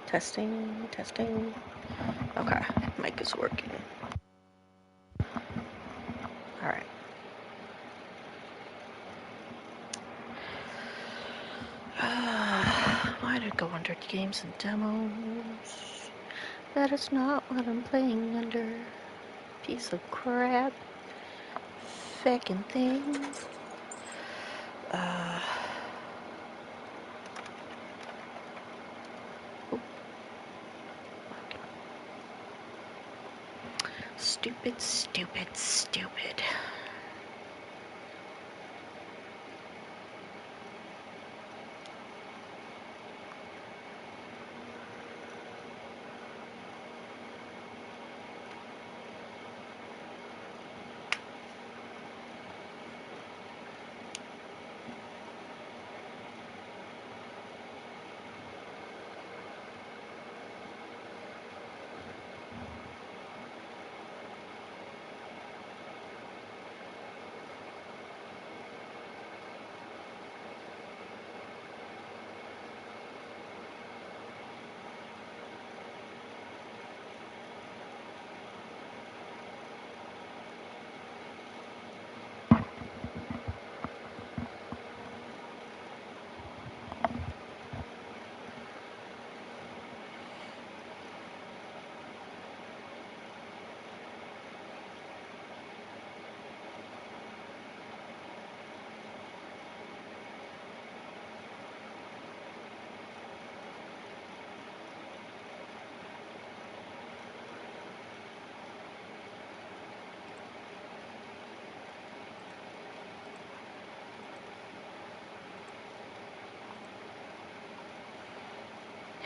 Testing, testing. Okay, mic is working. Alright. Why did it go under games and demos? That is not what I'm playing under. Piece of crap. Feckin' thing. Stupid, stupid, stupid.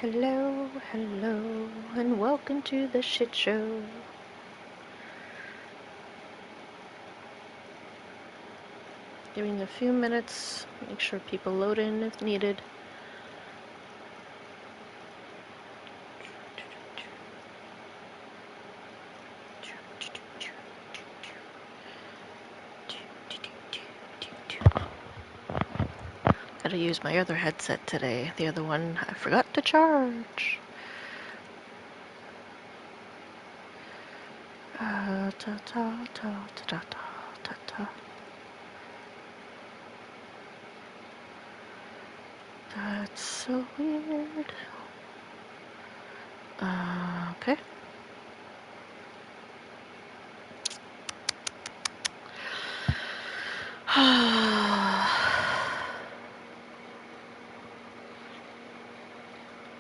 Hello, hello, and welcome to the shit show. Giving a few minutes, make sure people load in if needed. Gotta use my other headset today. The other one I forgot to charge. Ta ta ta ta ta ta ta. That's so weird. Okay.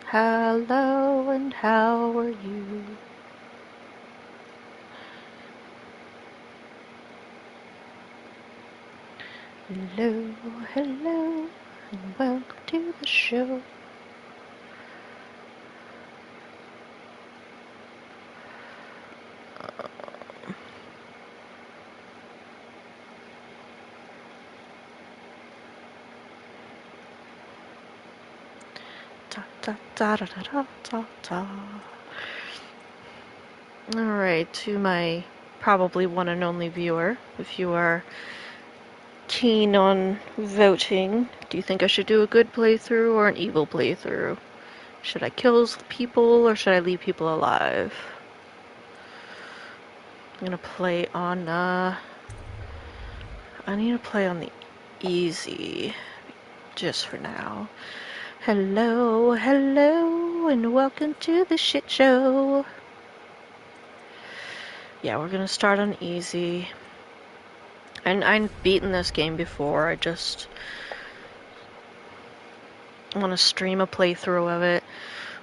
Hello, and how are you? Hello, hello, and welcome to the show. Ta ta ta ta ta ta ta. Alright, to my probably one and only viewer, if you are keen on voting, do you think I should do a good playthrough or an evil playthrough? Should I kill people or should I leave people alive? I'm gonna play on, I need to play on the easy, just for now. Hello, hello, and welcome to the shit show. Yeah, we're gonna start on easy. And I've beaten this game before, I just want to stream a playthrough of it.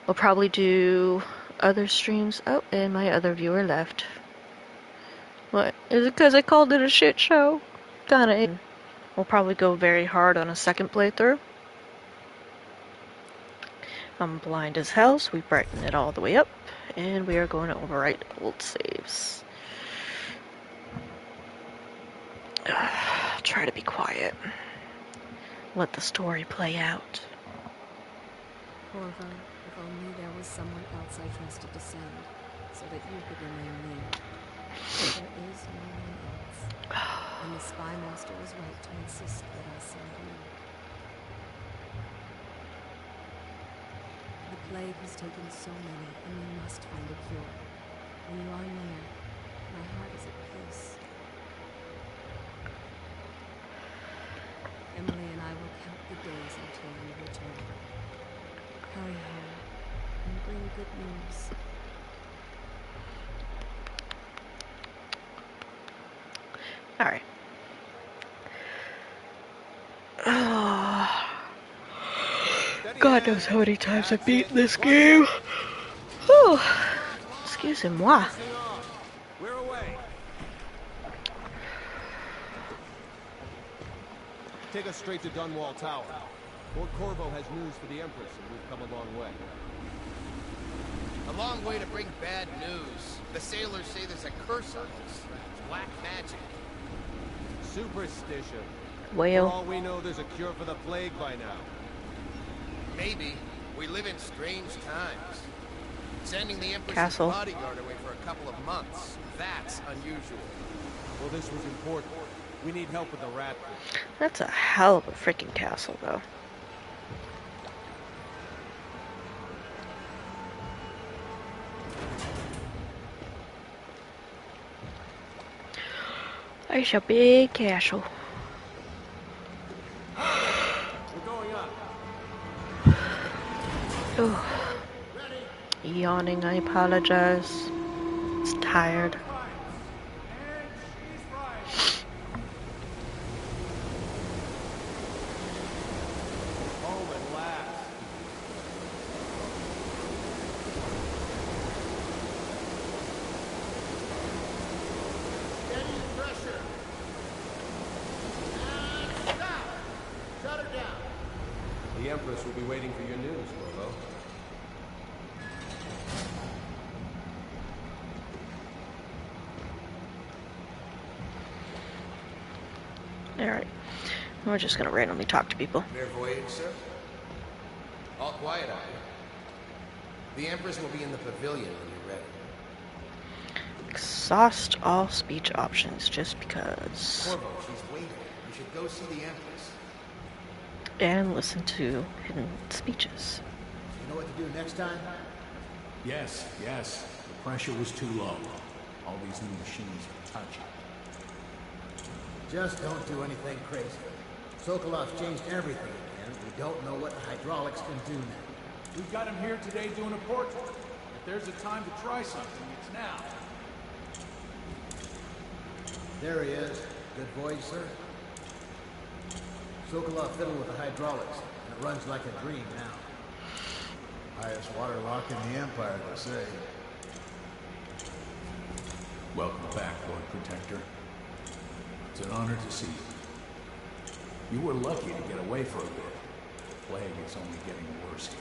We'll probably do other streams. Oh, and my other viewer left. What? Is it because I called it a shit show? Kinda. We'll probably go very hard on a second playthrough. I'm blind as hell, so we brighten it all the way up, and we are going to overwrite old saves. Try to be quiet. Let the story play out. Corvo, if only there was someone else I trusted to send, so that you could remain near. But there is no one else. And the Spy Master was right to insist that I send you. The plague has taken so many, and we must find a cure. When you are near, my heart is at peace. Emily and I will count the days until you return. Hurry home and bring good news. Alright. God knows how many times I've beaten this game. Excusez-moi. We're away. Take us straight to Dunwall Tower. Lord Corvo has news for the Empress, and we've come a long way. A long way to bring bad news. The sailors say there's a curse on us. It's black magic. Superstition. Well. For all we know, there's a cure for the plague by now. Maybe. We live in strange times. Sending the Empress's Castle. bodyguard away for a couple of months. That's unusual. Well, this was important. We need help with the rat thing. That's a hell of a freaking castle, though. It's a big castle. We're going up. Oh. Yawning, I apologize. It's tired. Home at last. Steady pressure. And stop. Shut her down. The Empress will be waiting for your news, Corvo. Alright. We're just gonna randomly talk to people. Fair voyage, sir. All quiet out here. The Empress will be in the pavilion when you're ready. Exhaust all speech options just because. Corvo, she's waiting. You should go see the Empress. And listen to hidden speeches. You know what to do next time? Yes. The pressure was too low. All these new machines are touchy. Just don't do anything crazy. Sokolov's changed everything again. We don't know what the hydraulics can do now. We've got him here today doing a portrait. If there's a time to try something, it's now. There he is. Good voyage, sir. Sokolov fiddled with the hydraulics, and it runs like a dream now. Highest water lock in the Empire, they say. Welcome back, Lord Protector. It's an honor to see you. You were lucky to get away for a bit. The plague is only getting worse here.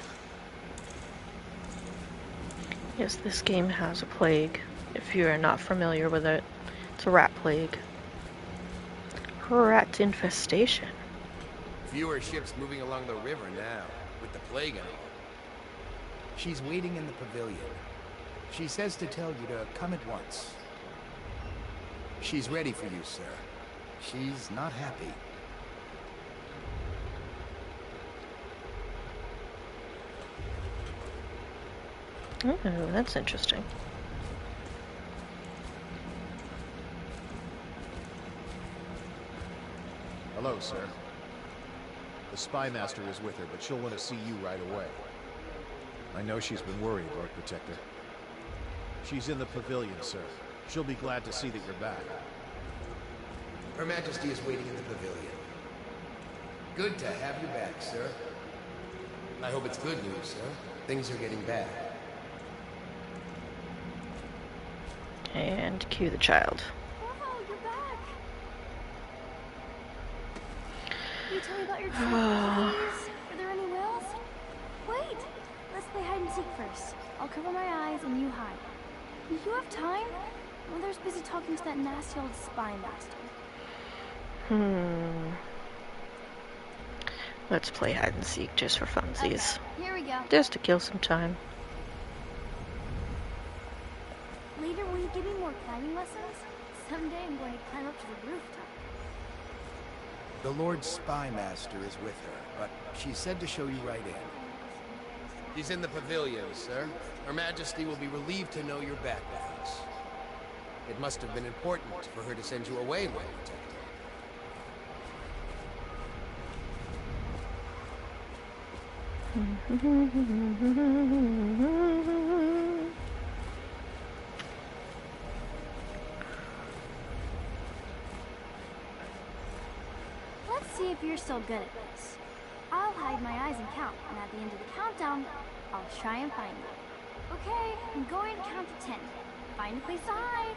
Yes, this game has a plague. If you are not familiar with it, it's a rat plague. Rat infestation. Fewer ships moving along the river now, with the plague and all. She's waiting in the pavilion. She says to tell you to come at once. She's ready for you, sir. She's not happy. Oh, that's interesting. Hello, sir. The Spy Master is with her, but she'll want to see you right away. I know she's been worried, Lord Protector. She's in the pavilion, sir. She'll be glad to see that you're back. Her Majesty is waiting in the pavilion. Good to have you back, sir. I hope it's good news, sir. Things are getting bad. And cue the child. Corvo, you're back! you tell me about your trip, please? Are there any whales? Wait! Let's play hide and seek first. I'll cover my eyes and you hide. You have time? Mother's busy talking to that nasty old spy master. Let's play hide and seek just for funsies. Okay, here we go. Just to kill some time. Later, will you give me more climbing lessons? Someday I'm going to climb up to the rooftop. The Lord Spy Master is with her, but she said to show you right in. She's in the pavilion, sir. Her Majesty will be relieved to know you're back with us. It must have been important for her to send you away, Lord Protector. Let's see if you're still good at this. I'll hide my eyes and count, and at the end of the countdown, I'll try and find you. Okay, I'm going to count to 10. Find a place to hide.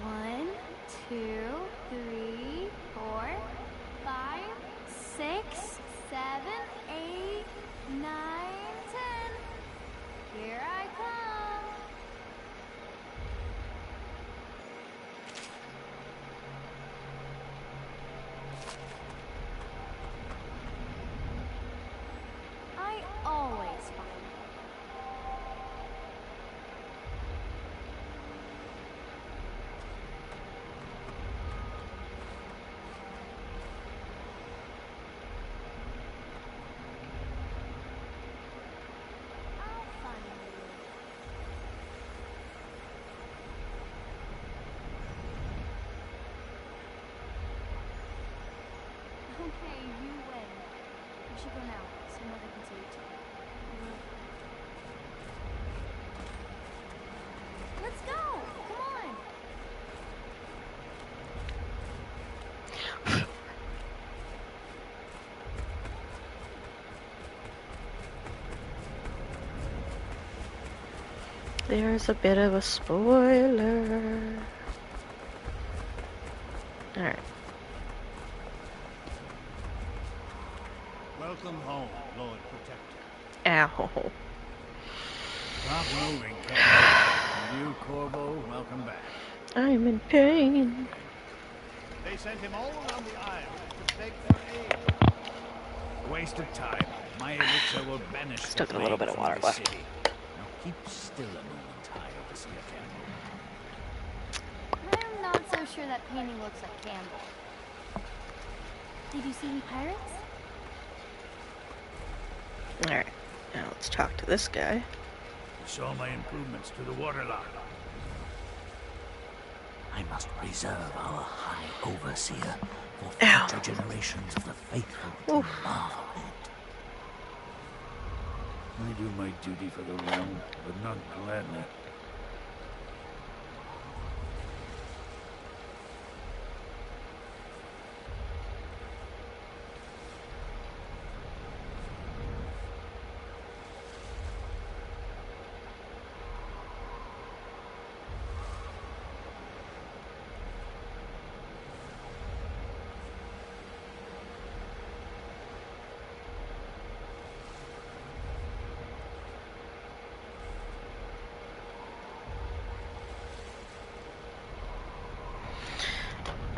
One, 2, 3, 4, 5, 6, 7, 8, 9, 10. Here I come. I always find you. I'll find you. Okay, you win. We should go now, so Mother can see you too. Let's go! Come on! There's a bit of a spoiler. Alright. Welcome home, Lord Protector. Ow. Stop moving, Captain. And you, Corvo, welcome back. I'm in pain. They sent him all around the island to beg for aid. Waste of time. My elixir will banish Still the got a little plague bit of from water the left. city. Now keep still a moment, High Overseer Campbell. I'm not so sure that painting looks like Campbell. Did you see any pirates? Alright. Now let's talk to this guy. You saw my improvements to the waterlock. I must preserve our High Overseer for Ow. future generations of the faithful to Oof. marvel at. I do my duty for the realm, but not gladly.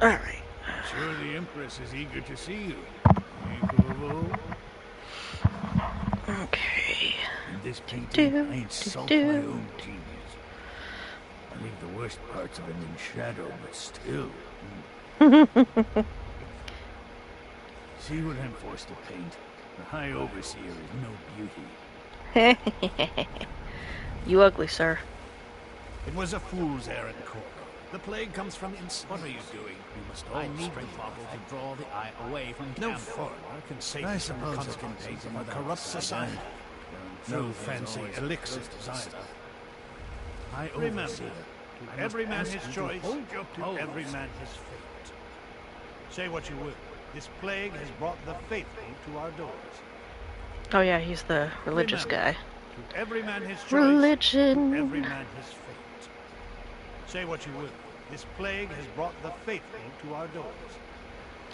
Alright. Sure the Empress is eager to see you. Eh, Corvo? Okay. In this painting, Do, I insult do, my do. own genius. I leave the worst parts of it in shadow, but still. See what I'm forced to paint. The High Overseer is no beauty. You ugly, sir. It was a fool's errand, Corvo. The plague comes from inside. What are you doing? You must all I need the strengthen bottle the to draw the eye away from No Campbell. foreigner can save I us from the suppose it consequences can of take a a corrupt society. No Truth is fancy always elixirs close to either. High Remember, Overseer, to every man his choice, hold your to pose. every man his fate. Say what you will, this plague has brought the faithful to our doors. Oh yeah, he's the religious Remember, guy. To every man his choice, Religion. to every man his fate. Say what you will, this plague has brought the faithful to our doors.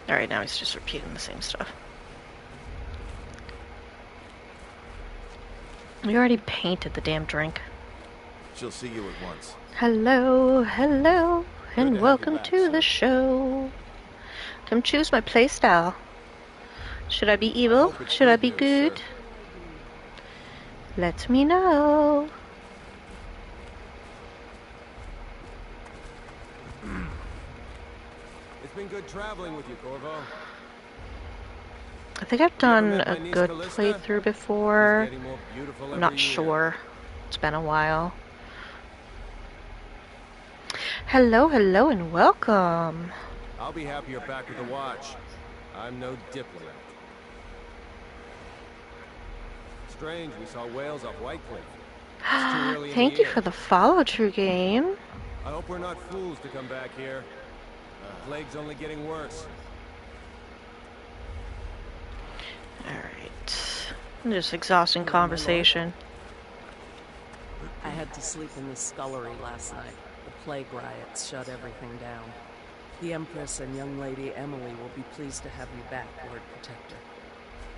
Alright, now he's just repeating the same stuff. We already painted the damn drink. She'll see you at once. Hello, hello, and Good to have welcome you back, to sir. the show. Come choose my playstyle. Should I be evil? hope it's Should I good be news, good? sir. Let me know. It's been good traveling with you, Corvo. I think I've You ever done met a my niece good Callista? playthrough She's before. getting more beautiful I'm every not year. sure. It's been a while. Hello, hello, and welcome. I'll be happy you're back with the watch. I'm no diplomat. Strange, we saw whales off White Cliff. It's too early in Thank the you year. for the follow, True Game. I hope we're not fools to come back here. The plague's only getting worse. Alright. Just exhausting conversation. I had to sleep in the scullery last night. The plague riots shut everything down. The Empress and young lady Emily will be pleased to have you back, Lord Protector.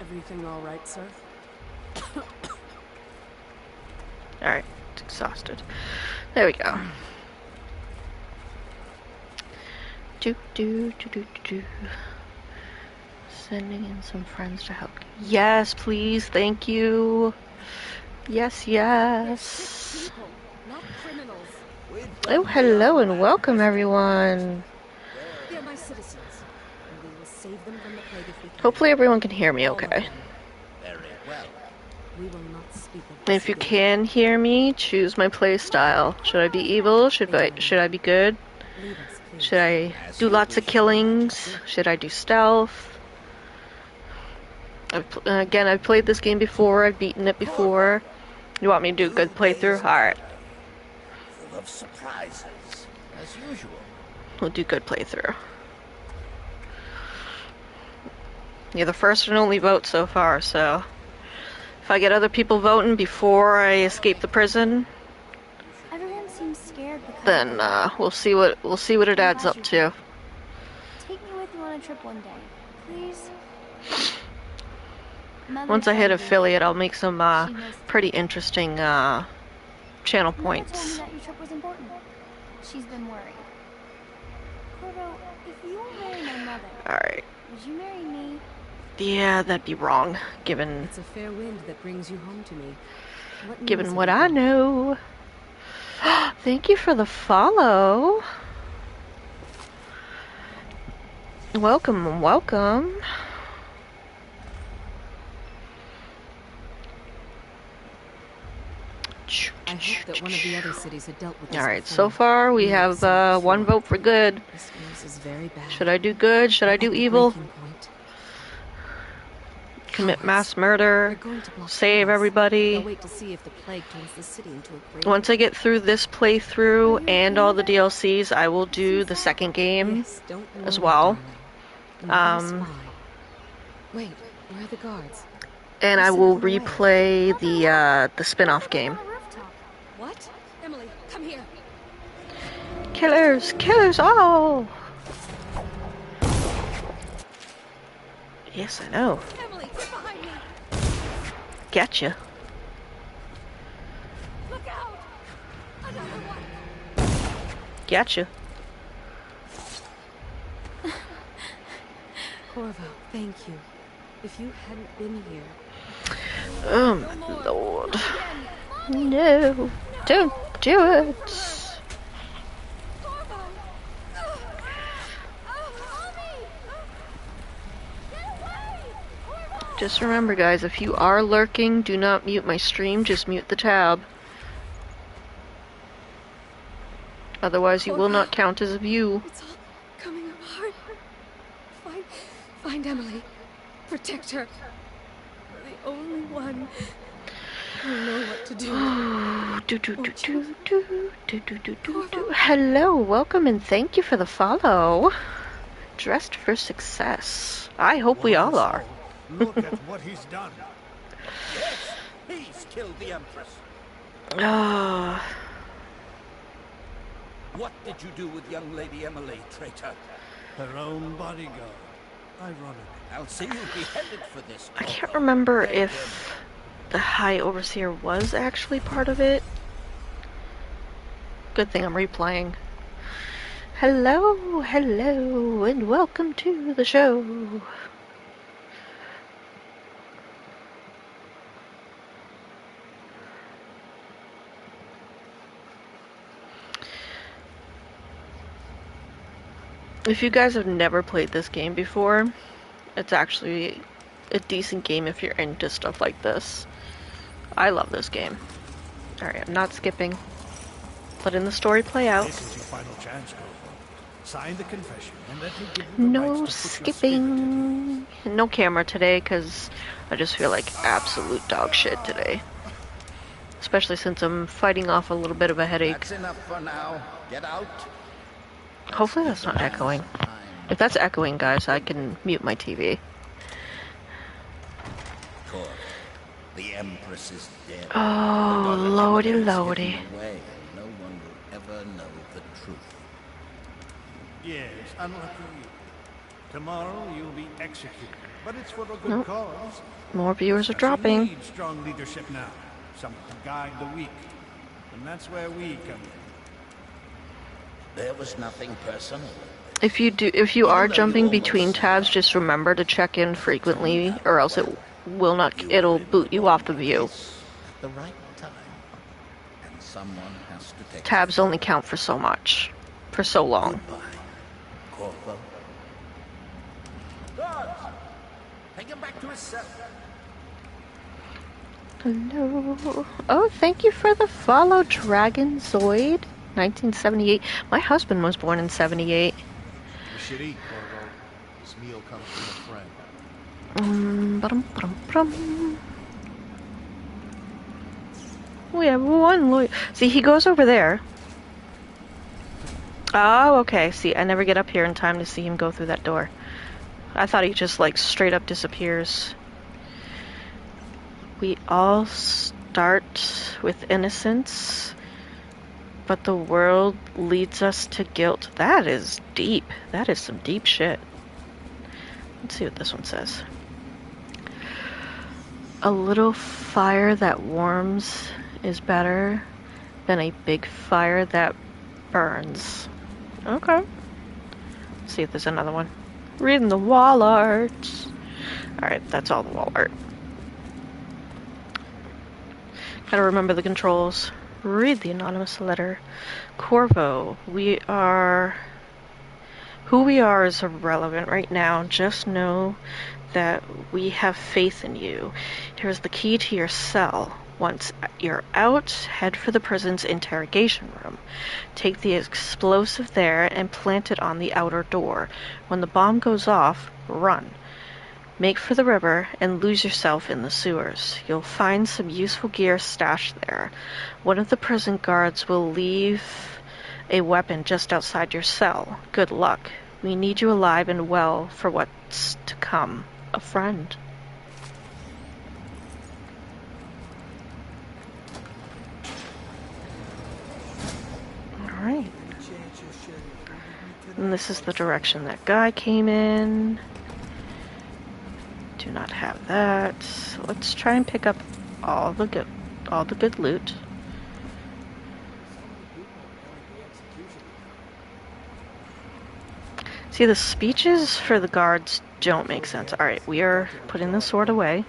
Everything all right, sir? Alright, it's exhausted. There we go. Do. Sending in some friends to help. Yes, please, thank you. Yes, yes. People, not criminals. Oh, hello and welcome, everyone. They're my citizens, and we will save them from the plague if we can. Hopefully everyone can hear me All of okay. them. Very well. We will not speak of And this if you again. can hear me, choose my playstyle. Should I be evil? Should I be good? Leave us, please. Should I do lots of killings? Should I do stealth? Again, I've played this game before. I've beaten it before. You want me to do a good playthrough? Alright, Full of surprises, as usual. we'll do good playthrough. You're the first and only vote so far, so if I get other people voting before I escape the prison, Everyone seems scared because of then the we'll see what it adds up to. Take me with you on a trip one day, please. Mother Once I hit told me- affiliate, I'll make some she knows pretty interesting channel Mother told me points. that your trip was important. She's been worried. Corvo, if you were marrying my mother, Alright. would you marry me? Yeah, that'd be wrong, given It's a fair wind that brings you home to me. What news given have what you I got? know. Thank you for the follow. Welcome, welcome. I hope that one of the other cities had dealt with this Alright, before. so far we Yes, have I'm one sure. vote for good. This news is very bad. Should I do good? Should I do At the evil? breaking point. Commit Cowards. mass They're murder? going to block Save us. everybody? They'll wait to see if the plague turns the city into a grave. Once I get through this playthrough and all the DLCs, I will do the second game Yes, don't as worry, well. darling. Not a spy. Wait, where are the guards? And You I sent will them away. replay the spin-off game. On a rooftop. What? Emily, come here. Killers! Killers all! Yes, I know. Emily, get behind me. Gotcha. Look out. Another one. Gotcha. Corvo, thank you. If you hadn't been here. Oh my lord. No. Don't do it. Corvo! Mommy! Get away! Corvo! Just remember, guys, if you are lurking, do not mute my stream, just mute the tab. Otherwise, you will not count as a view. It's all coming apart. Find Emily. Protect her. You're the only one who know what to do. Hello, welcome, and thank you for the follow. Dressed for success. I hope we all are. Look at what he's done. Yes, he's killed the Empress? Ah, What did you do with young Lady Emily, traitor? Her own bodyguard. Ironic. I'll see you beheaded for this, I can't Corvo. remember Beg if the High Overseer was actually part of it. Good thing I'm replaying. Hello, hello, and welcome to the show. If you guys have never played this game before, it's actually a decent game if you're into stuff like this. I love this game. Alright, I'm not skipping. Letting the story play out. This is your final chance, Corvo. Sign the confession, and that will give you the No rights to put your spirit at skipping. No camera today, because I just feel like absolute dog shit today. Especially since I'm fighting off a little bit of a headache. That's enough for now. Get out. Hopefully that's not echoing. If that's echoing, guys, I can mute my TV. Corvo, the Empress is dead. Oh, lordy, lordy. Away. No one will ever know the truth. Yes, unlucky you. Tomorrow you'll be executed, but it's for a good Nope. cause. More viewers are We dropping. need strong leadership now. Someone to guide the weak. And that's where we come in. There was nothing personal. If you are jumping between tabs, just remember to check in frequently, or else it'll boot you off the view. At the right time. And someone has to take Tabs only count for so much, for so long. Goodbye, Corvo. Guards! Take him back to his cell. Hello. Oh, thank you for the follow, Dragon Zoid. 1978. My husband was born in 78. You should eat, Corvo. This meal comes from a friend. Ba-dum. We have one lawyer. See, he goes over there. Oh, okay. See, I never get up here in time to see him go through that door. I thought he just, like, straight up disappears. We all start with innocence, but the world leads us to guilt. That is deep. That is some deep shit. Let's see what this one says. A little fire that warms is better than a big fire that burns. Okay. Let's see if there's another one. Reading the wall art. Alright, that's all the wall art. Gotta remember the controls. Read the anonymous letter. Corvo, who we are is irrelevant right now. Just know that we have faith in you. Here's the key to your cell. Once you're out, head for the prison's interrogation room. Take the explosive there and plant it on the outer door. When the bomb goes off, run. Make for the river and lose yourself in the sewers. You'll find some useful gear stashed there. One of the prison guards will leave a weapon just outside your cell. Good luck. We need you alive and well for what's to come. A friend. Alright. And this is the direction that guy came in. Do not have that. So let's try and pick up all the good loot. See, the speeches for the guards don't make sense. Alright, we are putting the sword away.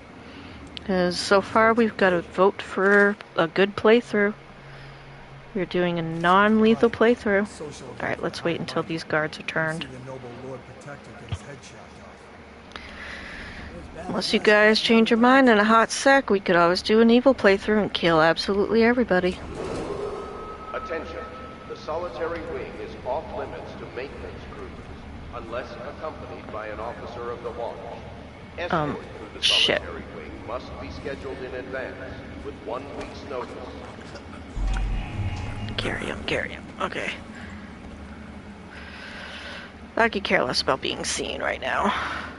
Because so far we've got to vote for a good playthrough. We're doing a non-lethal playthrough. Alright, let's wait until these guards are turned. Unless you guys change your mind in a hot sec, we could always do an evil playthrough and kill absolutely everybody. Attention. The solitary wing is off limits to maintenance crews, unless accompanied by an officer of the watch. Escort through the shit. solitary wing must be scheduled in advance, with 1 week's notice. Carry him. Okay. I could care less about being seen right now.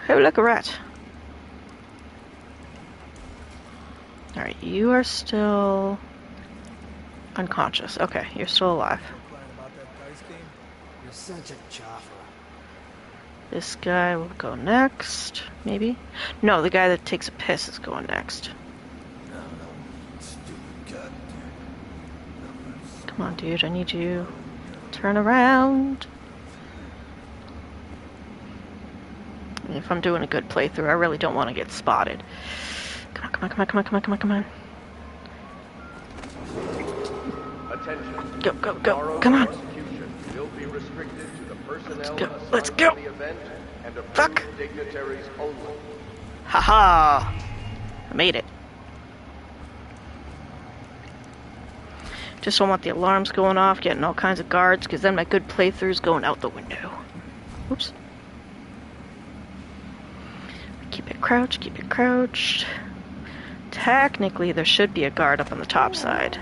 Oh, look, a rat. Alright, you are still unconscious. Okay, you're still alive. You're such a chopper. This guy will go next, maybe? No, the guy that takes a piss is going next. Come on, dude, I need you. Turn around. If I'm doing a good playthrough, I really don't want to get spotted. Come on, come on, come on, come on, come on, come on, come on. Attention. Go, go, go. Tomorrow's Come on. execution will be restricted to the personnel Let's assigned go. to the event and approved Fuck. dignitaries only. Haha! I made it. Just don't want the alarms going off, getting all kinds of guards, because then my good playthrough's going out the window. Oops. Keep it crouched, keep it crouched. Technically, there should be a guard up on the top side.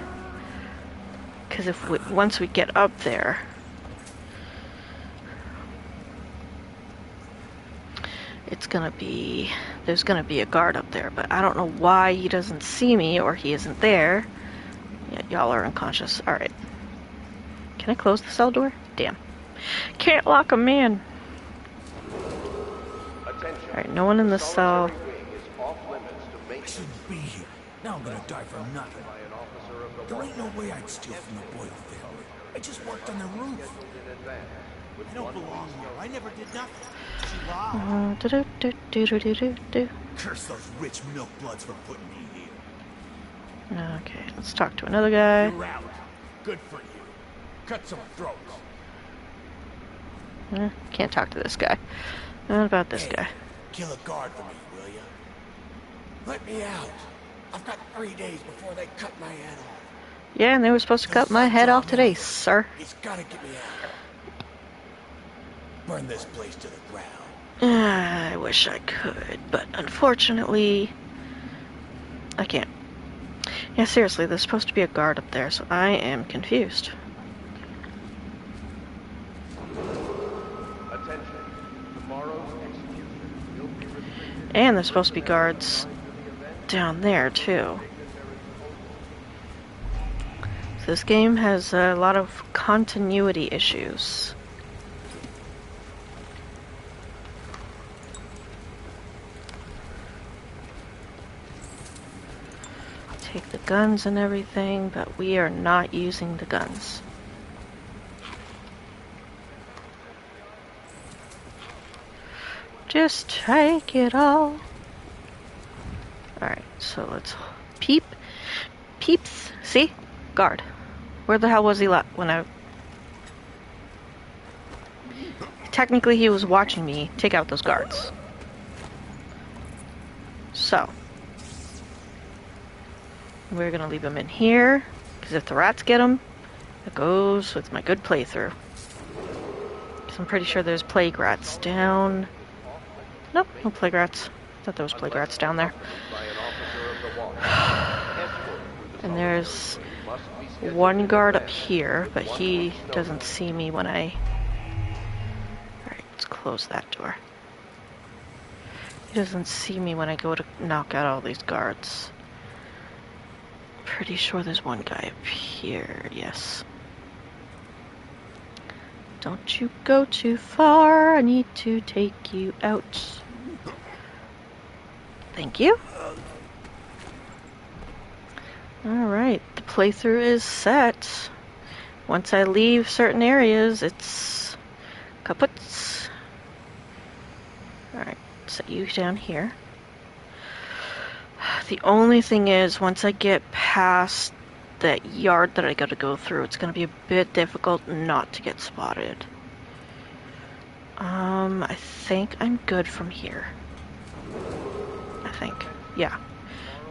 Because if once we get up there, there's gonna be a guard up there, but I don't know why he doesn't see me or he isn't there. Yeah, y'all are unconscious. Alright. Can I close the cell door? Damn. Can't lock him in. Alright, no one in the cell. I shouldn't be here. Now I'm gonna die for nothing. There ain't no way I'd steal from the Boyle family. I just worked on the roof. I don't belong here. I never did nothing. She lied. Curse those rich milk bloods for putting me here. Okay, let's talk to another guy. You're out. Good for you. Cut some throats. Can't talk to this guy. What about this guy? Kill a guard for me, will ya? Let me out. I've got 3 days before they cut my head off. Yeah, and they were supposed to cut my head off today, sir. He's gotta get me out. Burn this place to the ground. I wish I could, but unfortunately, I can't. Yeah, seriously, there's supposed to be a guard up there, so I am confused. And there's supposed to be guards down there, too. So this game has a lot of continuity issues. Take the guns and everything, but we are not using the guns. Just take it all. Alright, so let's peeps, see? Guard. Where the hell was he when I... Technically he was watching me take out those guards. So. We're gonna leave him in here, because if the rats get him, it goes with my good playthrough. Because I'm pretty sure there's plague rats down... Nope, no plague rats. Thought there was plague rats down there. And there's one guard up here, but he doesn't see me when I... Alright, let's close that door. He doesn't see me when I go to knock out all these guards. Pretty sure there's one guy up here, yes. Don't you go too far, I need to take you out. Thank you. Alright, the playthrough is set. Once I leave certain areas, it's kaputs. Alright, set you down here. The only thing is, once I get past that yard that I gotta go through, it's gonna be a bit difficult not to get spotted. I think I'm good from here. I think. Yeah.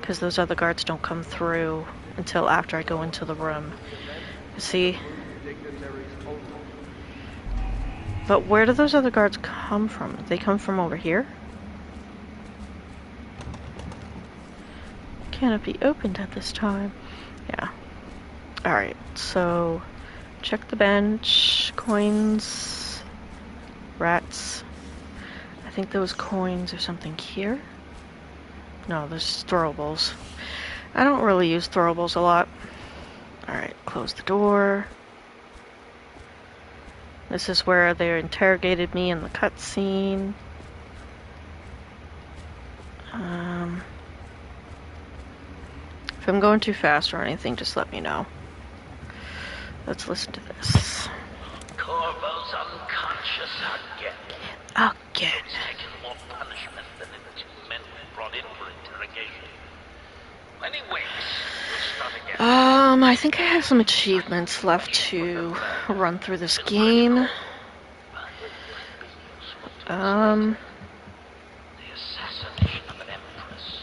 Because those other guards don't come through until after I go into the room. See? But where do those other guards come from? They come from over here? Can it be opened at this time? Yeah. Alright, so check the bench. Coins. Rats. I think those coins or something here. No, there's throwables. I don't really use throwables a lot. Alright, close the door. This is where they interrogated me in the cutscene. If I'm going too fast or anything, just let me know. Let's listen to this. Corvo's unconscious again. Again. He's taken more punishment than the 2 men we brought in for interrogation. Many weeks. We'll start again. I think I have some achievements left to run through this game. The assassination of an empress.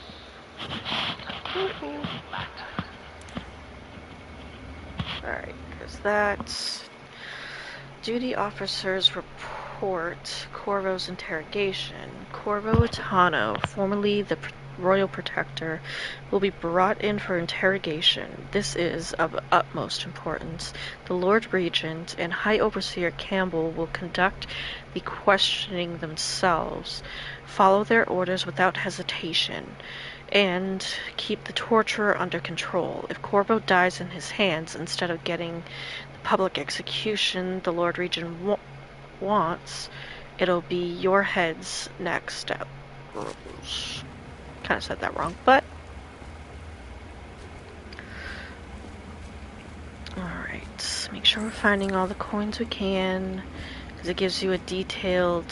Alright, there's that. Duty officers report Corvo's interrogation. Corvo Itano, formerly the Royal Protector, will be brought in for interrogation. This is of utmost importance. The Lord Regent and High Overseer Campbell will conduct the questioning themselves, follow their orders without hesitation, and keep the torturer under control. If Corvo dies in his hands instead of getting the public execution the Lord Regent wants, it'll be your heads next up. Kind of said that wrong, but alright, make sure we're finding all the coins we can, because it gives you a detailed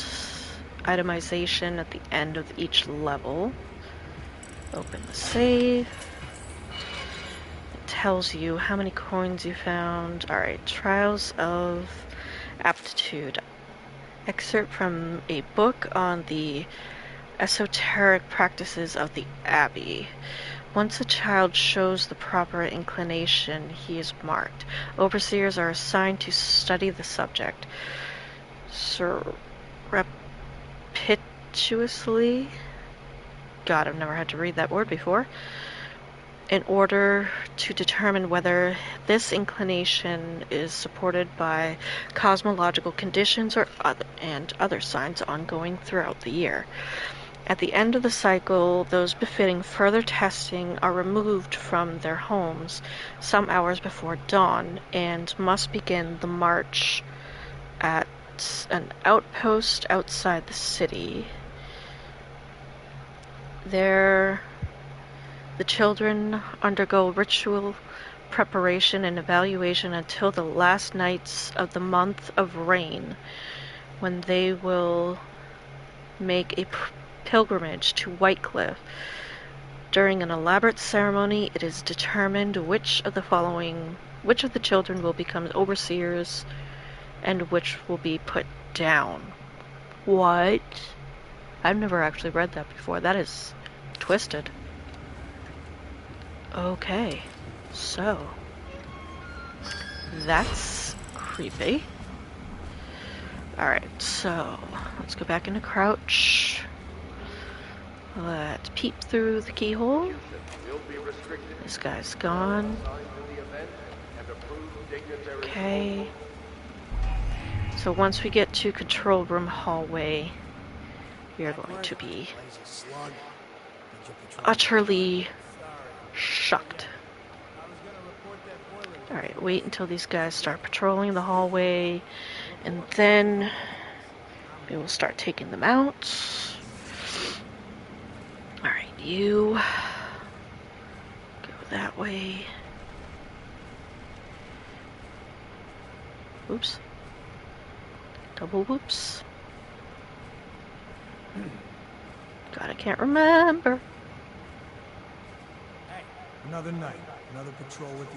itemization at the end of each level. Open the safe. It tells you how many coins you found. Alright, Trials of Aptitude. Excerpt from a book on the esoteric practices of the Abbey. Once a child shows the proper inclination, he is marked. Overseers are assigned to study the subject surreptitiously. God, I've never had to read that word before. In order to determine whether this inclination is supported by cosmological conditions or other signs ongoing throughout the year. At the end of the cycle, those befitting further testing are removed from their homes some hours before dawn and must begin the march at an outpost outside the city. There, the children undergo ritual preparation and evaluation until the last nights of the month of rain, when they will make a pilgrimage to Whitecliff. During an elaborate ceremony, it is determined which of the children will become overseers and which will be put down. What? I've never actually read that before. That is twisted. Okay, so that's creepy. Alright, so let's go back into crouch. Let's peep through the keyhole. This guy's gone. Okay. So once we get to control room hallway, we are going to be utterly shocked. Alright, wait until these guys start patrolling the hallway, and then we will start taking them out. Alright, you go that way. Oops. Double whoops. God, I can't remember. Hey, another night, another patrol with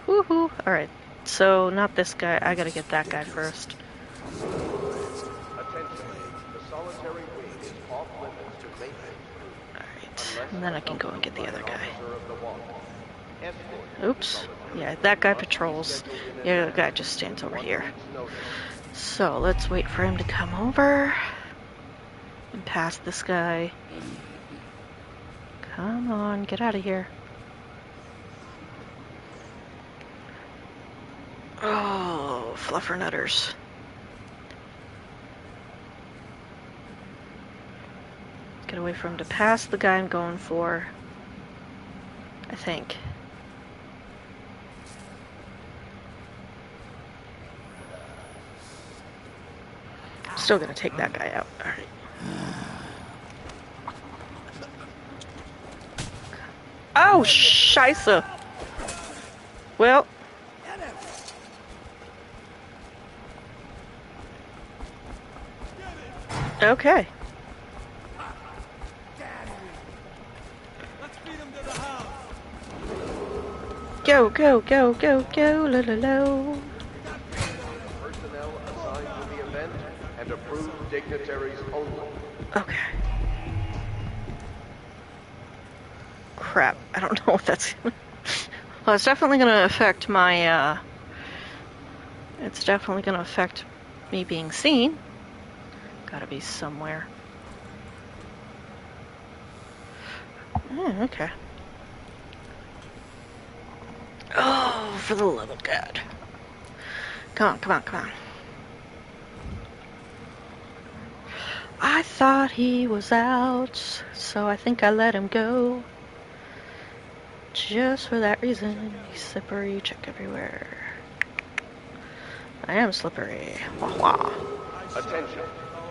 you. Woohoo! Alright, so not this guy. I gotta get that guy first. Alright, and then I can go and get the other guy. Oops. Yeah, that guy patrols. The other guy just stands over here. So let's wait for him to come over and pass this guy. Come on, get out of here. Oh, fluffernutters. Get away from him to pass the guy I'm going for. I think. Still gonna take that guy out. Alright. Oh, scheisse! Well. Okay. Go, go, go, go, go, la la la. Personnel assigned to the event and approved dignitaries only. Okay. Crap. I don't know if that's gonna... Well, it's definitely gonna affect my, It's definitely gonna affect me being seen. Gotta be somewhere. Okay. Oh, for the love of God. Come on, come on, come on. I thought he was out, so I think I let him go. Just for that reason. He's slippery, check everywhere. I am slippery. Wah wah. Attention.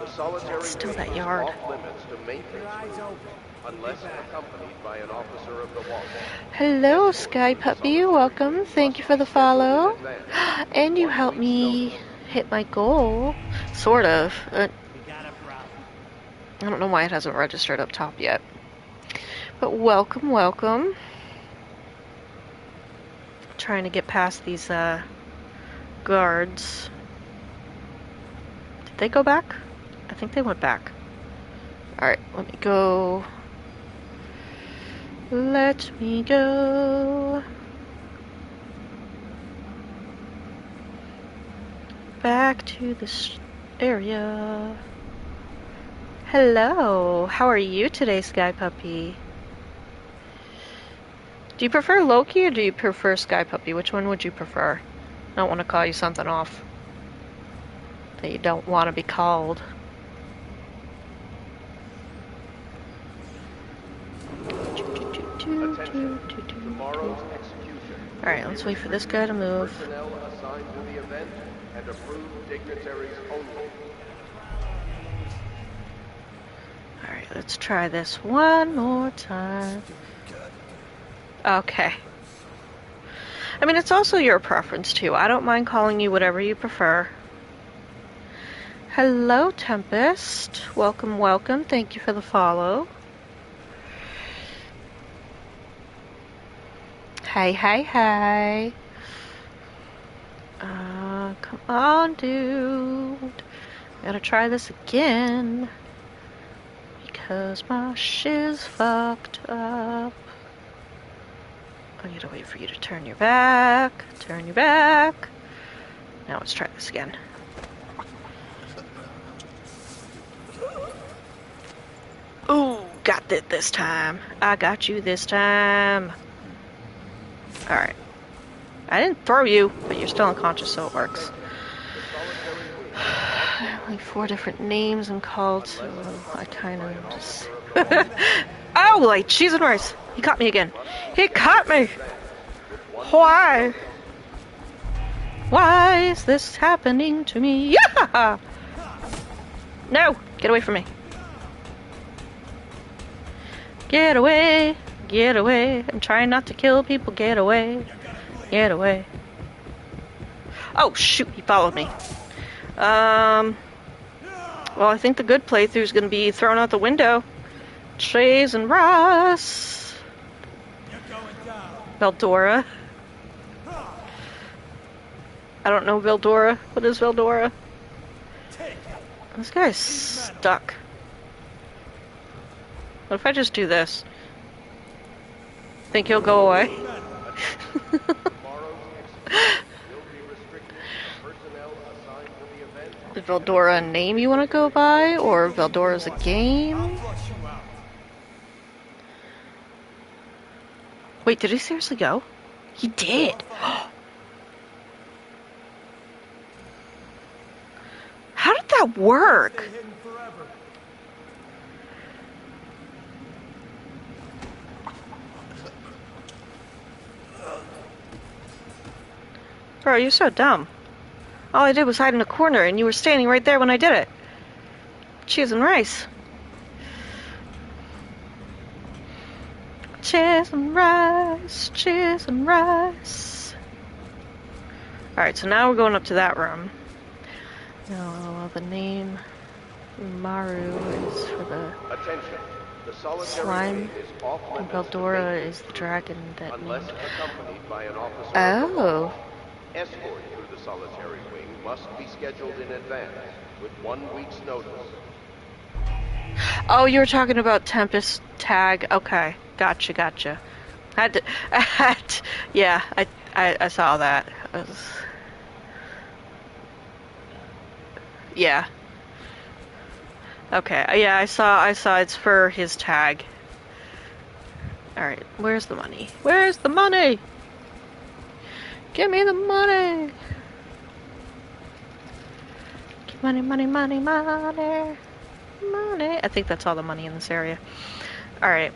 The solitary Still wing that is yard. off limits to maintenance crews, unless accompanied by an officer of the watch. Hello, Sky Puppy. Welcome. Thank you for the follow. And you helped me hit my goal. Sort of. I don't know why it hasn't registered up top yet. But welcome, welcome. Trying to get past these guards. Did they go back? I think they went back. Alright, let me go. Let me go. Back to this area. Hello, how are you today, Sky Puppy? Do you prefer Loki or do you prefer Sky Puppy? Which one would you prefer? I don't want to call you something off that you don't want to be called. Tomorrow's execution. Alright, let's wait for this guy to move. Personnel assigned to the event and approved dignitaries only. Alright, let's try this one more time. Okay. I mean, it's also your preference, too. I don't mind calling you whatever you prefer. Hello, Tempest. Welcome, welcome. Thank you for the follow. Hey, hey, hey. Come on, dude. Gotta try this again. Because my shiz fucked up. I gotta wait for you to turn your back. Turn your back. Now let's try this again. Ooh, got it this time. I got you this time. Alright. I didn't throw you, but you're still unconscious, so it works. Only 4 different names I'm called, so I kind of just... Oh, like cheese and rice! He caught me again. He caught me! Why? Why is this happening to me? Yeah! No! Get away from me. Get away! Get away! I'm trying not to kill people. Get away! Get away! Oh shoot! He followed me. Well, I think the good playthrough is going to be thrown out the window. Cheese and rice. Veldora. I don't know Veldora. What is Veldora? This guy's stuck. What if I just do this? Think he'll go away? Is Veldora a name you want to go by, or Veldora's a game? Wait, did he seriously go? He did! How did that work? Bro, you're so dumb. All I did was hide in a corner, and you were standing right there when I did it. Cheese and rice. Cheese and rice, cheese and rice. Alright, so now we're going up to that room. Now, the name Maru is for the Attention. The solitary slime, wing is off and limits to Beldora maintenance is the dragon that unless named... accompanied by an officer of the Oh. law. Escort through the solitary wing must be scheduled in advance with 1 week's notice. Oh, you were talking about Tempest tag. Okay, gotcha. Yeah, I saw that. Yeah. Okay, yeah, I saw it's for his tag. Alright, where's the money? Where's the money? Give me the money! Money. I think that's all the money in this area. Alright,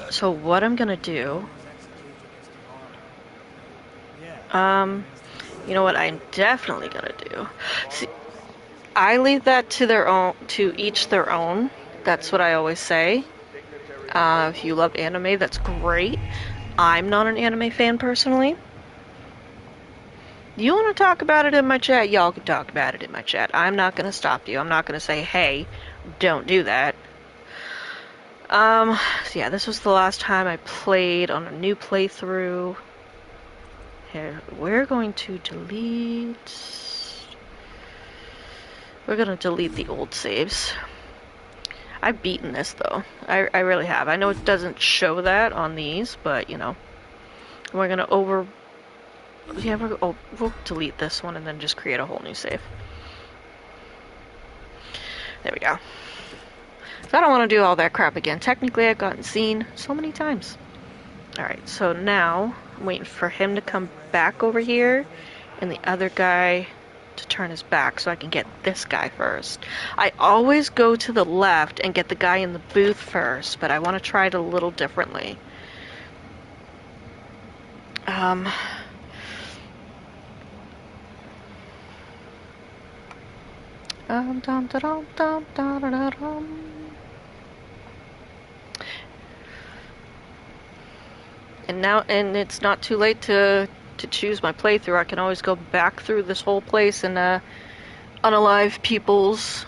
so what I'm gonna do... you know what I'm definitely gonna do? See, I leave that to each their own. That's what I always say. If you love anime, that's great. I'm not an anime fan personally. You want to talk about it in my chat? Y'all can talk about it in my chat. I'm not going to stop you. I'm not going to say, hey, don't do that. So yeah, this was the last time I played on a new playthrough. Here, we're going to delete... We're going to delete the old saves. I've beaten this, though. I really have. I know it doesn't show that on these, but, you know. We're going to Yeah, we'll delete this one and then just create a whole new save. There we go. So I don't want to do all that crap again. Technically, I've gotten seen so many times. Alright, so now I'm waiting for him to come back over here and the other guy to turn his back so I can get this guy first. I always go to the left and get the guy in the booth first, but I want to try it a little differently. And it's not too late to choose my playthrough. I can always go back through this whole place and unalive peoples.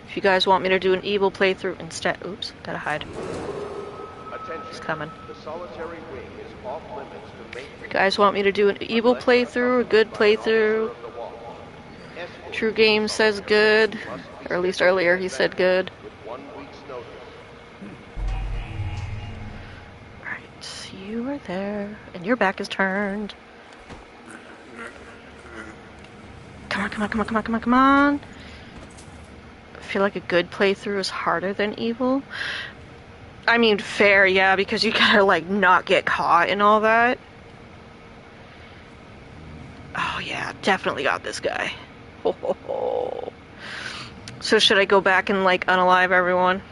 If you guys want me to do an evil playthrough instead. Oops, gotta hide. He's coming. The solitary wing is off limits to If you guys want me to do an evil playthrough, a good playthrough. True Game says good, or at least earlier he said good. Alright, you are there, and your back is turned. Come on. I feel like a good playthrough is harder than evil. I mean, fair, yeah, because you gotta, like, not get caught and all that. Oh, yeah, definitely got this guy. So should I go back and, like, unalive everyone?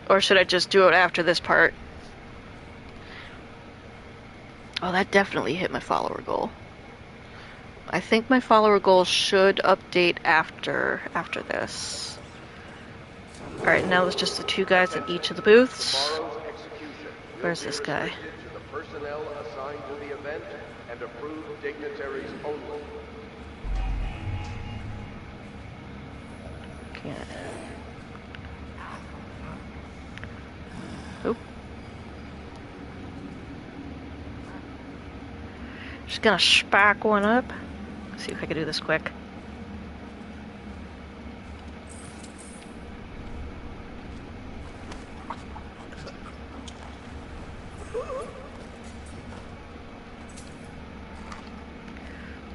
Or should I just do it after this part? Oh, that definitely hit my follower goal. I think my follower goal should update after this. Alright, now there's just the two guys in each of the booths. Where's this guy? The personnel assigned to the event and approved dignitaries only. Can't. Oop. Just gonna spark one up. See if I can do this quick.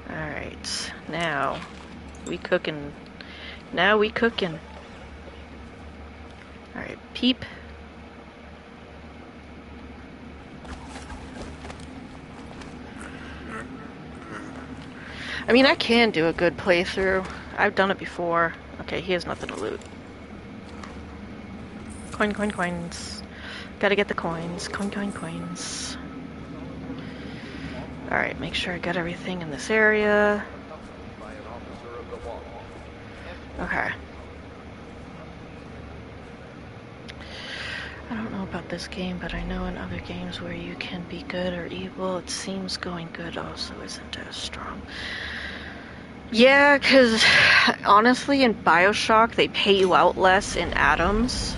Alright, now we cooking. Alright, peep. I mean, I can do a good playthrough. I've done it before. Okay, he has nothing to loot. Coins. Gotta get the coins. Coins. Alright, make sure I got everything in this area. Okay. I don't know about this game, but I know in other games where you can be good or evil, it seems going good also isn't as strong. Yeah, because honestly, in Bioshock, they pay you out less in atoms.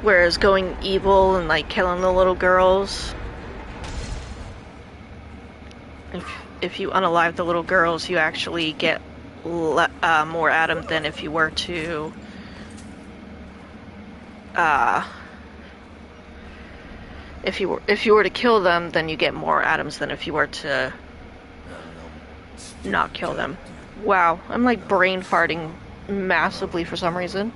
Whereas going evil and like killing the little girls, if you unalive the little girls, you actually get more atoms than if you were to if you were to kill them, then you get more atoms than if you were to not kill them. Wow, I'm like brain farting massively for some reason.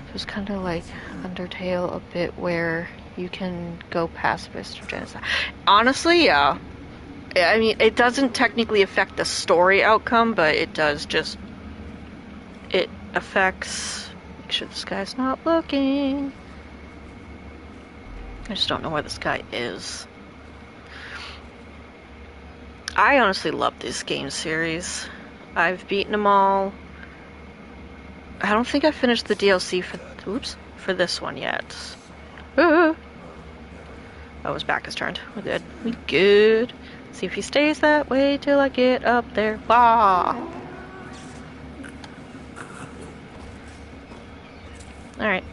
So it's kind of like Undertale a bit where you can go pacifist or genocide. Honestly, yeah. I mean, it doesn't technically affect the story outcome, but it does just... It affects... Make sure this guy's not looking. I just don't know where this guy is. I honestly love this game series. I've beaten them all. I don't think I finished the DLC for this one yet. Oh, his back is turned. We're good. We good. See if he stays that way till I get up there. Wah! Alright.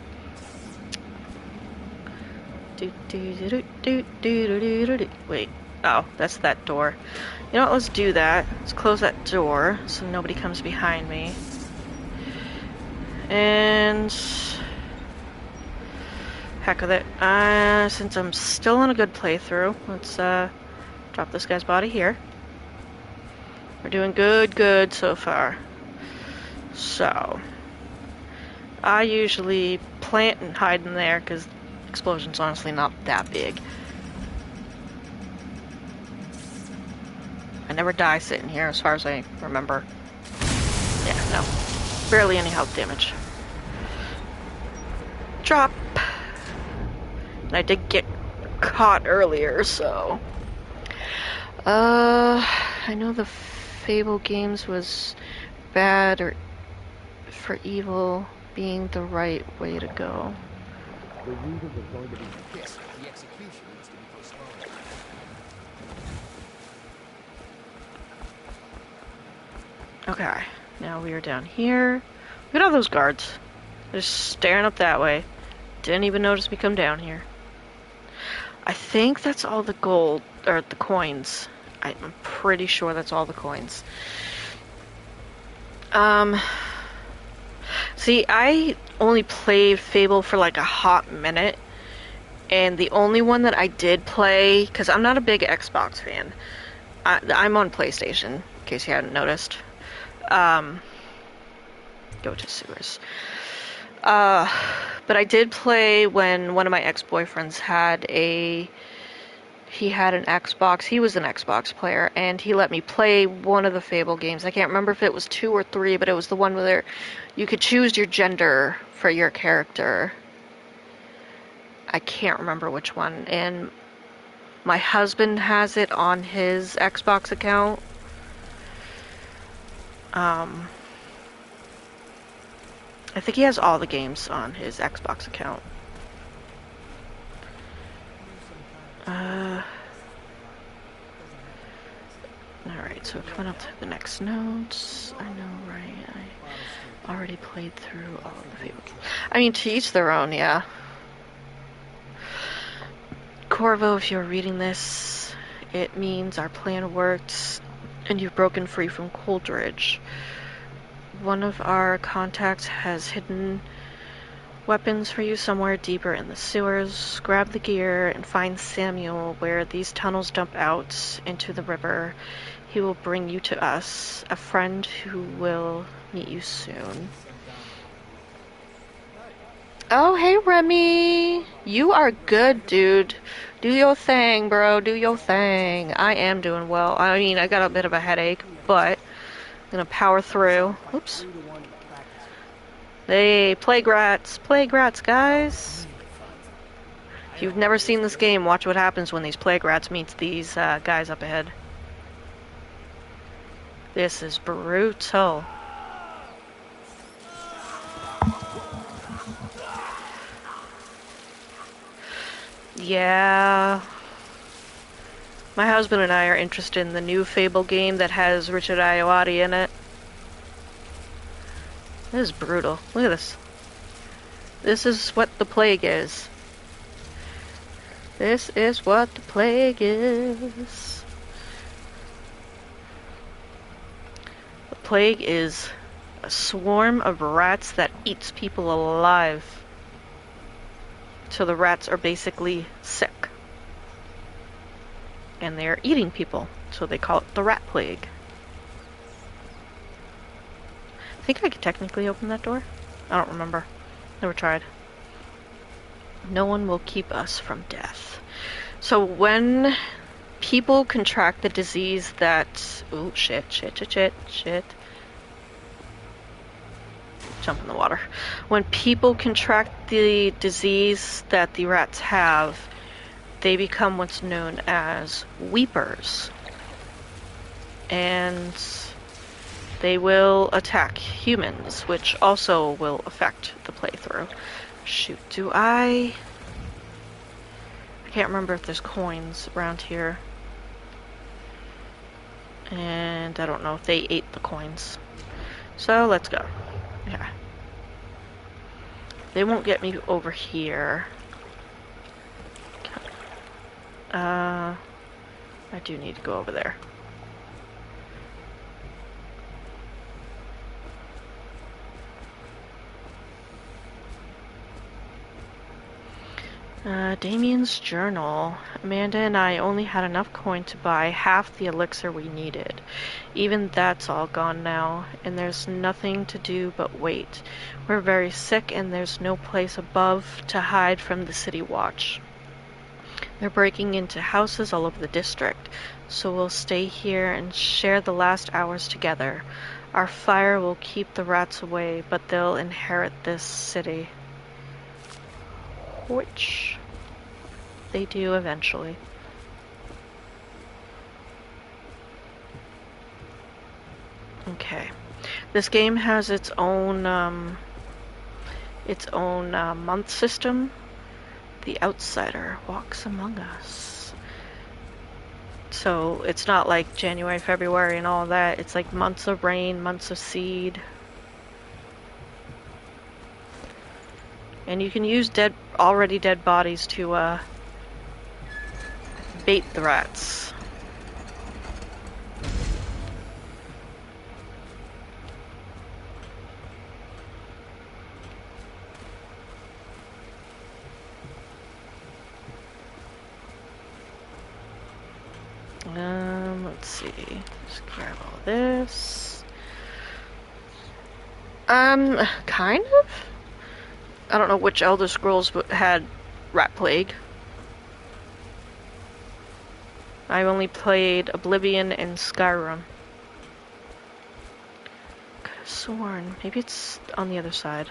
Wait. Oh, that's that door. You know what? Let's do that. Let's close that door so nobody comes behind me. And... heck with it. Since I'm still on a good playthrough, let's drop this guy's body here. We're doing good so far. So, I usually plant and hide in there because explosion's honestly not that big. I never die sitting here as far as I remember. Yeah, no. Barely any health damage. Drop! And I did get caught earlier, so... I know the Fable games was bad or for evil being the right way to go. The reason is going to be pissed. The execution needs to be postponed. Okay, now we are down here. Look at all those guards. They're just staring up that way. Didn't even notice me come down here. I think that's all the gold, or the coins. I'm pretty sure that's all the coins. See, I only played Fable for like a hot minute, and the only one that I did play, because I'm not a big Xbox fan. I'm on PlayStation, in case you hadn't noticed. Go to sewers. But I did play when one of my ex-boyfriends had an Xbox. He was an Xbox player, and he let me play one of the Fable games. I can't remember if it was 2 or 3, but it was the one where you could choose your gender for your character. I can't remember which one. And my husband has it on his Xbox account. I think he has all the games on his Xbox account. Alright, so coming up to the next nodes. I know, right? I already played through all of the Fable games. I mean, to each their own, yeah. Corvo, if you're reading this, it means our plan worked and you've broken free from Coldridge. One of our contacts has hidden weapons for you somewhere deeper in the sewers. Grab the gear and find Samuel where these tunnels dump out into the river. He will bring you to us, a friend who will meet you soon. Oh, hey, Remy. You are good, dude. Do your thing, bro. Do your thing. I am doing well. I mean, I got a bit of a headache, but I'm gonna power through. Oops. Hey, plague rats, guys. If you've never seen this game, watch what happens when these plague rats meet these guys up ahead. This is brutal. Yeah. My husband and I are interested in the new Fable game that has Richard Ayoade in it. This is brutal. Look at this. This is what the plague is. This is what the plague is. The plague is a swarm of rats that eats people alive. So the rats are basically sick. And they're eating people, so they call it the rat plague. I think I could technically open that door. I don't remember. Never tried. No one will keep us from death. So when people contract the disease that... Ooh, shit. Jump in the water. When people contract the disease that the rats have, they become what's known as weepers. And they will attack humans, which also will affect the playthrough. Shoot, I can't remember if there's coins around here. And I don't know if they ate the coins. So let's go. Yeah. They won't get me over here. I do need to go over there. Damien's journal. Amanda and I only had enough coin to buy half the elixir we needed. Even that's all gone now, and there's nothing to do but wait. We're very sick, and there's no place above to hide from the city watch. They're breaking into houses all over the district, so we'll stay here and share the last hours together. Our fire will keep the rats away, but they'll inherit this city. Which they do eventually. Okay. This game has its own month system. The outsider walks among us. So it's not like January, February, and all that. It's like months of rain, months of seed. And you can use already dead bodies to bait the rats. Let's see. Just grab all this. Kind of? I don't know which Elder Scrolls had Rat Plague. I only played Oblivion and Skyrim. Could have sworn. Maybe it's on the other side.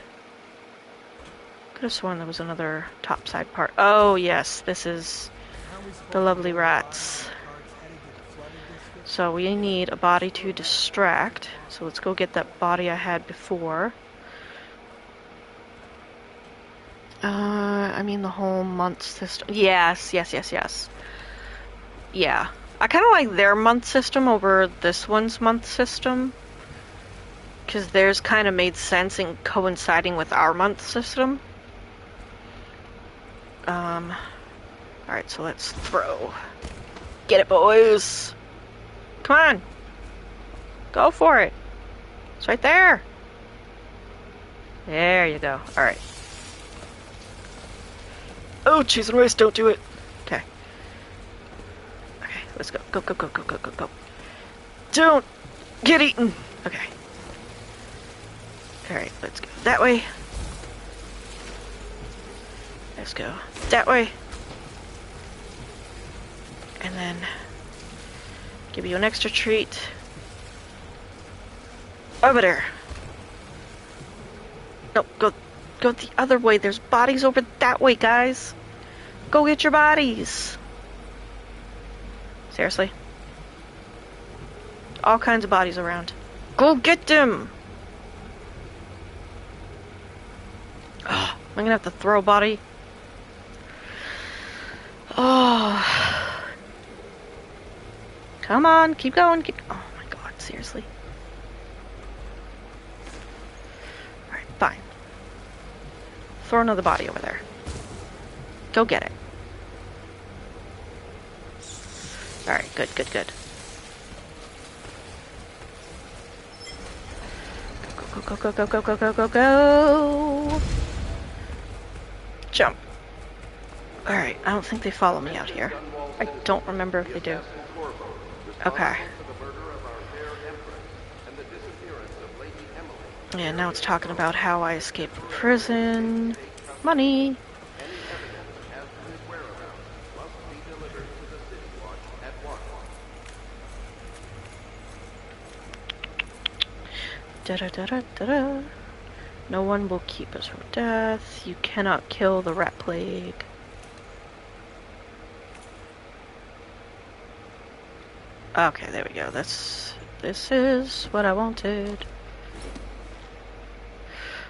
Could have sworn there was another top side part. Oh, yes. This is the lovely rats. So we need a body to distract. So let's go get that body I had before. I mean the whole month system. Yes. Yeah. I kind of like their month system over this one's month system. Because theirs kind of made sense in coinciding with our month system. Alright, so let's throw. Get it, boys! Come on! Go for it! It's right there! There you go. Alright. Oh, cheese and rice, don't do it! Okay. Okay, let's go. Go. Don't get eaten! Okay. Alright, let's go that way. Let's go that way. And then give you an extra treat. Over there. No, go the other way. There's bodies over that way, guys. Go get your bodies! Seriously? All kinds of bodies around. Go get them! Oh, I'm gonna have to throw a body. Oh. Come on, keep going. Oh my god, seriously. Alright, fine. Throw another body over there. Go get it. Alright, good, good, good. Go, go, go, go, go, go, go, go, go! Jump. Alright, I don't think they follow me out here. I don't remember if they do. Okay. Yeah, now it's talking about how I escaped from prison. Money! Da-da-da-da-da-da. No one will keep us from death. You cannot kill the rat plague. Okay, there we go. This is what I wanted.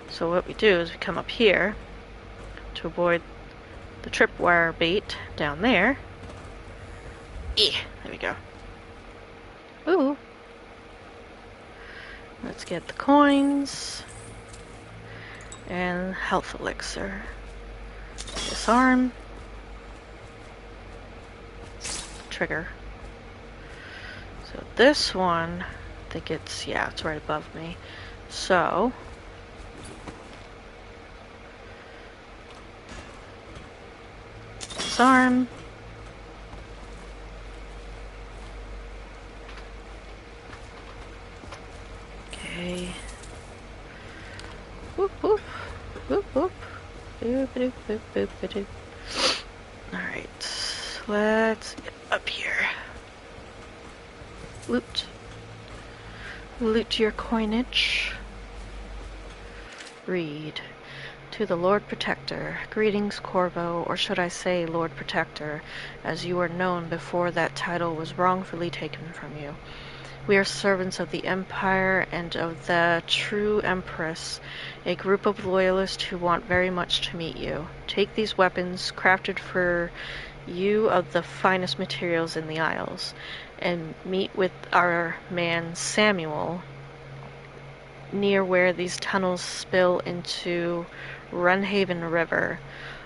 So what we do is we come up here to avoid the tripwire bait down there. There we go. Ooh. Let's get the coins. And health elixir. Disarm. Trigger. So this one, I think it's, yeah, it's right above me. So, disarm. Okay. Whoop whoop. Whoop whoop. Boop boop boop boop boop. Alright. Let's get up here. Loot. Loot your coinage. Read. To the Lord Protector. Greetings, Corvo, or should I say Lord Protector, as you were known before that title was wrongfully taken from you. We are servants of the Empire and of the true Empress, a group of loyalists who want very much to meet you. Take these weapons, crafted for you of the finest materials in the Isles, and meet with our man Samuel near where these tunnels spill into Runhaven River.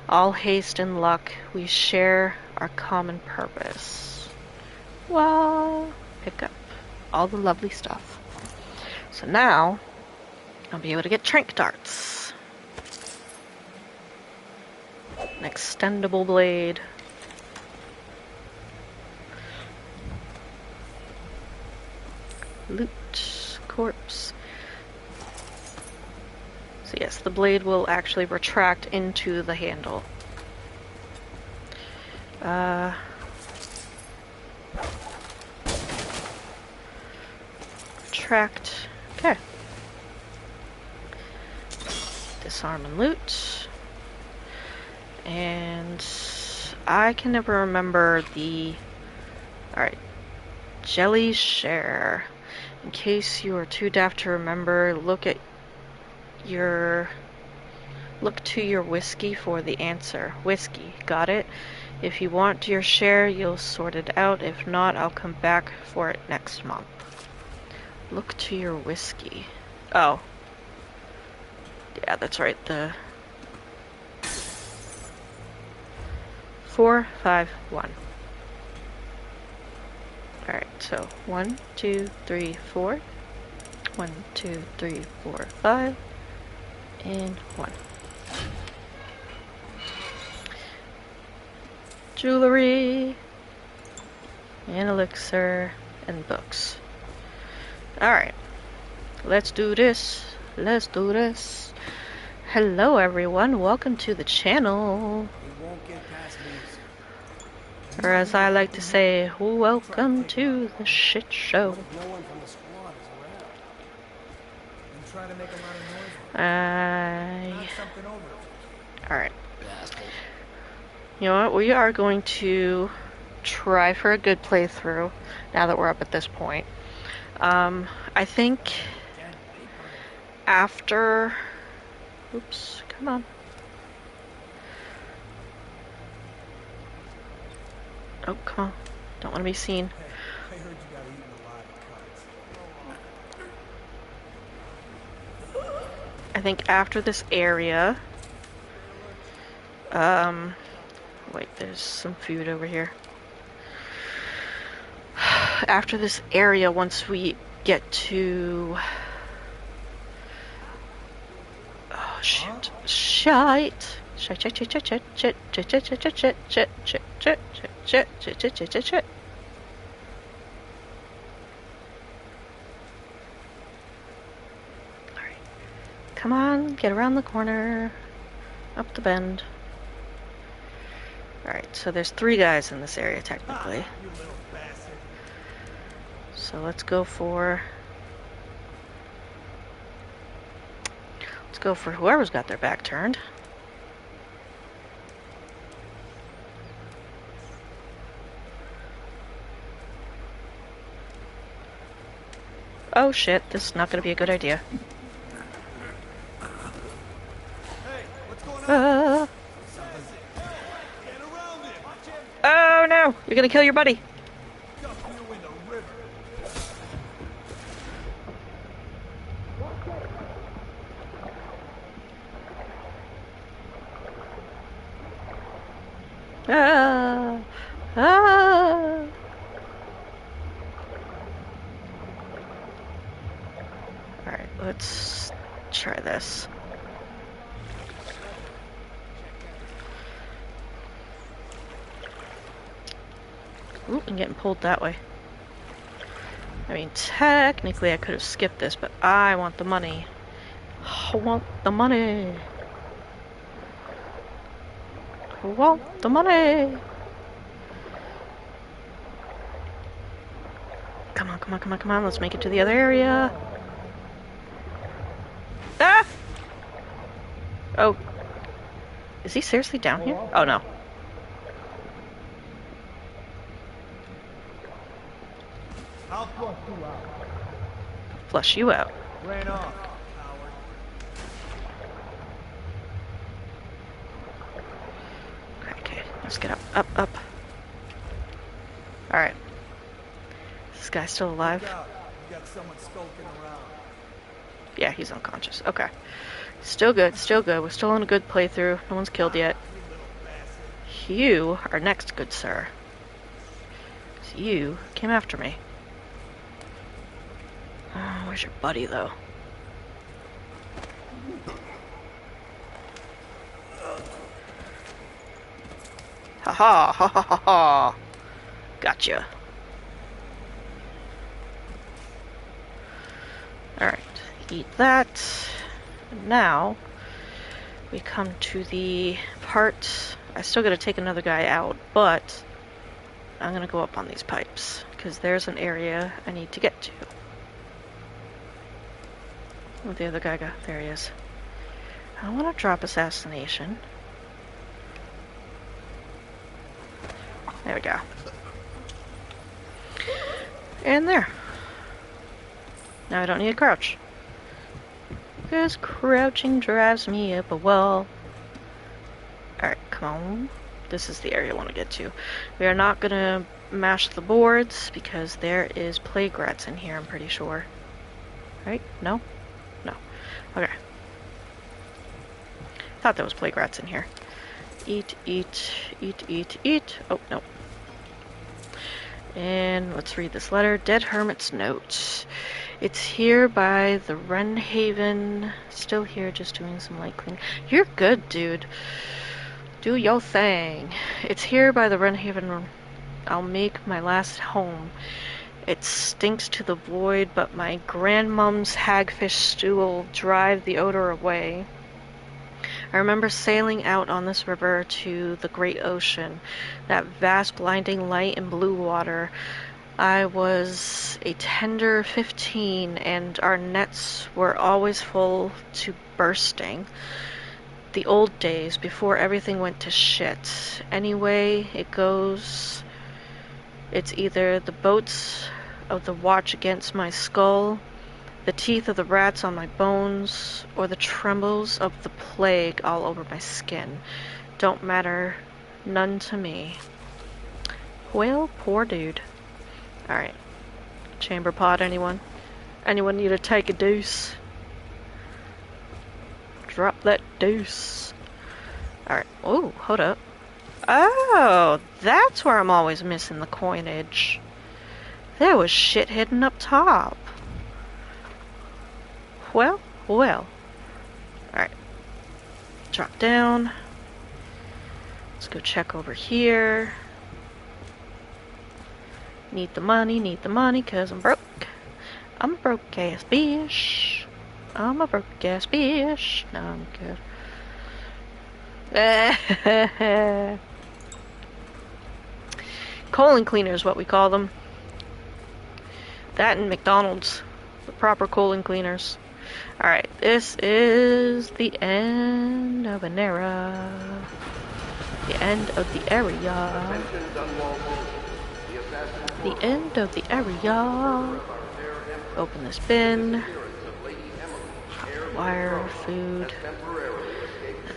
All haste and luck, we share our common purpose. Well, pick up all the lovely stuff. So now, I'll be able to get trank darts. An extendable blade. Loot. Corpse. So yes, the blade will actually retract into the handle. Retract. Okay. Disarm and loot. And I can never remember the... Alright. Jelly share. In case you are too daft to remember, look to your whiskey for the answer. Whiskey, got it? If you want your share, you'll sort it out. If not, I'll come back for it next month. Look to your whiskey. Oh. Yeah, that's right. The 4, 5, 1. Alright, so 1, 2, 3, 4. 1, 2, 3, 4, 5. And 1. Jewelry. And elixir. And books. Alright. Let's do this. Let's do this. Hello everyone, welcome to the channel. Or as I like to say, welcome to the shit show. Alright. You know what? We are going to try for a good playthrough now that we're up at this point. I think after... Oops, come on. Oh, come on. Don't want to be seen. I heard you got eaten alive at cuts. I think after this area... Wait, there's some food over here. After this area, once we get to... Oh, shit. Shite. Shit. Alright. Come on, get around the corner. Up the bend. Alright, so there's 3 guys in this area, technically. So let's go for... Let's go for whoever's got their back turned. Oh shit, this is not going to be a good idea. Oh no! You're gonna kill your buddy! Ah! Ah! Alright, let's try this. Ooh, I'm getting pulled that way. I mean, technically I could have skipped this, but I want the money. I want the money. I want the money. Come on, come on, come on, come on. Let's make it to the other area. Ah! Oh. Is he seriously down here? Oh, no. I'll flush you out. Flush you out. Ran off, coward. Okay, let's get up, up, up. Alright. Is this guy still alive? You got someone skulking around. Yeah, he's unconscious. Okay. Still good, still good. We're still in a good playthrough. No one's killed yet. You are next, good sir. 'Cause you came after me. Oh, where's your buddy, though? Ha ha ha ha ha ha! Gotcha. Alright, eat that. Now, we come to the part... I still gotta take another guy out, but I'm gonna go up on these pipes, because there's an area I need to get to. Where'd the other guy go? There he is. I want to drop assassination. There we go. And there. Now I don't need to crouch. Because crouching drives me up a wall. Alright, come on. This is the area I want to get to. We are not going to mash the boards because there is plague rats in here, I'm pretty sure. Right? No? No. Okay. Thought there was plague rats in here. Eat, eat, eat, eat, eat. Oh, no. And let's read this letter. Dead Hermit's Note. It's here by the Wrenhaven. Still here, just doing some light cleaning. You're good, dude. Do your thing. It's here by the Wrenhaven. I'll make my last home. It stinks to the void, but my grandmom's hagfish stew will drive the odor away. I remember sailing out on this river to the great ocean, that vast blinding light in blue water. I was a tender 15, and our nets were always full to bursting. the old days before everything went to shit. Anyway, it goes. It's either the boats of the watch against my skull, the teeth of the rats on my bones, or the trembles of the plague all over my skin. Don't matter, none to me. Well, poor dude. Alright. Chamber pot, anyone? Anyone need to take a deuce? Drop that deuce. Alright. Oh, hold up. Oh, that's where I'm always missing the coinage. There was shit hidden up top. Well. Alright. Drop down. Let's go check over here. Need the money, cause I'm broke. I'm a broke ass bitch. I'm a broke ass bitch. No, I'm good. Colon cleaner is what we call them. That and McDonald's. The proper colon cleaners. Alright, this is the end of an era. The end of the area. The end of the area. Open this bin. Wire, food.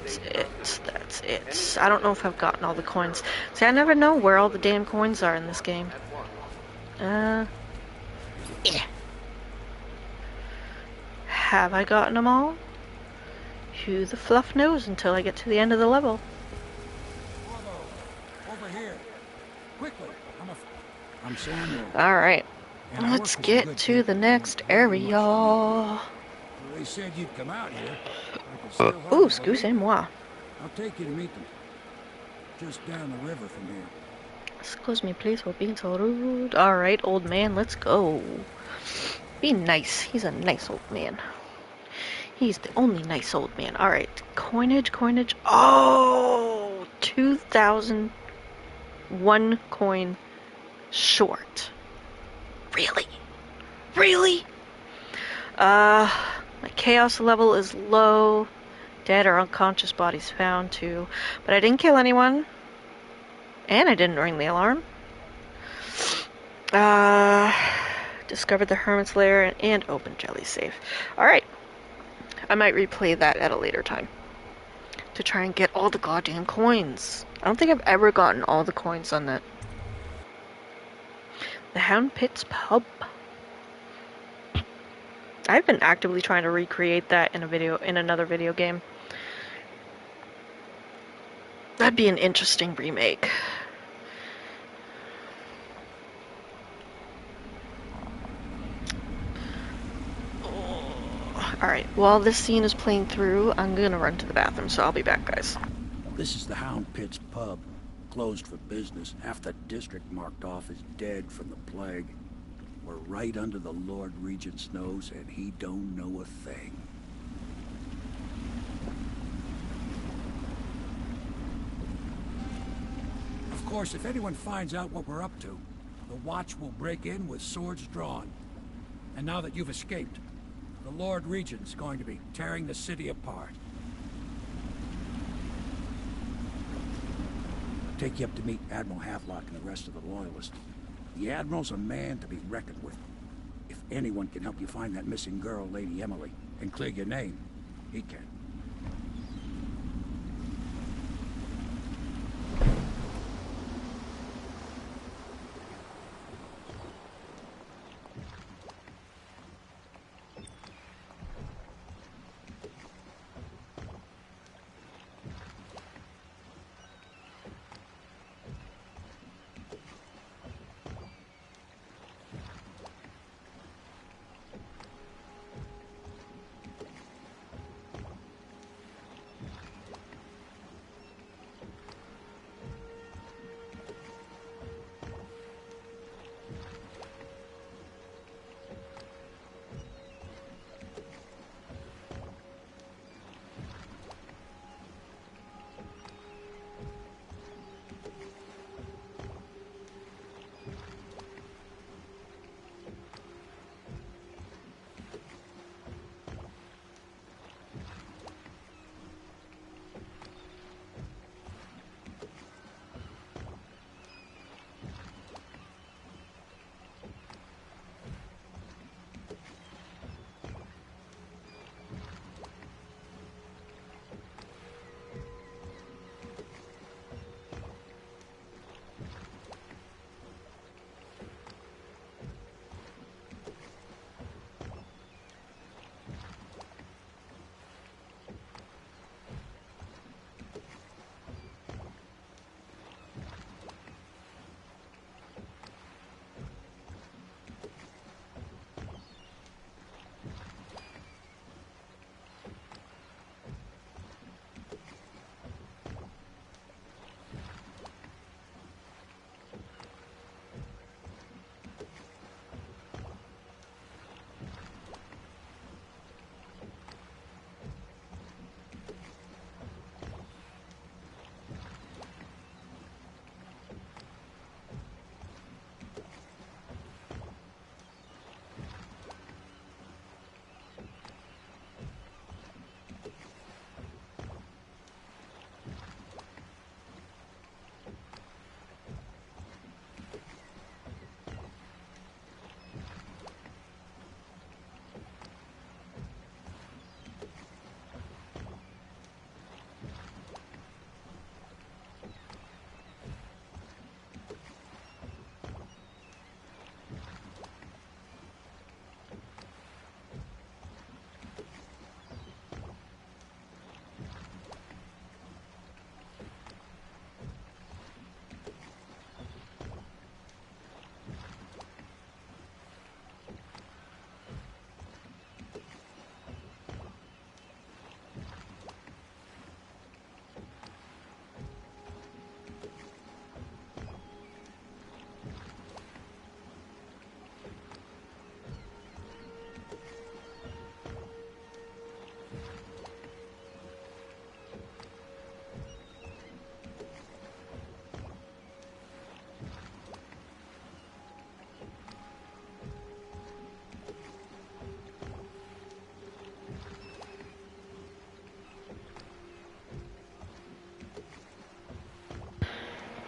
That's it. I don't know if I've gotten all the coins. See, I never know where all the damn coins are in this game. Yeah. Have I gotten them all? Who the fluff knows until I get to the end of the level. Over here. Quickly. I'm Samuel. Alright. Let's get to the next area. They said you'd come out here. Ooh, excusez-moi. I'll take you to meet them. Just down the river from here. Excuse me, please, for being so rude. Alright, old man, let's go. Be nice. He's a nice old man. He's the only nice old man. Alright, coinage. Oh! 2,001 coin short. Really? My chaos level is low. Dead or unconscious bodies found too. But I didn't kill anyone. And I didn't ring the alarm. Discovered the Hermit's Lair and opened Jelly Safe. Alright. I might replay that at a later time. To try and get all the goddamn coins. I don't think I've ever gotten all the coins on that. The Hound Pit's Pub. I've been actively trying to recreate that in another video game. That'd be an interesting remake. Alright, while this scene is playing through, I'm gonna run to the bathroom, so I'll be back, guys. This is the Hound Pit's pub. Closed for business. Half the district marked off as dead from the plague. We're right under the Lord Regent's nose, and he don't know a thing. Of course, if anyone finds out what we're up to, the Watch will break in with swords drawn. And now that you've escaped, the Lord Regent's going to be tearing the city apart. I'll take you up to meet Admiral Havelock and the rest of the Loyalists. The Admiral's a man to be reckoned with. If anyone can help you find that missing girl, Lady Emily, and clear your name, he can.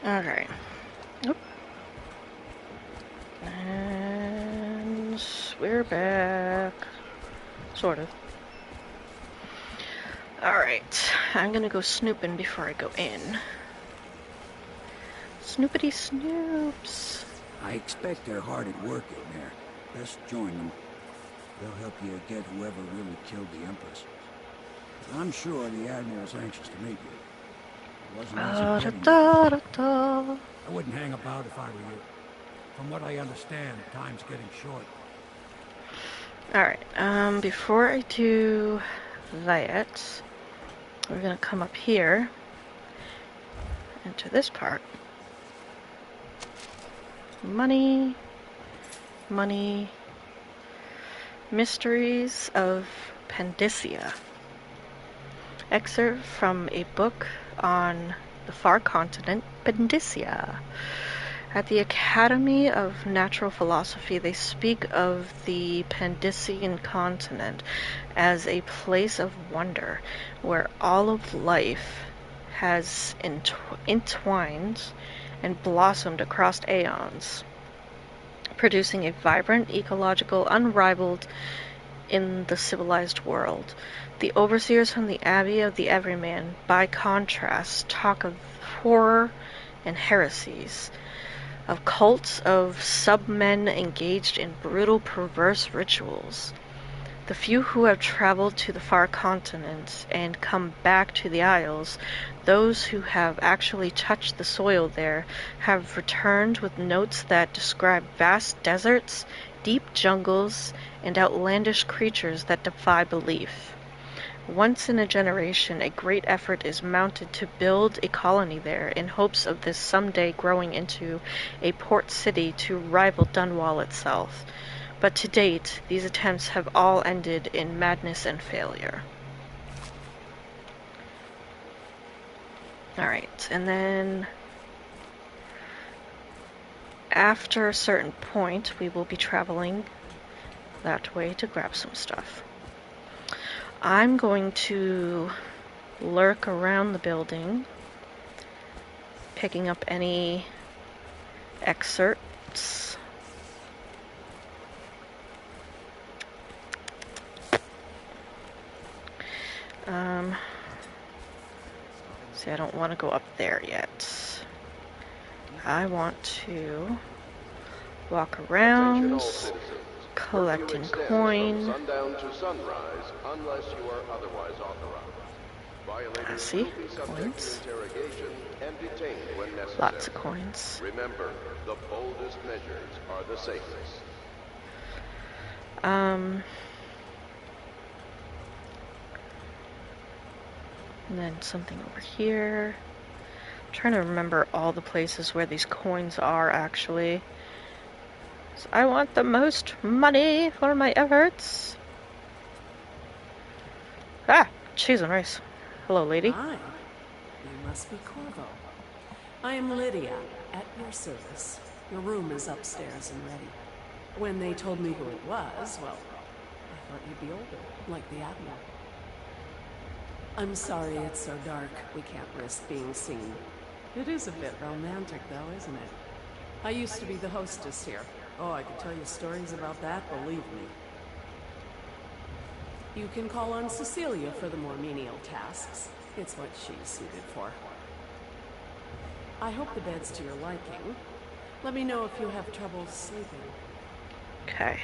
Okay. Oop. And we're back. Sort of. Alright. I'm gonna go snooping before I go in. Snoopity snoops. I expect they're hard at work in there. Best join them. They'll help you get whoever really killed the Empress. I'm sure the Admiral's anxious to meet you. It wasn't easy getting you. I wouldn't hang about if I were you. From what I understand, time's getting short. Alright, before I do that, we're gonna come up here into this part. Money, money, Mysteries of Pandysia. Excerpt from a book on the far continent, Pandysia. At the Academy of Natural Philosophy, they speak of the Pandysian continent as a place of wonder, where all of life has entwined and blossomed across aeons, producing a vibrant, ecological, unrivaled in the civilized world. The overseers from the Abbey of the Everyman, by contrast, talk of horror and heresies, of cults of submen engaged in brutal, perverse rituals. The few who have traveled to the far continent and come back to the Isles, those who have actually touched the soil there, have returned with notes that describe vast deserts, deep jungles, and outlandish creatures that defy belief. Once in a generation, a great effort is mounted to build a colony there in hopes of this someday growing into a port city to rival Dunwall itself. But to date, these attempts have all ended in madness and failure. Alright, and then after a certain point, we will be traveling that way to grab some stuff. I'm going to lurk around the building, picking up any excerpts. See, I don't want to go up there yet. I want to walk around, collecting coin. Sundown to sunrise, unless you are otherwise authorized. Violators See, will be subject coins. to interrogation and detained when necessary. Lots of coins. Remember, the boldest measures are the safest. And then something over here. I'm trying to remember all the places where these coins are, actually. So I want the most money for my efforts. Ah, cheese and rice. Hello, lady. Hi. You must be Corvo. I am Lydia, at your service. Your room is upstairs and ready. When they told me who it was, well, I thought you'd be older, like the Admiral. I'm sorry it's so dark. We can't risk being seen. It is a bit romantic, though, isn't it? I used to be the hostess here. Oh, I could tell you stories about that, believe me. You can call on Cecilia for the more menial tasks. It's what she's suited for. I hope the bed's to your liking. Let me know if you have trouble sleeping. Okay.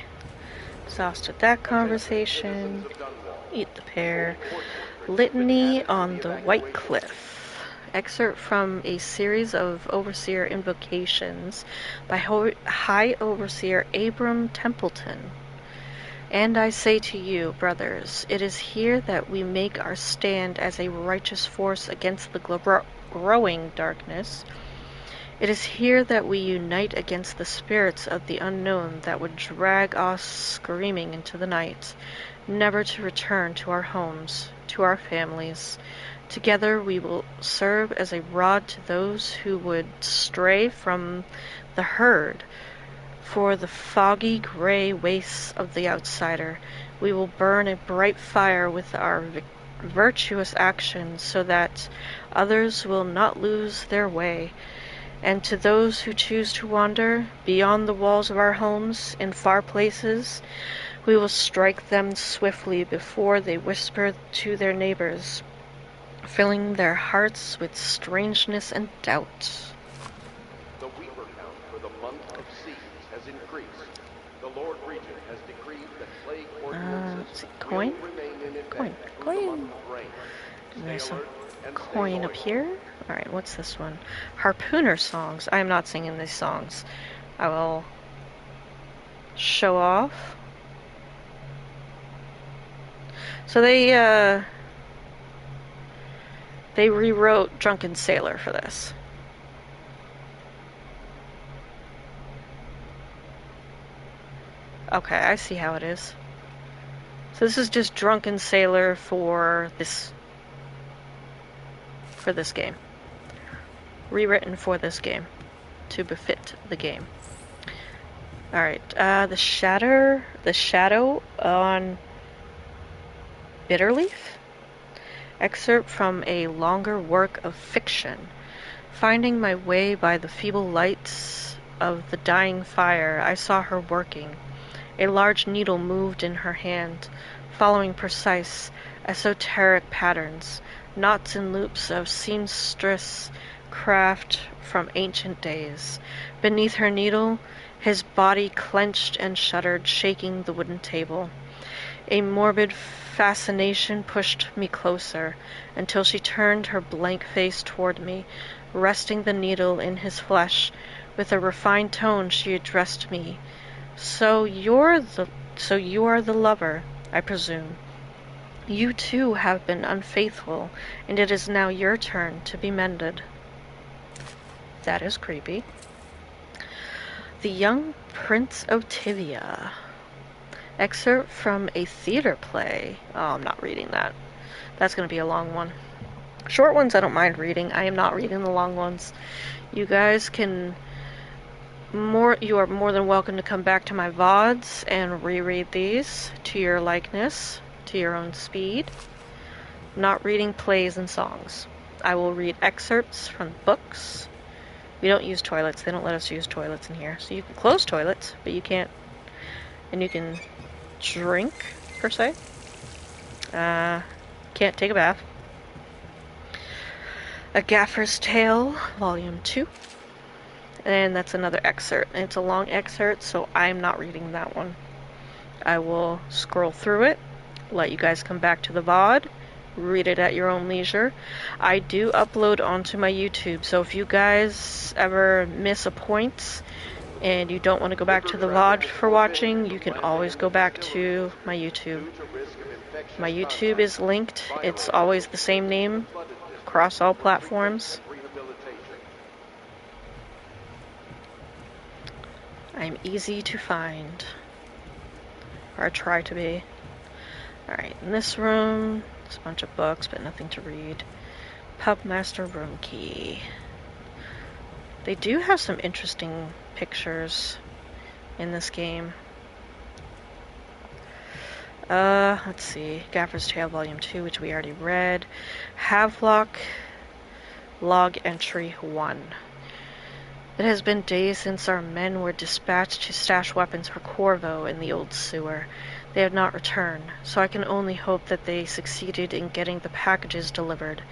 Exhausted that conversation. Eat the pear. Litany on the White Cliff. Excerpt from a series of Overseer invocations by High Overseer Abram Templeton. And I say to you, brothers, it is here that we make our stand as a righteous force against the growing darkness. It is here that we unite against the spirits of the unknown that would drag us screaming into the night, never to return to our homes, to our families. Together we will serve as a rod to those who would stray from the herd. For the foggy gray wastes of the outsider, we will burn a bright fire with our virtuous actions so that others will not lose their way. And to those who choose to wander beyond the walls of our homes in far places, we will strike them swiftly before they whisper to their neighbors, filling their hearts with strangeness and doubt. The Weaver count for the month of siege has increased. The Lord Regent has decreed that plague ordinances coin? will remain in effect Coin. through the month of rain. There's Stay some alert and stay coin loyal. up here. Alright, what's this one? Harpooner songs. I am not singing these songs. I will show off. So they rewrote Drunken Sailor for this. Okay, I see how it is. So this is just Drunken Sailor for this game. Rewritten for this game. To befit the game. Alright, the shadow on Bitterleaf? Excerpt from a longer work of fiction. Finding my way by the feeble lights of the dying fire, I saw her working. A large needle moved in her hand, following precise, esoteric patterns, knots and loops of seamstress craft from ancient days. Beneath her needle, his body clenched and shuddered, shaking the wooden table. A morbid fascination pushed me closer, until she turned her blank face toward me, resting the needle in his flesh. With a refined tone she addressed me. So you are the lover, I presume. You too have been unfaithful, and it is now your turn to be mended. That is creepy. The Young Prince of Tivia. Excerpt from a theater play. Oh, I'm not reading that. That's going to be a long one. Short ones I don't mind reading. I am not reading the long ones. You guys you are more than welcome to come back to my VODs and reread these to your likeness, to your own speed. Not reading plays and songs. I will read excerpts from books. We don't use toilets. They don't let us use toilets in here. So you can close toilets, but you can't. And you can drink, per se. Can't take a bath. A Gaffer's Tale, Volume 2. And that's another excerpt. And it's a long excerpt, so I'm not reading that one. I will scroll through it, let you guys come back to the VOD, read it at your own leisure. I do upload onto my YouTube, so if you guys ever miss a point and you don't want to go back to the VOD for watching, you can always go back to my YouTube. My YouTube is linked. It's always the same name across all platforms. I'm easy to find. Or I try to be. Alright, in this room, there's a bunch of books, but nothing to read. Pubmaster room key. They do have some interesting pictures in this game. Let's see. Gaffer's Tale Volume 2, which we already read. Havelock Log Entry 1. It has been days since our men were dispatched to stash weapons for Corvo in the old sewer. They have not returned, so I can only hope that they succeeded in getting the packages delivered.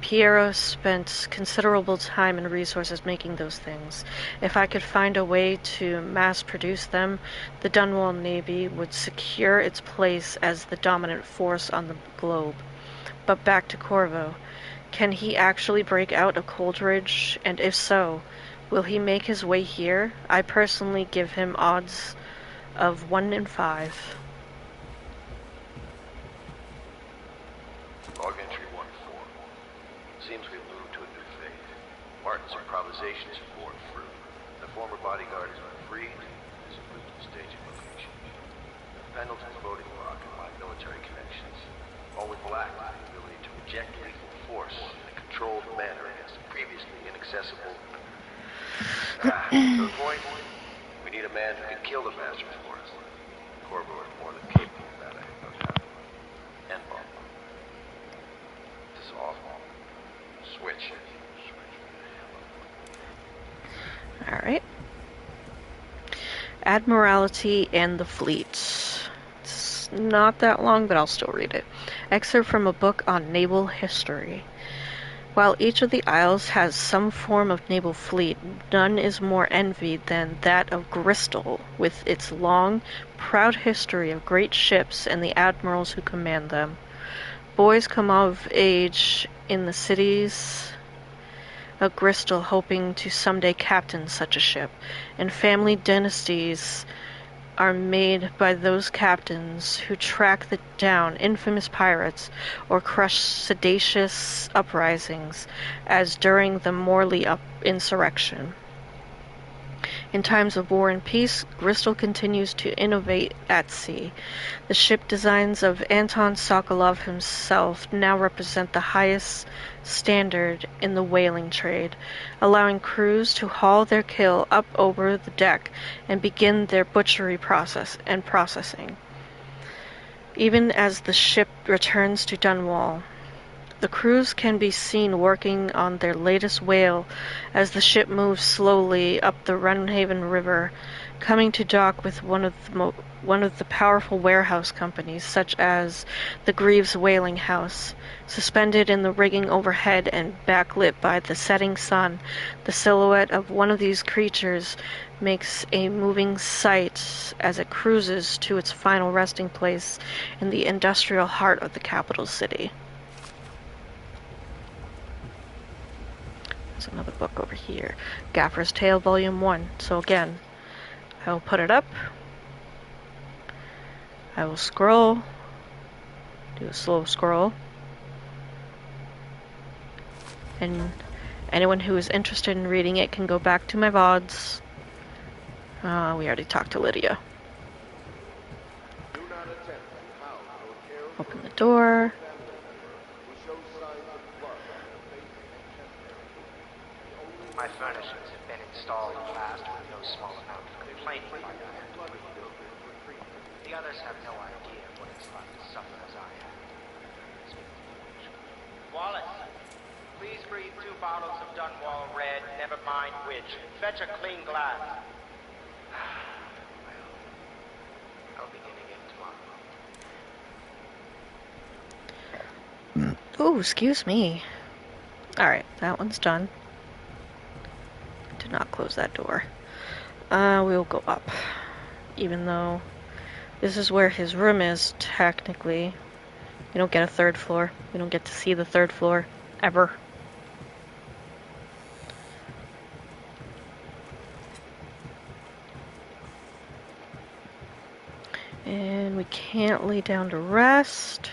Piero spent considerable time and resources making those things. If I could find a way to mass-produce them, the Dunwall Navy would secure its place as the dominant force on the globe. But back to Corvo. Can he actually break out of Coldridge? And if so, will he make his way here? I personally give him odds of 1 in 5. Log entry 1-4. Seems we've moved to a new phase. Martin's improvisations have borne fruit. The former bodyguard has been freed and has moved to the staging location. Pendleton's voting block and my military connections, all with Black, the ability to inject lethal force in a controlled manner against a previously inaccessible. To the point, we need a man who can kill the bastards for us. Corvo is more than capable of that, I have no doubt. End bomb. This is awful. Switch. Alright. Admiralty and the Fleet. It's not that long, but I'll still read it. Excerpt from a book on naval history. While each of the isles has some form of naval fleet, none is more envied than that of Bristol, with its long, proud history of great ships and the admirals who command them. Boys come of age in the cities of Bristol hoping to someday captain such a ship, and family dynasties are made by those captains who track down infamous pirates or crush seditious uprisings, as during the Morley insurrection. In times of war and peace, Bristol continues to innovate at sea. The ship designs of Anton Sokolov himself now represent the highest standard in the whaling trade, allowing crews to haul their kill up over the deck and begin their butchery processing. Even as the ship returns to Dunwall, the crews can be seen working on their latest whale as the ship moves slowly up the Runhaven River, coming to dock with one of the powerful warehouse companies, such as the Greaves Whaling House. Suspended in the rigging overhead and backlit by the setting sun, the silhouette of one of these creatures makes a moving sight as it cruises to its final resting place in the industrial heart of the capital city. There's another book over here. Gaffer's Tale, Volume 1. So again, I will put it up. I will scroll. Do a slow scroll. And anyone who is interested in reading it can go back to my VODs. We already talked to Lydia. Open the door. My furnishings have been installed at last with no small amount of complaining by the The others have no idea what it's like to suffer as I have. Wallace, please breathe 2 bottles of Dunwall Red, never mind which. Fetch a clean glass. I'll begin again tomorrow. Ooh, excuse me. Alright, that one's done. Did not close that door. We'll go up. Even though this is where his room is, technically. We don't get a 3rd floor. We don't get to see the 3rd floor. Ever. And we can't lay down to rest.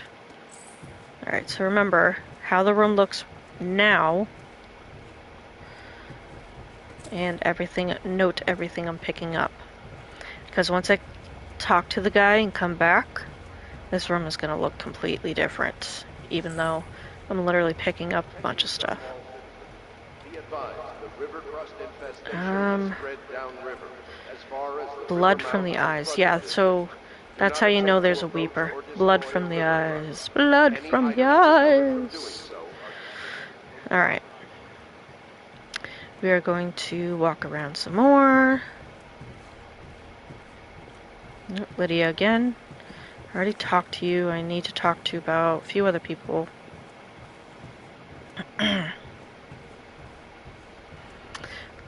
Alright, so remember how the room looks now. And everything, note everything I'm picking up. Because once I talk to the guy and come back, this room is going to look completely different. Even though I'm literally picking up a bunch of stuff. Blood from the eyes. Yeah, so that's how you know there's a weeper. Blood from the eyes. Blood from the eyes. Alright. We are going to walk around some more. Lydia again. I already talked to you. I need to talk to about a few other people.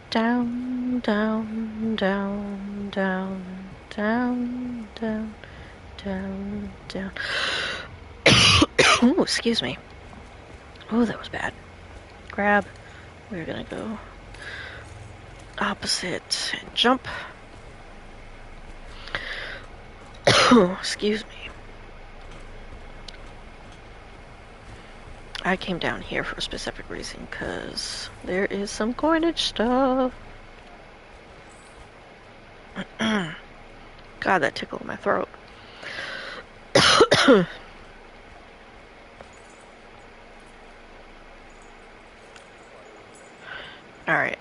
Down, down, down, down, down, down, down, down. Ooh, excuse me. Oh, that was bad. Grab. We're gonna go opposite and jump. Excuse me. I came down here for a specific reason, because there is some coinage stuff. God, that tickled my throat. Alright,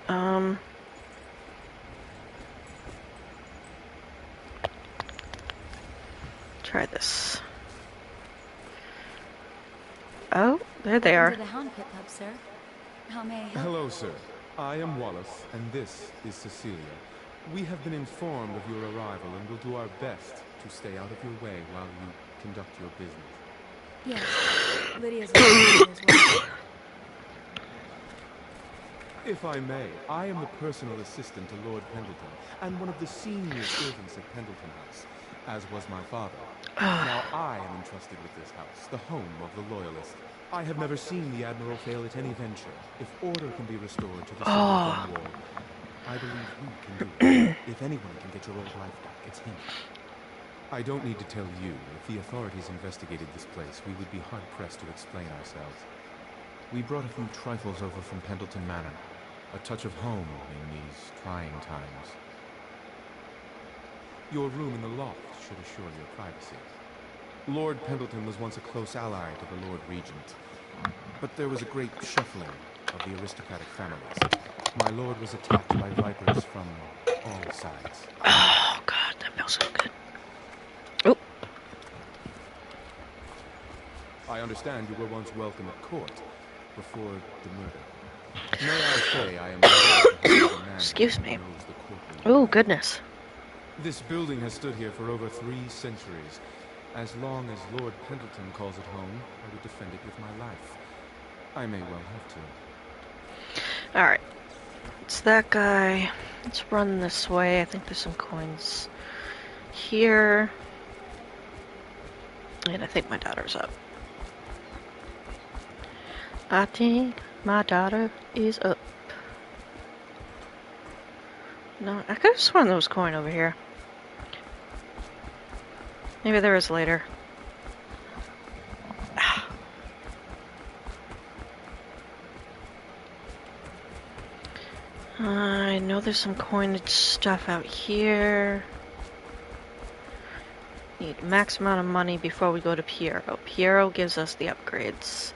try this. Oh, there they are. To the Hound Pit Pub, sir. How may I help? Hello, sir. I am Wallace, and this is Cecilia. We have been informed of your arrival and will do our best to stay out of your way while you conduct your business. Yes, Lydia's here as well. If I may, I am the personal assistant to Lord Pendleton, and one of the senior servants at Pendleton House, as was my father. Now I am entrusted with this house, the home of the Loyalist. I have never seen the Admiral fail at any venture. If order can be restored to the city of Dunwall, I believe he can do it. If anyone can get your old life back, it's him. I don't need to tell you, if the authorities investigated this place, we would be hard-pressed to explain ourselves. We brought a few trifles over from Pendleton Manor. A touch of home in these trying times. Your room in the loft should assure your privacy. Lord Pendleton was once a close ally to the Lord Regent, but there was a great shuffling of the aristocratic families. My lord was attacked by vipers from all sides. Oh, God, that feels so good. Oh. I understand you were once welcome at court before the murder. May I say I am a man. Excuse me. Oh, goodness. This building has stood here for over 3 centuries. As long as Lord Pendleton calls it home, I would defend it with my life. I may well have to. Alright. It's that guy. Let's run this way. I think there's some coins here. And I think my daughter's up. I think my daughter is up. No, I could have sworn there was coin over here. Maybe there is later. I know there's some coinage stuff out here. Need max amount of money before we go to Piero. Piero gives us the upgrades.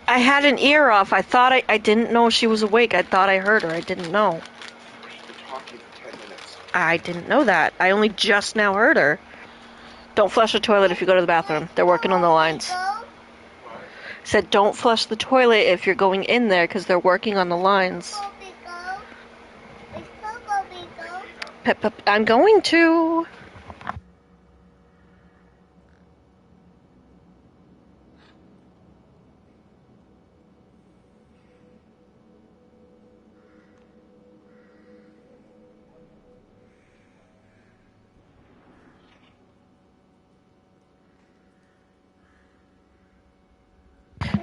I had an ear off. I thought I didn't know she was awake. I thought I heard her. I didn't know. I didn't know that. I only just now heard her. Don't flush the toilet if you go to the bathroom. They're working on the lines. Said don't flush the toilet if you're going in there because they're working on the lines. I'm going to.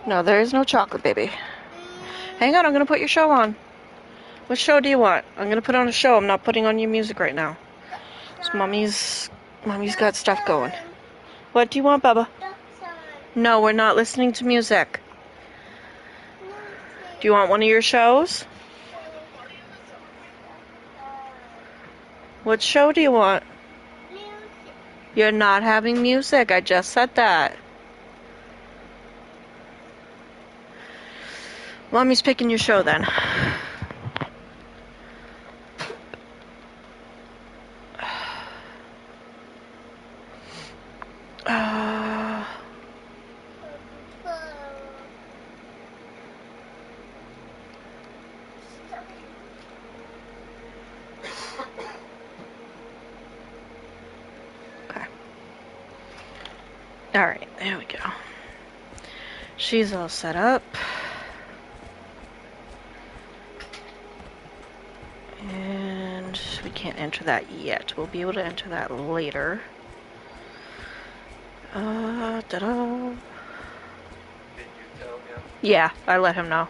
No, there is no chocolate, baby. Hang on, I'm going to put your show on. What show do you want? I'm going to put on a show. I'm not putting on your music right now. So Mommy's got stuff going. What do you want, Bubba? No, we're not listening to music. Do you want one of your shows? What show do you want? You're not having music. I just said that. Mommy's picking your show then. Okay. Alright, there we go. She's all set up. And we can't enter that yet. We'll be able to enter that later. Ta-da. Did you tell him? Yeah, I let him know.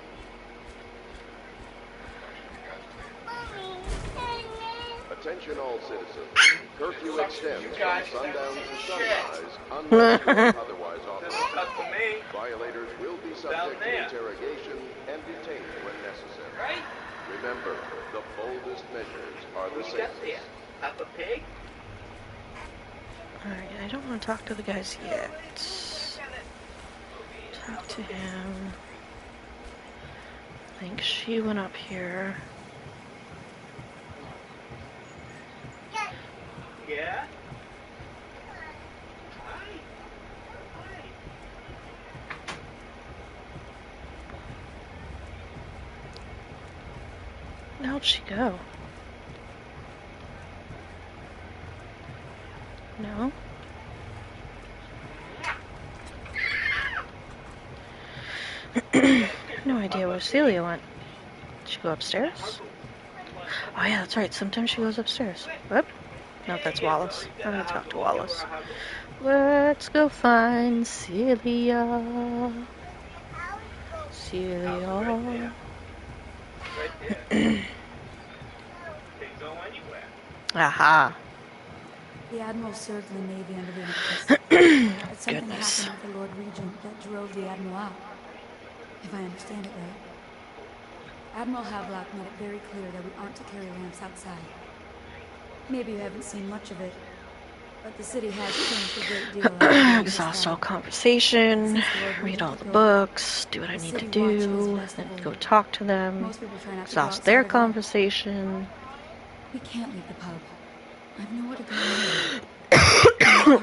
Attention all citizens. Curfew extends from sundown to sunrise unless you are otherwise authorized. Violators will be subject to interrogation and detained when necessary. Right? Remember, the boldest measures are the safest. Papa Pig? Alright, I don't want to talk to the guys yet. Talk to him. I think she went up here. Where'd she go? No? No idea where Celia went. Did she go upstairs? Oh yeah, that's right. Sometimes she goes upstairs. Whoop. No, that's Wallace. I'm gonna talk to Wallace. Let's go find Celia. Celia. Aha. The Admiral served in the Navy under the Empress. But something Goodness. happened with the Lord Regent that drove the Admiral out. If I understand it right. Admiral Havelock made it very clear that we aren't to carry lamps outside. Maybe you haven't seen much of it, but the city has changed a great deal after Exhaust all conversation, read all the books, do what I need to do, then go talk to them, Most people try not to go exhaust outside their at all. conversation. We can't leave the pub. I've nowhere to go.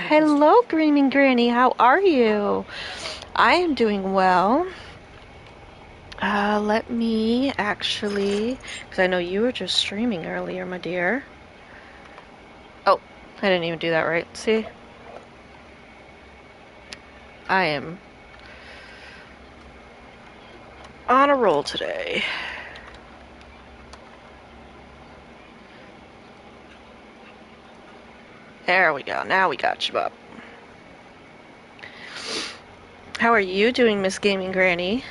Hello, Dreaming Granny, how are you? I am doing well. Let me actually, because I know you were just streaming earlier, my dear. Oh, I didn't even do that right. See? I am on a roll today. There we go. Now we got you up. How are you doing, Miss Gaming Granny?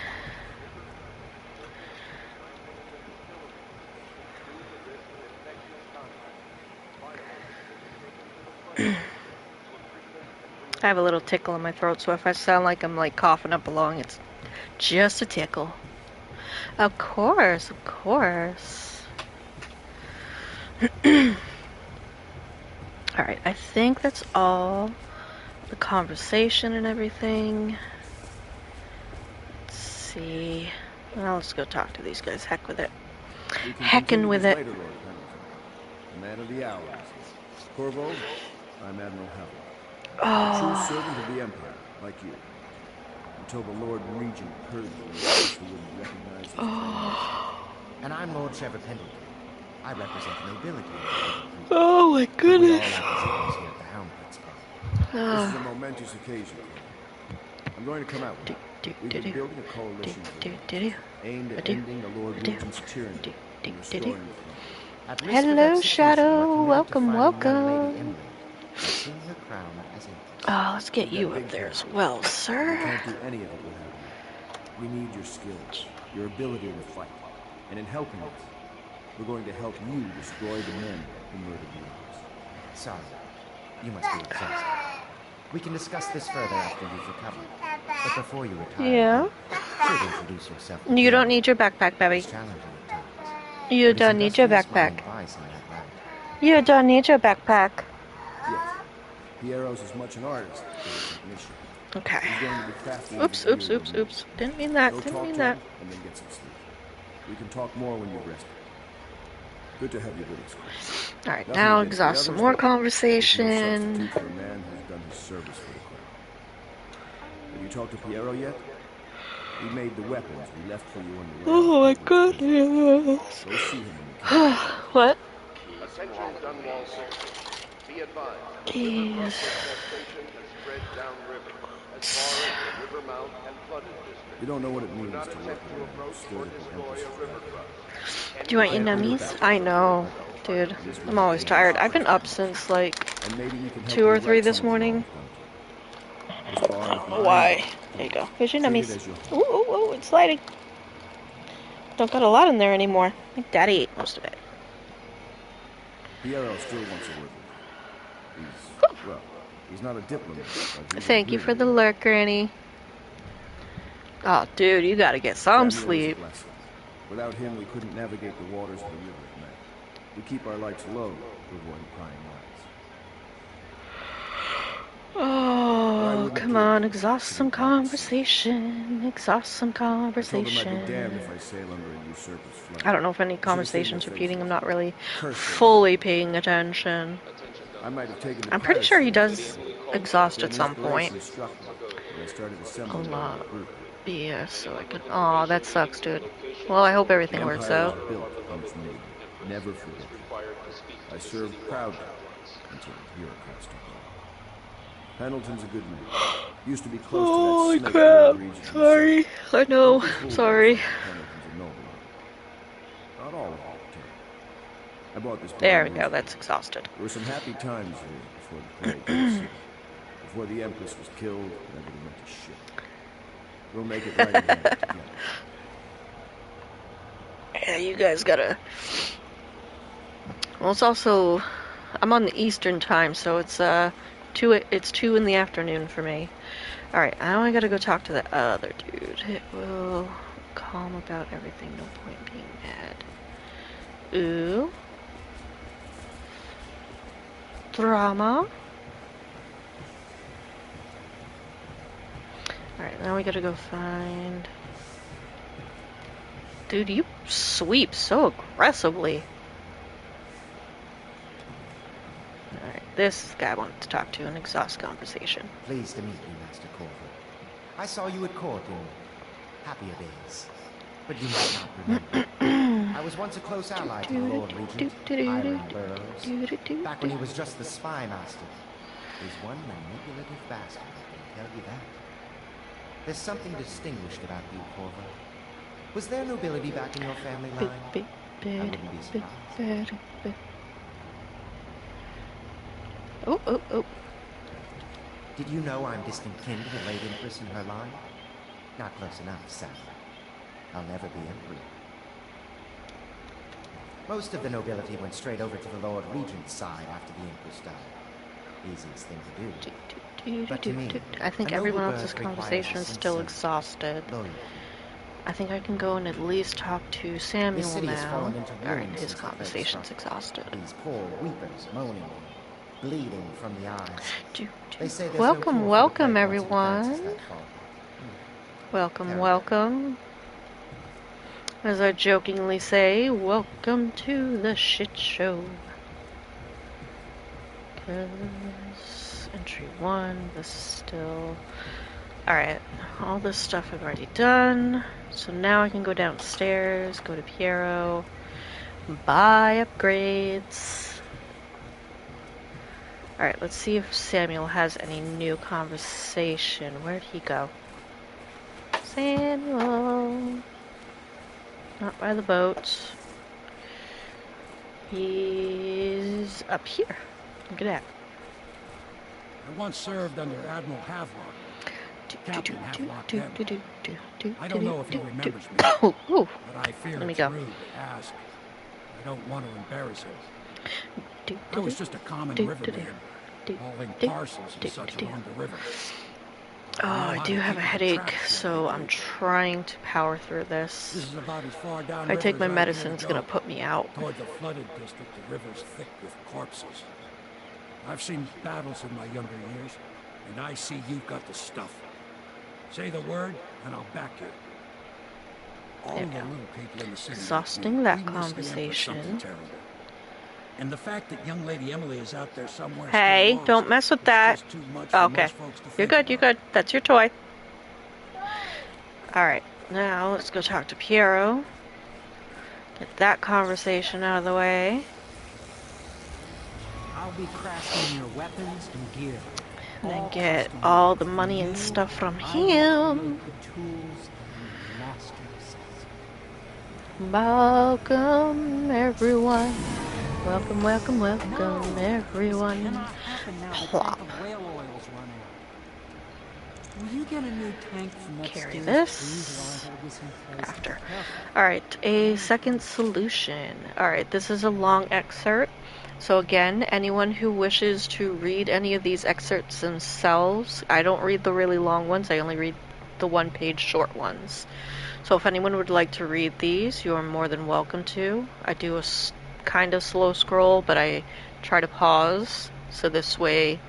I have a little tickle in my throat, so if I sound like I'm like coughing up along, it's just a tickle. Of course, of course. Alright, I think that's all the conversation and everything. Let's see. Well, let's go talk to these guys. Heck with it. Heckin' with it. Later, Lord Pendleton. The man of the hour. Corvo, I'm Admiral Havelock. Oh. True servant of the Empire, like you. Until the Lord Regent purged the Lords who wouldn't recognize his And I'm Lord Trevor Pendleton. I represent the nobility. Oh my goodness. We all act as equals here at the Hound Pits Club. This is a momentous occasion. I'm going to come out with it. We've been building a coalition aimed at ending the Lord Regent's tyranny and restoring the throne. Hello, Shadow. Welcome, welcome. Placing her crown as a... Oh, let's get you up there as well, sir. We can't do any of it without you. We need your skills, your ability to fight. And in helping us, we're going to help you destroy the men who murdered the others. Sorry, you must be exhausted. We can discuss this further after you've recovered. But before you retire, Yeah. should introduce yourself. You don't need your backpack, baby. You don't need your backpack. You don't need your backpack. Yes. Piero's as much an artist as a technician. Okay. He's going to be crafty Oops. Didn't mean that. Go Didn't talk mean to that. him and then get some sleep. We can talk more when you've rested. Good to have you with us. Alright, now exhaust some more conversation. Substitute for a man who's done his service for the crown. Have you talked to Piero yet? He made the weapons we left for you on the way. Oh my goodness. Go see him when you can. What? Attention, Dunwall soldiers. Be advised. Jeez. Infestation has spread downriver as far as the river mouth and flooded district. You don't know what it means Do not to attempt to approach or destroy a river front. Do you want your nummies? I know, dude. I'm always tired. I've been up since like 2 or 3 this morning. I don't know why. There you go. Here's your nummies. Ooh, it's sliding. Don't got a lot in there anymore. I think Daddy ate most of it. Piero still wants to work with you. He's not a diplomat. But Thank you for the lurk, Granny. Oh, dude, you gotta get some sleep. Without him, we couldn't navigate the waters of the river at night. We keep our lights low to avoid prying eyes. Oh, come on, exhaust some conversation. Exhaust some conversation. I don't know if any conversation's repeating. I'm not really fully paying attention. I might have taken the I'm pretty pilot's sure he course. does exhaust Then at some point. inspiration struck me, and I started A assembling my lot. own crew. Yeah, so I can. Aw, that sucks, dude. Well, I hope The everything works Empire was out. built on its name. Never forget that. I served proudly until bureaucrats took over. Pendleton's a good man. Used to be close to that Holy snake crap. Lord Regent Sorry. himself. I know. Don't be fooled by Sorry. thinking Pendleton's a nobleman. Not all of them, too. I bought this There barn we go. years That's ago. exhausted. There were some happy times here before the plague hit the city. Before the Empress was killed and everything went to shit. We'll make it right again together. Yeah, you guys gotta. Well, it's also. I'm on the Eastern time, so it's 2 in the afternoon for me. Alright, now I gotta go talk to the other dude. It will calm about everything, no point being mad. Ooh. Drama. Alright, now we gotta go find... Dude, you sweep so aggressively. Alright, this guy I wanted to talk to, an exhaust conversation. Pleased to meet you, Master Corvo. I saw you at court in happier days, but you might not remember. I was once a close ally to the Lord Regent, Hiram Burroughs, back when he was just the spy master. He's one manipulative bastard, I can tell you that. There's something distinguished about you, Corvo. Was there nobility back in your family line? I wouldn't be surprised. Oh. Did you know I'm distant kin to the late Empress and her line? Not close enough, sadly. I'll never be emperor. Most of the nobility went straight over to the Lord Regent's side after the Empress died. Easiest thing to do. But to me, I think everyone else's conversation is still exhausted. I think I can go and at least talk to Samuel now. Alright, his conversation's exhausted. These poor weepers moaning, bleeding from the eyes. They say there's Welcome, no welcome, once it advances everyone. that far. Welcome, welcome. As I jokingly say, welcome to the shit show. 'Cause entry 1, this is still... Alright, all this stuff I've already done. So now I can go downstairs, go to Piero, buy upgrades. Alright, let's see if Samuel has any new conversation. Where'd he go? Samuel. Not by the boat. He's up here. Look at that. I once served under Admiral Havelock. Captain Havelock then. I don't know if he remembers me, but I fear it's rude to ask. I don't want to embarrass him. I was just a common riverman, hauling parcels and such along the river. Oh, I do have a headache, so I'm trying to power through this. This is about as far down if I take my river as I medicine, dare it's go. gonna put me out. Toward the flooded district, the river's thick with corpses. I've seen battles in my younger years, and I see you've got the stuff. Say the word, and I'll back you. All the little people in the city. Exhausting that we miss the Empress conversation. something terrible. And the fact that young Lady Emily is out there somewhere. Hey, still don't mess with that. too much for Okay. most folks to You're think good, you're good. That's your toy. Alright, now let's go talk to Piero. Get that conversation out of the way. I'll be crafting your weapons and gear. And then get all the money and stuff from him. Welcome, everyone. Welcome, welcome, welcome, everyone. Plop. Will you get a new tank from Carry this after. Alright, a second solution. Alright, this is a long excerpt. So again, anyone who wishes to read any of these excerpts themselves, I don't read the really long ones, I only read the one-page short ones. So if anyone would like to read these, you are more than welcome to. I do a kind of slow scroll, but I try to pause, so this way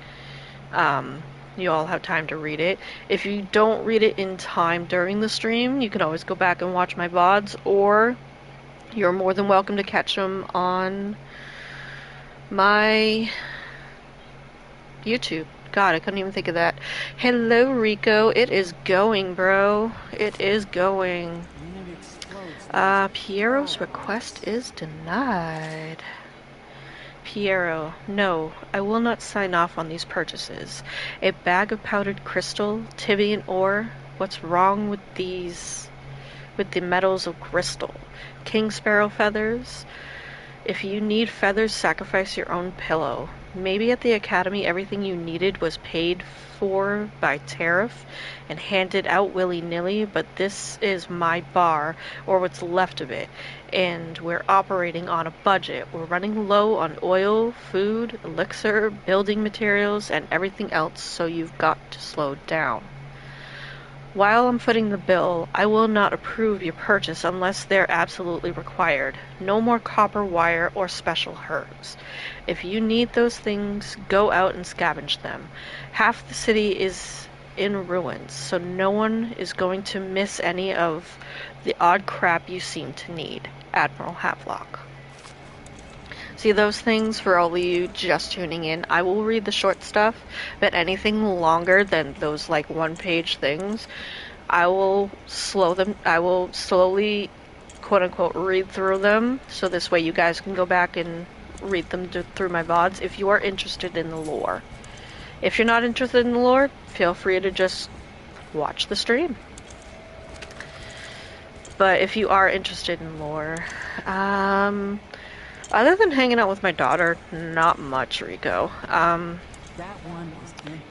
you all have time to read it. If you don't read it in time during the stream, you can always go back and watch my VODs, or you're more than welcome to catch them on my YouTube. God, I couldn't even think of that. Hello, Rico. It is going, bro. It is going. Piero's request is denied. Piero, no, I will not sign off on these purchases. A bag of powdered crystal, Tibian ore. What's wrong with these? With the metals of crystal? King sparrow feathers? If you need feathers, sacrifice your own pillow. Maybe at the academy everything you needed was paid for by tariff and handed out willy-nilly, but this is my bar, or what's left of it, and we're operating on a budget. We're running low on oil, food, elixir, building materials, and everything else, so you've got to slow down. While I'm footing the bill, I will not approve your purchase unless they're absolutely required. No more copper wire or special herbs. If you need those things, go out and scavenge them. Half the city is in ruins, so no one is going to miss any of the odd crap you seem to need. Admiral Havelock. See those things for all of you just tuning in? I will read the short stuff, but anything longer than those like one-page things, I will slowly, quote-unquote, read through them, so this way you guys can go back and read them through my VODs if you are interested in the lore. If you're not interested in the lore, feel free to just watch the stream. But if you are interested in lore, other than hanging out with my daughter, not much, Rico.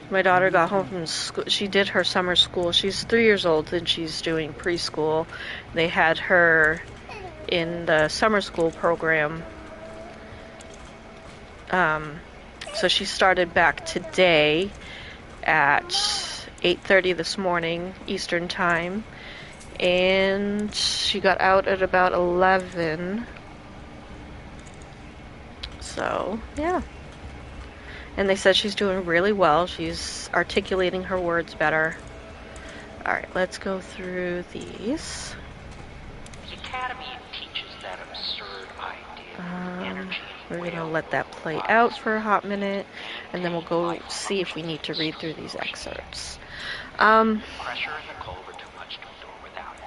My daughter got home from school. She did her summer school. She's 3 years old and she's doing preschool. They had her in the summer school program. So she started back today at 8:30 this morning, Eastern Time. And she got out at about 11. So, yeah. And they said she's doing really well. She's articulating her words better. Alright, let's go through these. The Academy teaches that absurd idea of energy. We're going to let that play out for a hot minute, and then we'll go see if we need to read through these excerpts. Pressure in the cold are too much to endure without it.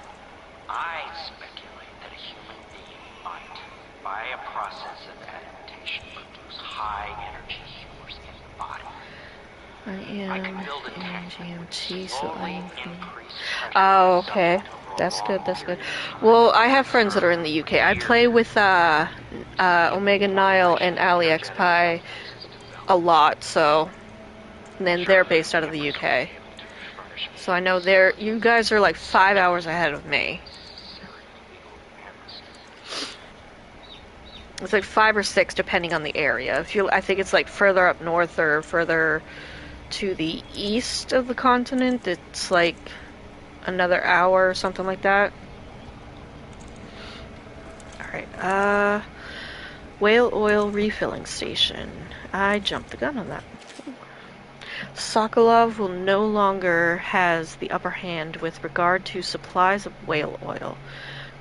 I speculate that a human being might, by a process of adaptation, produce high-energy humors in the body. I am in GMT, so I can... Oh, okay. That's good, that's good. Well, I have friends that are in the UK. I play with Omega Nile and AliExPie a lot, so... And then they're based out of the UK. So I know you guys are like 5 hours ahead of me. It's like 5 or 6 depending on the area. I think it's like further up north or further to the east of the continent, it's like another hour or something like that. Alright, whale oil refilling station. I jumped the gun on that. Sokolov will no longer has the upper hand with regard to supplies of whale oil.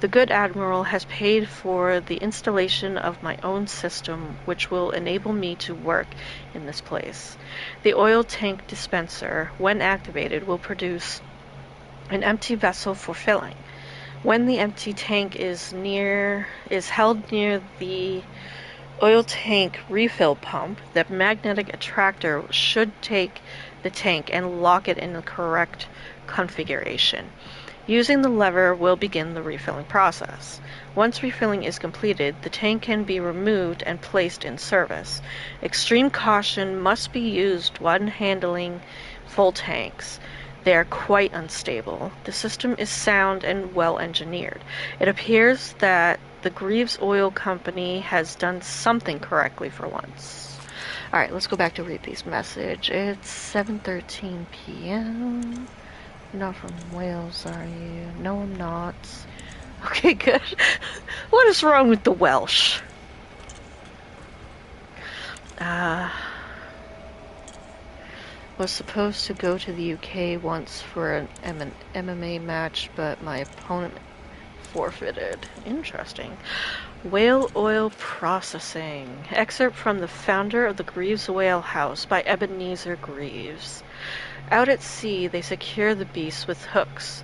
The good admiral has paid for the installation of my own system, which will enable me to work in this place. The oil tank dispenser, when activated, will produce an empty vessel for filling. When the empty tank is held near the oil tank refill pump, the magnetic attractor should take the tank and lock it in the correct configuration. Using the lever will begin the refilling process. Once refilling is completed, the tank can be removed and placed in service. Extreme caution must be used when handling full tanks. They are quite unstable. The system is sound and well engineered. It appears that the Greaves Oil Company has done something correctly for once. Alright, let's go back to read these message. It's 7:13 p.m. Not from Wales, are you? No, I'm not. Okay, good. What is wrong with the Welsh? Was supposed to go to the UK once for an MMA match, but my opponent forfeited. Interesting. Whale oil processing. Excerpt from The Founder of the Greaves Whale House by Ebenezer Greaves. Out at sea, they secure the beasts with hooks,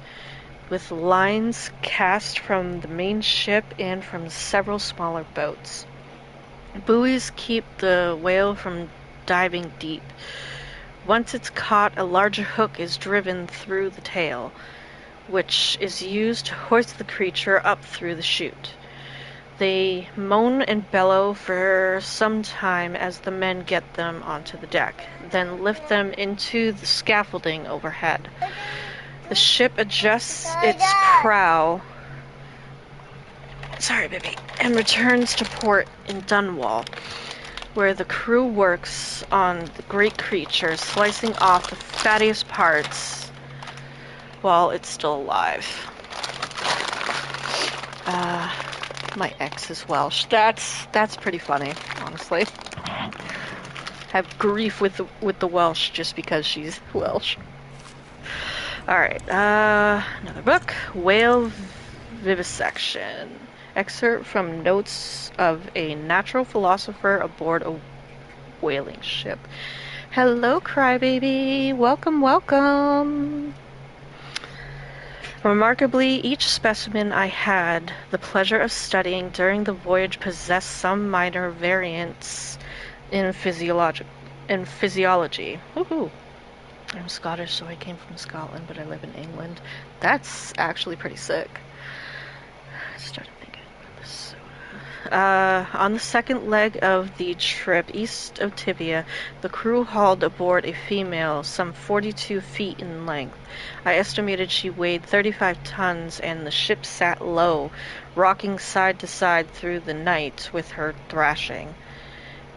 with lines cast from the main ship and from several smaller boats. Buoys keep the whale from diving deep. Once it's caught, a larger hook is driven through the tail, which is used to hoist the creature up through the chute. They moan and bellow for some time as the men get them onto the deck, then lift them into the scaffolding overhead. The ship adjusts its prow, and returns to port in Dunwall, where the crew works on the great creature, slicing off the fattiest parts while it's still alive. My ex is Welsh. That's pretty funny, honestly. Have grief with the Welsh just because she's Welsh. Alright, another book. Whale Vivisection. Excerpt from Notes of a Natural Philosopher Aboard a Whaling Ship. Hello, Crybaby. Welcome, welcome. Remarkably, each specimen I had the pleasure of studying during the voyage possessed some minor variants in physiology. Woohoo! I'm Scottish, so I came from Scotland, but I live in England. That's actually pretty sick. I started thinking about this soda. On the second leg of the trip east of Tibia, the crew hauled aboard a female some 42 feet in length. I estimated she weighed 35 tons, and the ship sat low, rocking side to side through the night with her thrashing.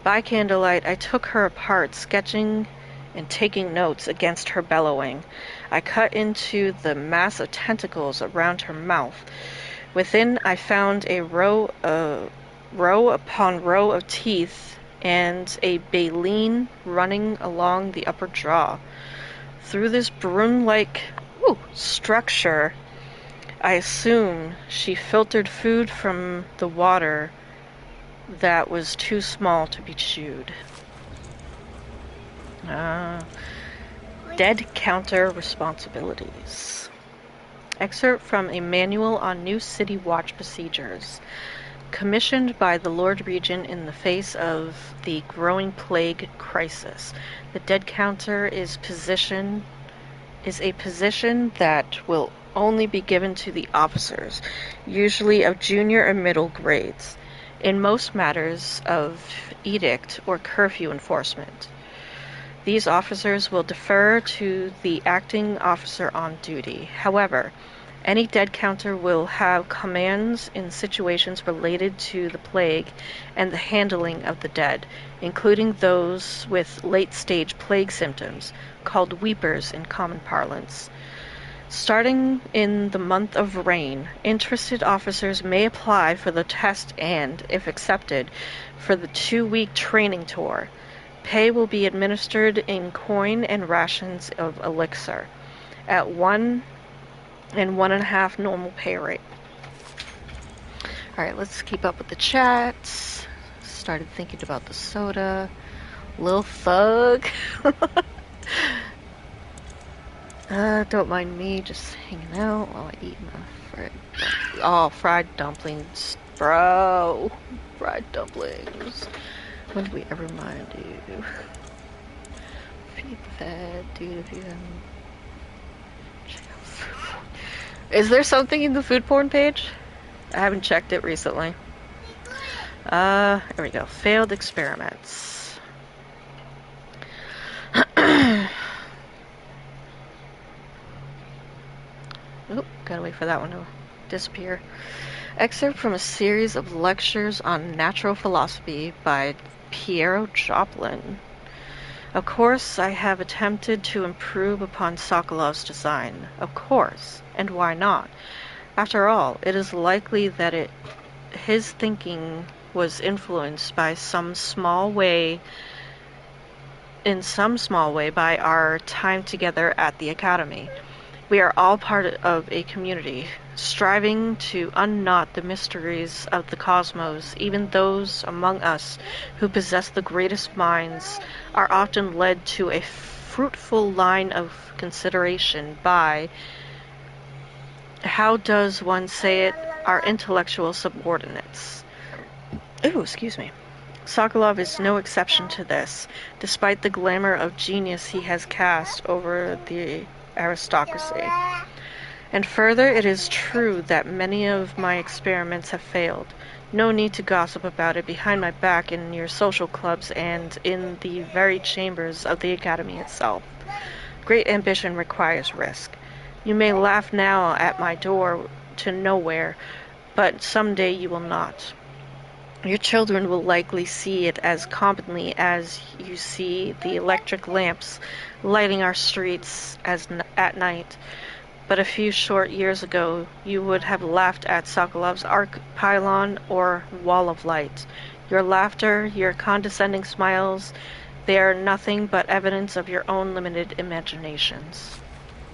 By candlelight, I took her apart, sketching and taking notes against her bellowing. I cut into the mass of tentacles around her mouth. Within, I found a row upon row of teeth and a baleen running along the upper jaw. Through this broom-like structure, I assume she filtered food from the water that was too small to be chewed. Dead counter responsibilities. Excerpt from a manual on new city watch procedures. Commissioned by the Lord Regent in the face of the growing plague crisis. The dead counter is a position that will only be given to the officers, usually of junior or middle grades, in most matters of edict or curfew enforcement. These officers will defer to the acting officer on duty. However, any dead counter will have commands in situations related to the plague and the handling of the dead, including those with late-stage plague symptoms, called weepers in common parlance. Starting in the month of rain, interested officers may apply for the test and, if accepted, for the 2-week training tour. Pay will be administered in coin and rations of elixir at 1 and 1.5 normal pay rate. Alright, let's keep up with the chats. Started thinking about the soda. Lil Thug. Don't mind me just hanging out while I eat my fried dumplings. Bro. Fried dumplings. When do we ever mind you? Feed the fed, dude, if you haven't. Check out food porn. Is there something in the food porn page? I haven't checked it recently. Here we go. Failed experiments. Oop, gotta wait for that one to disappear. Excerpt from a series of lectures on natural philosophy by Piero Joplin. Of course, I have attempted to improve upon Sokolov's design. Of course. And why not? After all, it is likely that his thinking was influenced by in some small way by our time together at the Academy. We are all part of a community striving to unknot the mysteries of the cosmos. Even those among us who possess the greatest minds are often led to a fruitful line of consideration by, how does one say it, our intellectual subordinates. Ooh, excuse me. Sokolov is no exception to this, despite the glamour of genius he has cast over the aristocracy. And further, it is true that many of my experiments have failed. No need to gossip about it behind my back in your social clubs and in the very chambers of the Academy itself. Great ambition requires risk. You may laugh now at my door to nowhere, but someday you will not. Your children will likely see it as competently as you see the electric lamps lighting our streets at night. But a few short years ago, you would have laughed at Sokolov's arc pylon or wall of light. Your laughter, your condescending smiles, they are nothing but evidence of your own limited imaginations.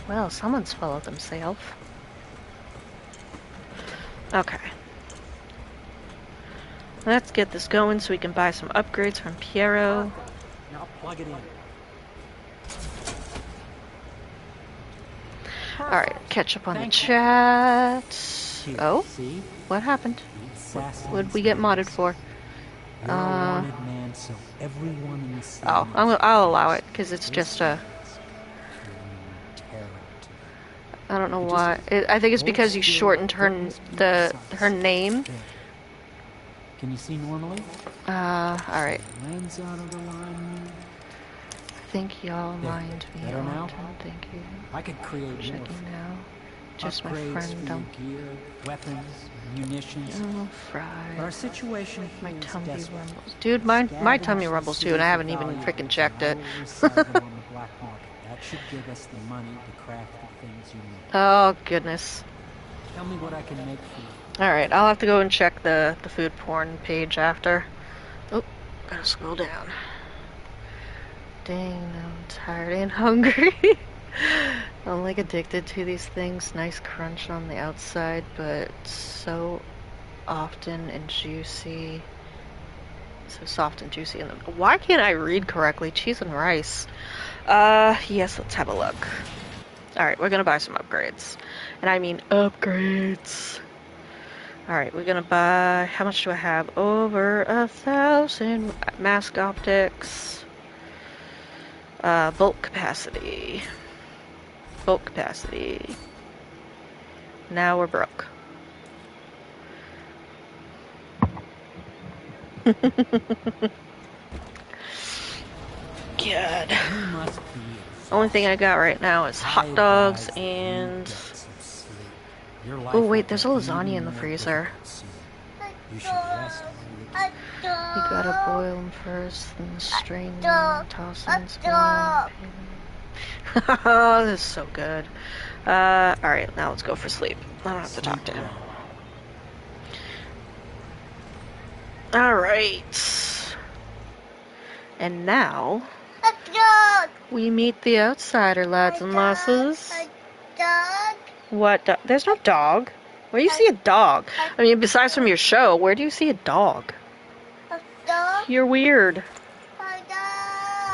Well, someone's followed themselves. Okay. Let's get this going so we can buy some upgrades from Piero. Now plug it in. Alright, catch up on the chat. Oh? What happened? What did we get modded for? Oh, I'll allow it, because it's just a... I don't know why. I think it's because you shortened her name. Can you see normally? Alright. Lens out of the line. I think y'all mind me. Better now? Thank you. I could create checking more now. Just my upgrades friend for dump. your gear, weapons, munitions. Oh, fried. But our situation My here is tummy desperate. rumbles. Dude, my tummy rumbles too, and I haven't even freaking checked it. That should give us the money to craft the things you need. Oh, goodness. Tell me what I can make for you. Alright, I'll have to go and check the food porn page after. Oh, gotta scroll down. Dang, I'm tired and hungry. I'm like addicted to these things. Nice crunch on the outside, but so often and juicy. So soft and juicy. Why can't I read correctly? Cheese and rice. Yes, let's have a look. Alright, we're gonna buy some upgrades. And I mean upgrades. Alright, we're gonna buy... How much do I have? Over 1,000 mask optics. Bulk capacity. Bulk capacity. Now we're broke. God. Only thing I got right now is hot dogs and... Oh wait, there's a lasagna in the freezer. You should rest. You gotta boil them first, then strain them, toss them in spoon. Oh, this is so good. Alright, now let's go for sleep. I don't have to talk to him. Alright. And now... we meet the outsider, lads and lasses. What? There's no dog. Where do you see a dog? I mean, besides from your show, where do you see a dog? You're weird.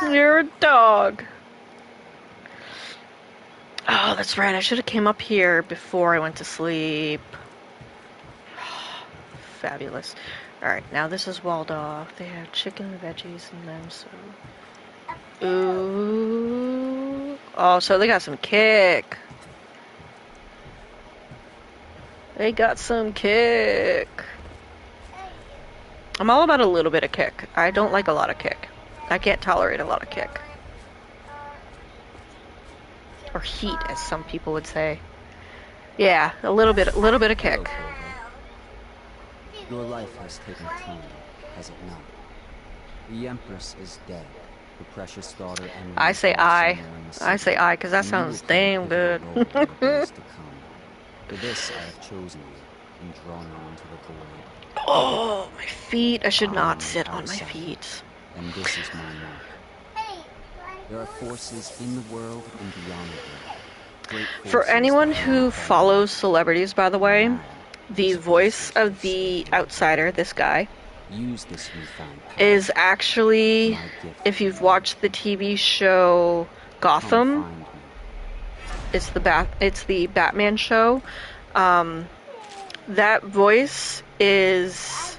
You're a dog. Oh, that's right. I should have came up here before I went to sleep. Fabulous. Alright, now this is Waldorf. They have chicken and veggies in them, so... Ooh. Oh, so they got some kick. They got some kick. I'm all about a little bit of kick. I don't like a lot of kick. I can't tolerate a lot of kick. Or heat, as some people would say. Yeah, a little bit of kick. Your life has taken time, has it not? The Empress is dead. The precious daughter and I say I say I, because that sounds damn good. For this I have chosen you and drawn you into the void. Oh, my feet. I should not sit on my feet. And this is my mark. There are forces in the world and beyond it. For anyone who follows celebrities, by the way, the voice of the outsider, this guy, is actually, if you've watched the TV show Gotham, it's the Batman show. That voice is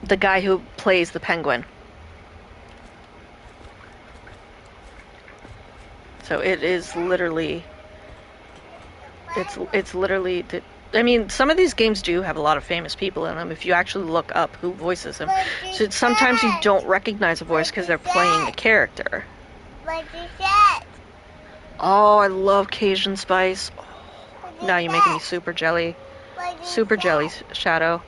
the guy who plays the Penguin. So it is literally, it's literally, I mean, some of these games do have a lot of famous people in them if you actually look up who voices them. So sometimes you don't recognize a voice because they're playing the character. Oh, I love Cajun Spice. Oh, now you're making me super jelly. Super jelly, Shadow.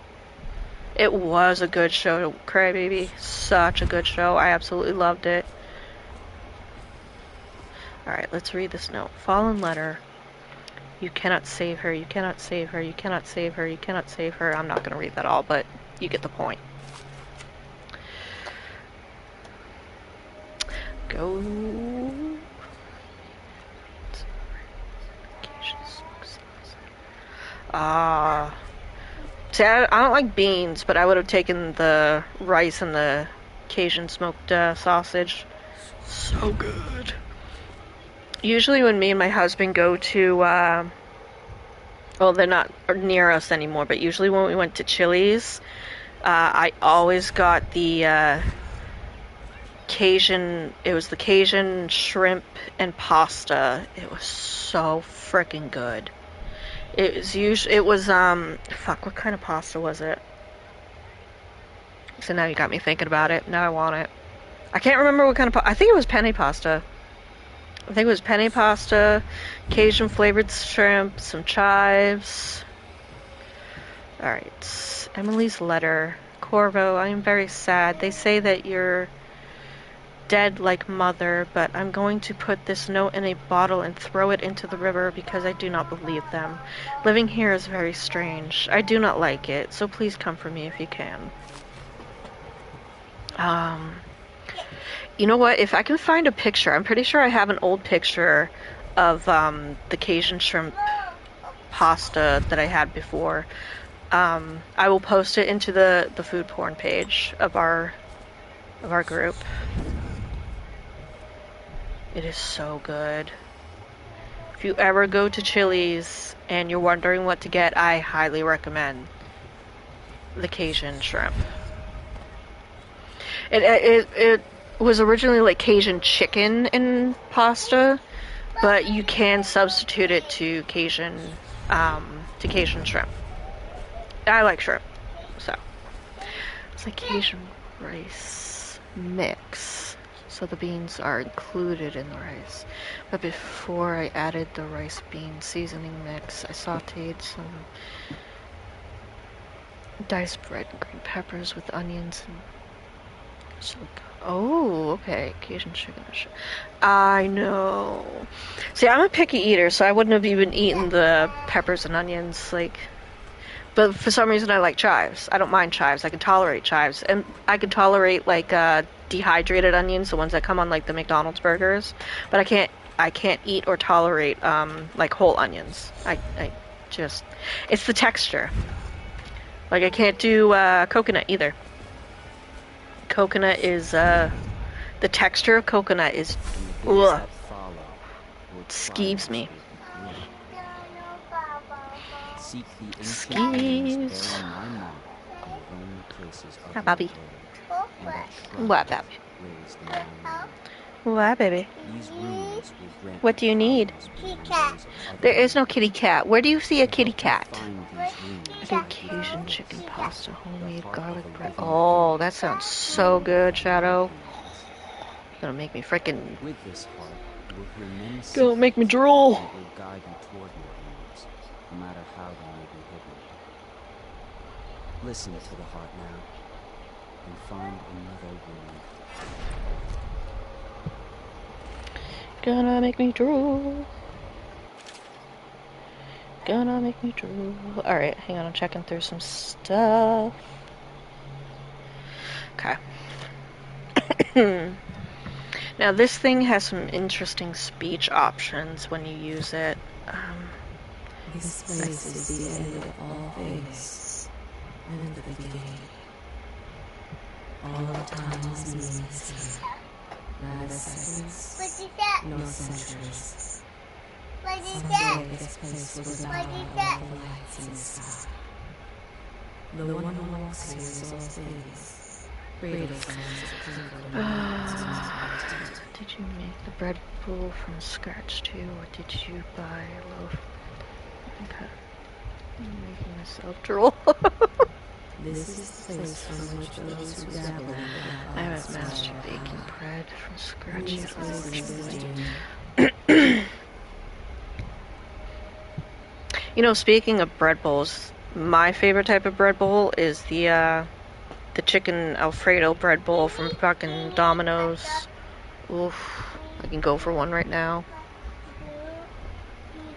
It was a good show, Crybaby. Such a good show. I absolutely loved it. Alright, let's read this note. Fallen letter. You cannot save her, you cannot save her, you cannot save her, you cannot save her. I'm not going to read that all, but you get the point. Go. See, I don't like beans, but I would have taken the rice and the Cajun smoked sausage. So good. Usually when me and my husband go to, well, they're not near us anymore, but usually when we went to Chili's, I always got the Cajun, it was the Cajun shrimp and pasta. It was so freaking good. Fuck, what kind of pasta was it? So now you got me thinking about it. Now I want it. I can't remember what kind of I think it was penne pasta. I think it was penne pasta, Cajun flavored shrimp, some chives. Alright. Emily's letter. Corvo, I am very sad. They say that you're dead like mother, but I'm going to put this note in a bottle and throw it into the river because I do not believe them. Living here is very strange. I do not like it, so please come for me if you can. You know what? If I can find a picture, I'm pretty sure I have an old picture of the Cajun shrimp pasta that I had before. I will post it into the food porn page of our group. It is so good. If you ever go to Chili's and you're wondering what to get, I highly recommend the Cajun shrimp. It was originally like Cajun chicken and pasta, but you can substitute it to Cajun shrimp. I like shrimp, so it's like Cajun rice mix. So the beans are included in the rice. But before I added the rice bean seasoning mix, I sauteed some diced red and green peppers with onions and okay. Cajun chicken. I know. See, I'm a picky eater, so I wouldn't have even eaten the peppers and onions, but for some reason I like chives. I don't mind chives. I can tolerate chives. And I can tolerate dehydrated onions, the ones that come on like the McDonald's burgers. But I can't eat or tolerate whole onions. It's the texture. Like I can't do coconut either. Coconut is the texture of coconut is skeeves me. Skeeves. Hi, Bobby. What, Bobby? What, baby? What do you need? There is no kitty cat. Where do you see a kitty cat? Cajun chicken pasta, homemade garlic bread. Oh, that sounds so good, Shadow. You're gonna make me freaking. Gonna make me drool. Listen to the heart now, and find another wound. Gonna make me drool. Gonna make me drool. Alright, hang on, I'm checking through some stuff. Okay. Now this thing has some interesting speech options when you use it. This place is the end of all things, and the beginning. All of time is meaningless here. Neither seconds nor centuries. Someday this place will devour all the lights in the sky. The one who walks here is all things. Cradle songs of comfort and light. Did you make the bread bowl from scratch too, or did you buy a loaf? Okay. I'm making myself drool. This is the place from which those who dabble in the I haven't mastered baking bread from scratch yet. You know, speaking of bread bowls, my favorite type of bread bowl is the chicken Alfredo bread bowl from fucking Domino's. Oof, I can go for one right now.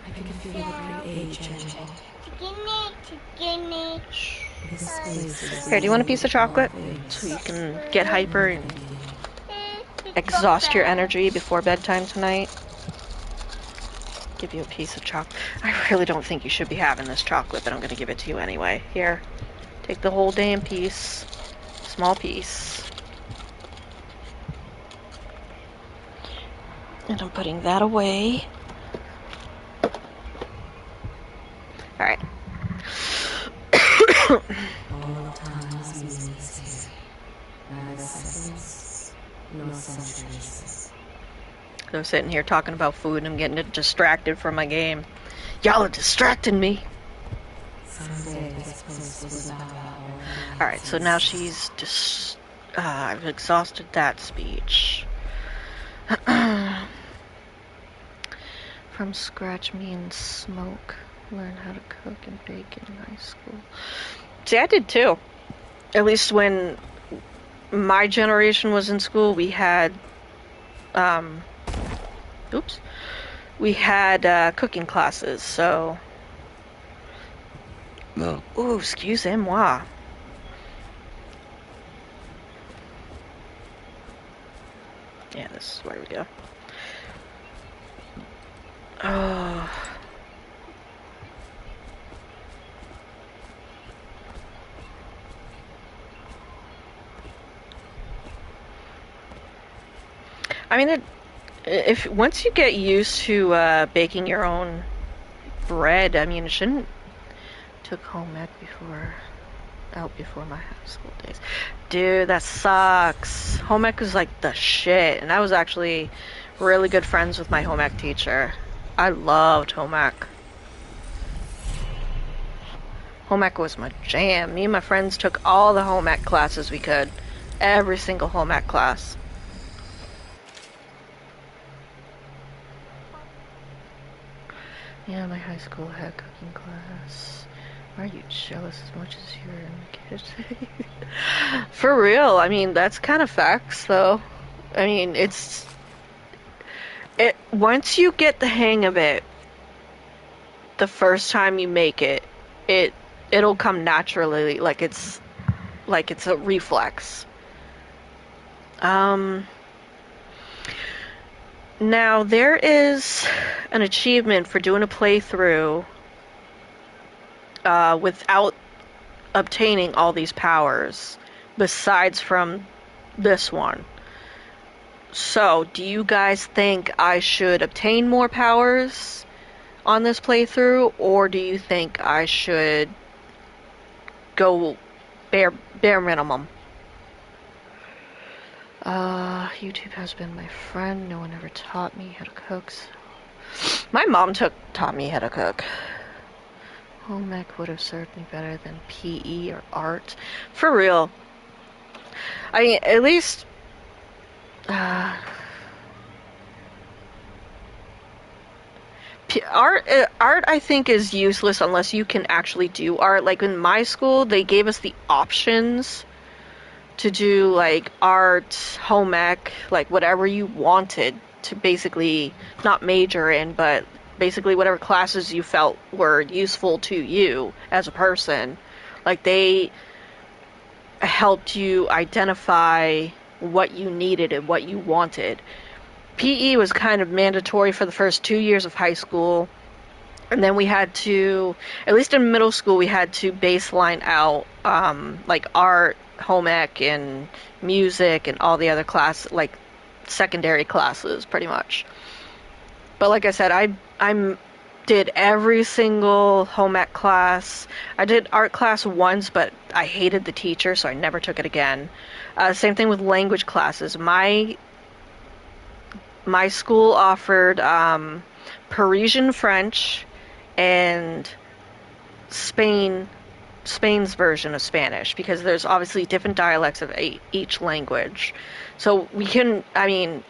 I can feel the great age ending. Here, do you want a piece of chocolate? So you can get hyper and exhaust your energy before bedtime tonight. Give you a piece of chocolate. I really don't think you should be having this chocolate, but I'm going to give it to you anyway. Here, take the whole damn piece. Small piece. And I'm putting that away. Alright. All time is meaningless here. Neither seconds nor centuries. I'm sitting here talking about food and I'm getting distracted from my game. Y'all are distracting me. Someday this place will devour all the lights. Alright, so now she's just... I've exhausted that speech. From scratch means smoke. Learn how to cook and bake in high school. See, I did too. At least when my generation was in school, we had... We had cooking classes, so... No. Ooh, excusez-moi. Yeah, this is where we go. Oh. I mean, if once you get used to baking your own bread, I mean, it shouldn't. Took home ec out before my high school days. Dude, that sucks. Home ec was like the shit, and I was actually really good friends with my home ec teacher. I loved home ec. Home ec was my jam. Me and my friends took all the home ec classes we could. Every single home ec class. Yeah, my high school had cooking class. Why are you jealous as much as you're in the kitchen? For real, I mean, that's kind of facts, though. I mean, once you get the hang of it, the first time you make it, it'll come naturally, like it's a reflex. Now, there is an achievement for doing a playthrough without obtaining all these powers, besides from this one. So, do you guys think I should obtain more powers on this playthrough, or do you think I should go bare minimum? YouTube has been my friend. No one ever taught me how to cook. So. My mom taught me how to cook. Home ec would have served me better than PE or art. For real. I mean, at least... art, I think, is useless unless you can actually do art. Like, in my school, they gave us the options to do, like, art, home ec, like, whatever you wanted to basically not major in, but basically whatever classes you felt were useful to you as a person. Like, they helped you identify what you needed and what you wanted. PE was kind of mandatory for the first 2 years of high school. And then we had to, at least in middle school, we had to baseline out like art, home ec, and music, and all the other class, like secondary classes, pretty much. But like I said, I did every single home ec class. I did art class once, but I hated the teacher, so I never took it again. Same thing with language classes. My school offered Parisian French and Spain's version of Spanish, because there's obviously different dialects of each language. So we couldn't, I mean,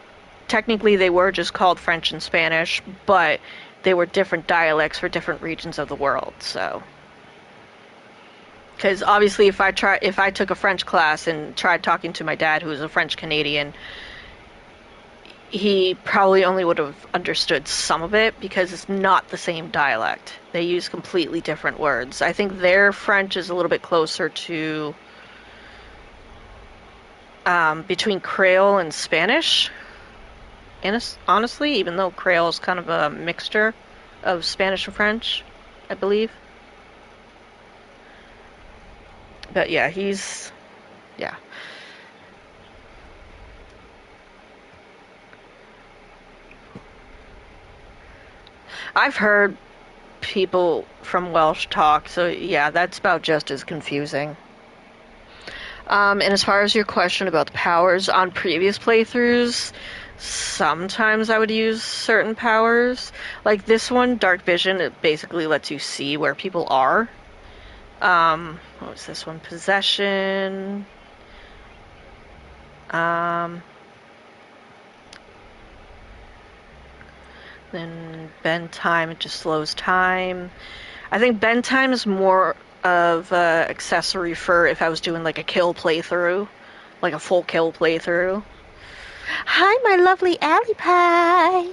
technically they were just called French and Spanish, but they were different dialects for different regions of the world. So, because obviously if I took a French class and tried talking to my dad, who was a French Canadian, he probably only would have understood some of it, because it's not the same dialect. They use completely different words. I think their French is a little bit closer to between Creole and Spanish. And honestly, even though Creole is kind of a mixture of Spanish and French, I believe. But yeah, yeah. I've heard people from Welsh talk, so yeah, that's about just as confusing. And as far as your question about the powers, on previous playthroughs, sometimes I would use certain powers. Like this one, Dark Vision, it basically lets you see where people are. What was this one? Possession. Then bend time, it just slows time. I think bend time is more of an accessory for if I was doing like a kill playthrough, like a full kill playthrough. Hi, my lovely Allie Pie.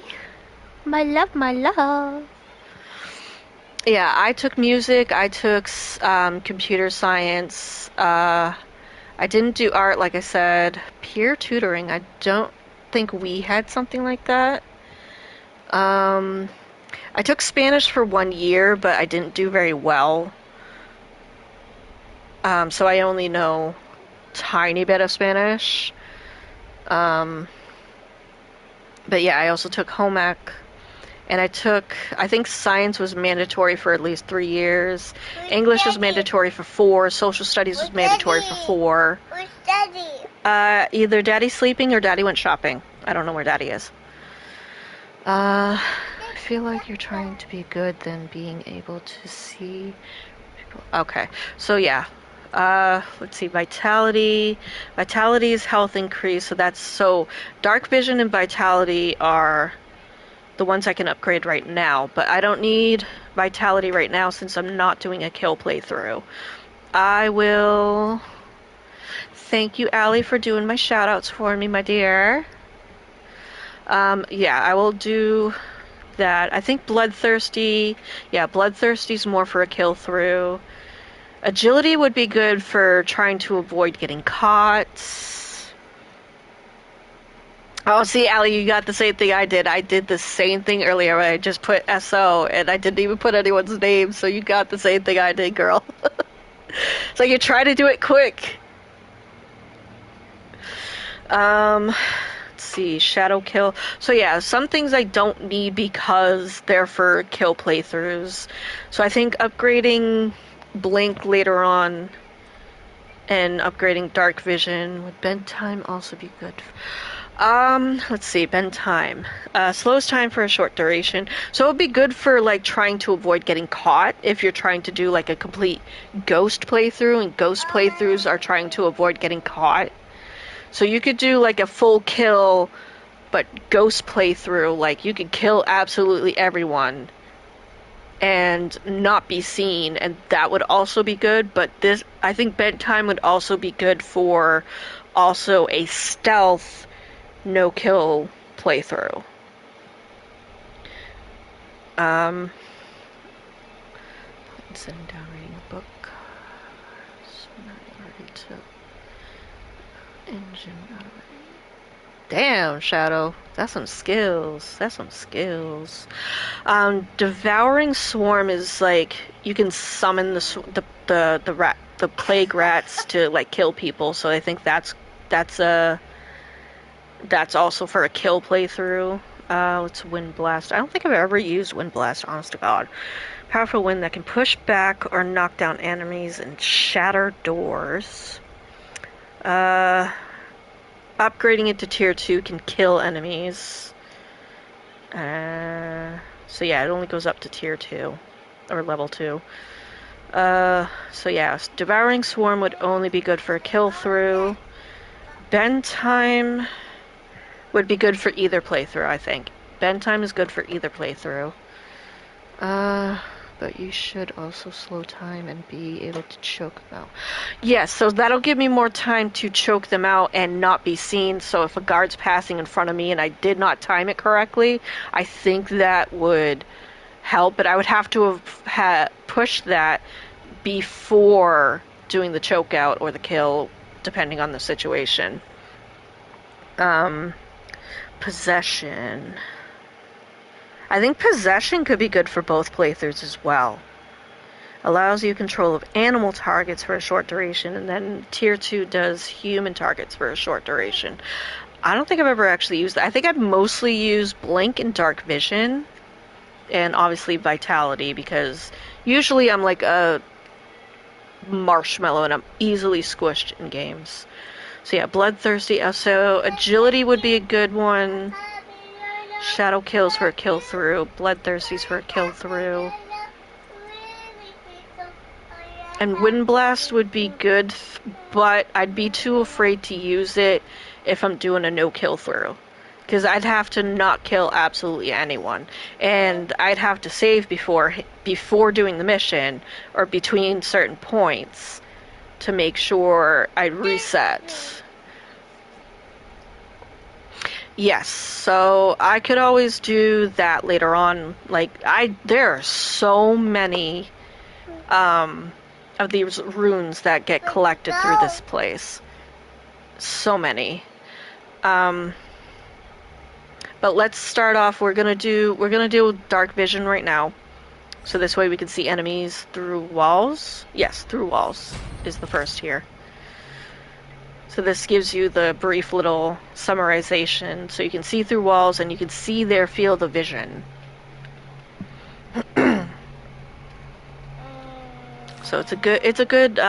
My love, my love. Yeah, I took music, I took computer science. I didn't do art, like I said. Peer tutoring, I don't think we had something like that. I took Spanish for 1 year, but I didn't do very well. So I only know a tiny bit of Spanish. But yeah, I also took home ec. And I think science was mandatory for at least 3 years. English was mandatory for 4. Social studies was mandatory for 4. Where's Daddy? Either Daddy's sleeping or Daddy went shopping. I don't know where Daddy is. I feel like you're trying to be good than being able to see people. Okay, so yeah. Let's see, vitality. Vitality is health increase, so dark vision and vitality are the ones I can upgrade right now, but I don't need vitality right now since I'm not doing a kill playthrough. I will... Thank you, Allie, for doing my shoutouts for me, my dear. Yeah, I will do that. I think Bloodthirsty... Yeah, Bloodthirsty's more for a kill through. Agility would be good for trying to avoid getting caught. Oh, see, Allie, you got the same thing I did. I did the same thing earlier. I just put SO, and I didn't even put anyone's name, so you got the same thing I did, girl. So you try to do it quick. Let's see, Shadow Kill. So yeah, some things I don't need because they're for kill playthroughs. So I think upgrading Blink later on and upgrading Dark Vision would bend time also be good. Let's see, bend time. Slows time for a short duration. So it would be good for, like, trying to avoid getting caught if you're trying to do, like, a complete ghost playthrough, and ghost playthroughs are trying to avoid getting caught. So you could do, like, a full kill, but ghost playthrough, like, you could kill absolutely everyone and not be seen, and that would also be good, but this, I think bend time would also be good for also a stealth no-kill playthrough. Sitting down reading a book. So I already took engine out of it. Damn, Shadow. That's some skills. That's some skills. Devouring Swarm is like you can summon the plague rats to like kill people. So I think that's also for a kill playthrough. It's Wind Blast. I don't think I've ever used Wind Blast, honest to God. Powerful wind that can push back or knock down enemies and shatter doors. Upgrading it to tier 2 can kill enemies. So yeah, it only goes up to tier 2. Or level 2. So yeah, Devouring Swarm would only be good for a kill through. Bend Time would be good for either playthrough, I think. Bend Time is good for either playthrough. But you should also slow time and be able to choke them out. Yes, so that'll give me more time to choke them out and not be seen. So if a guard's passing in front of me and I did not time it correctly, I think that would help. But I would have to have pushed that before doing the choke out or the kill, depending on the situation. Possession. I think Possession could be good for both playthroughs as well. Allows you control of animal targets for a short duration, and then Tier 2 does human targets for a short duration. I don't think I've ever actually used that. I think I've mostly used Blink and Dark Vision, and obviously Vitality, because usually I'm like a marshmallow and I'm easily squished in games. So yeah, Bloodthirsty. So Agility would be a good one. Shadow Kills for a kill through. Bloodthirsty's for a kill through. And Wind Blast would be good, but I'd be too afraid to use it if I'm doing a no kill through. Because I'd have to not kill absolutely anyone. And I'd have to save before doing the mission, or between certain points, to make sure I reset. Yes, so I could always do that later on. Like, there are so many of these runes that get collected through this place. So many. But let's start off. We're gonna do Dark Vision right now. So this way we can see enemies through walls. Yes, through walls is the first here. So this gives you the brief little summarization, so you can see through walls and you can see their field of vision. So it's a good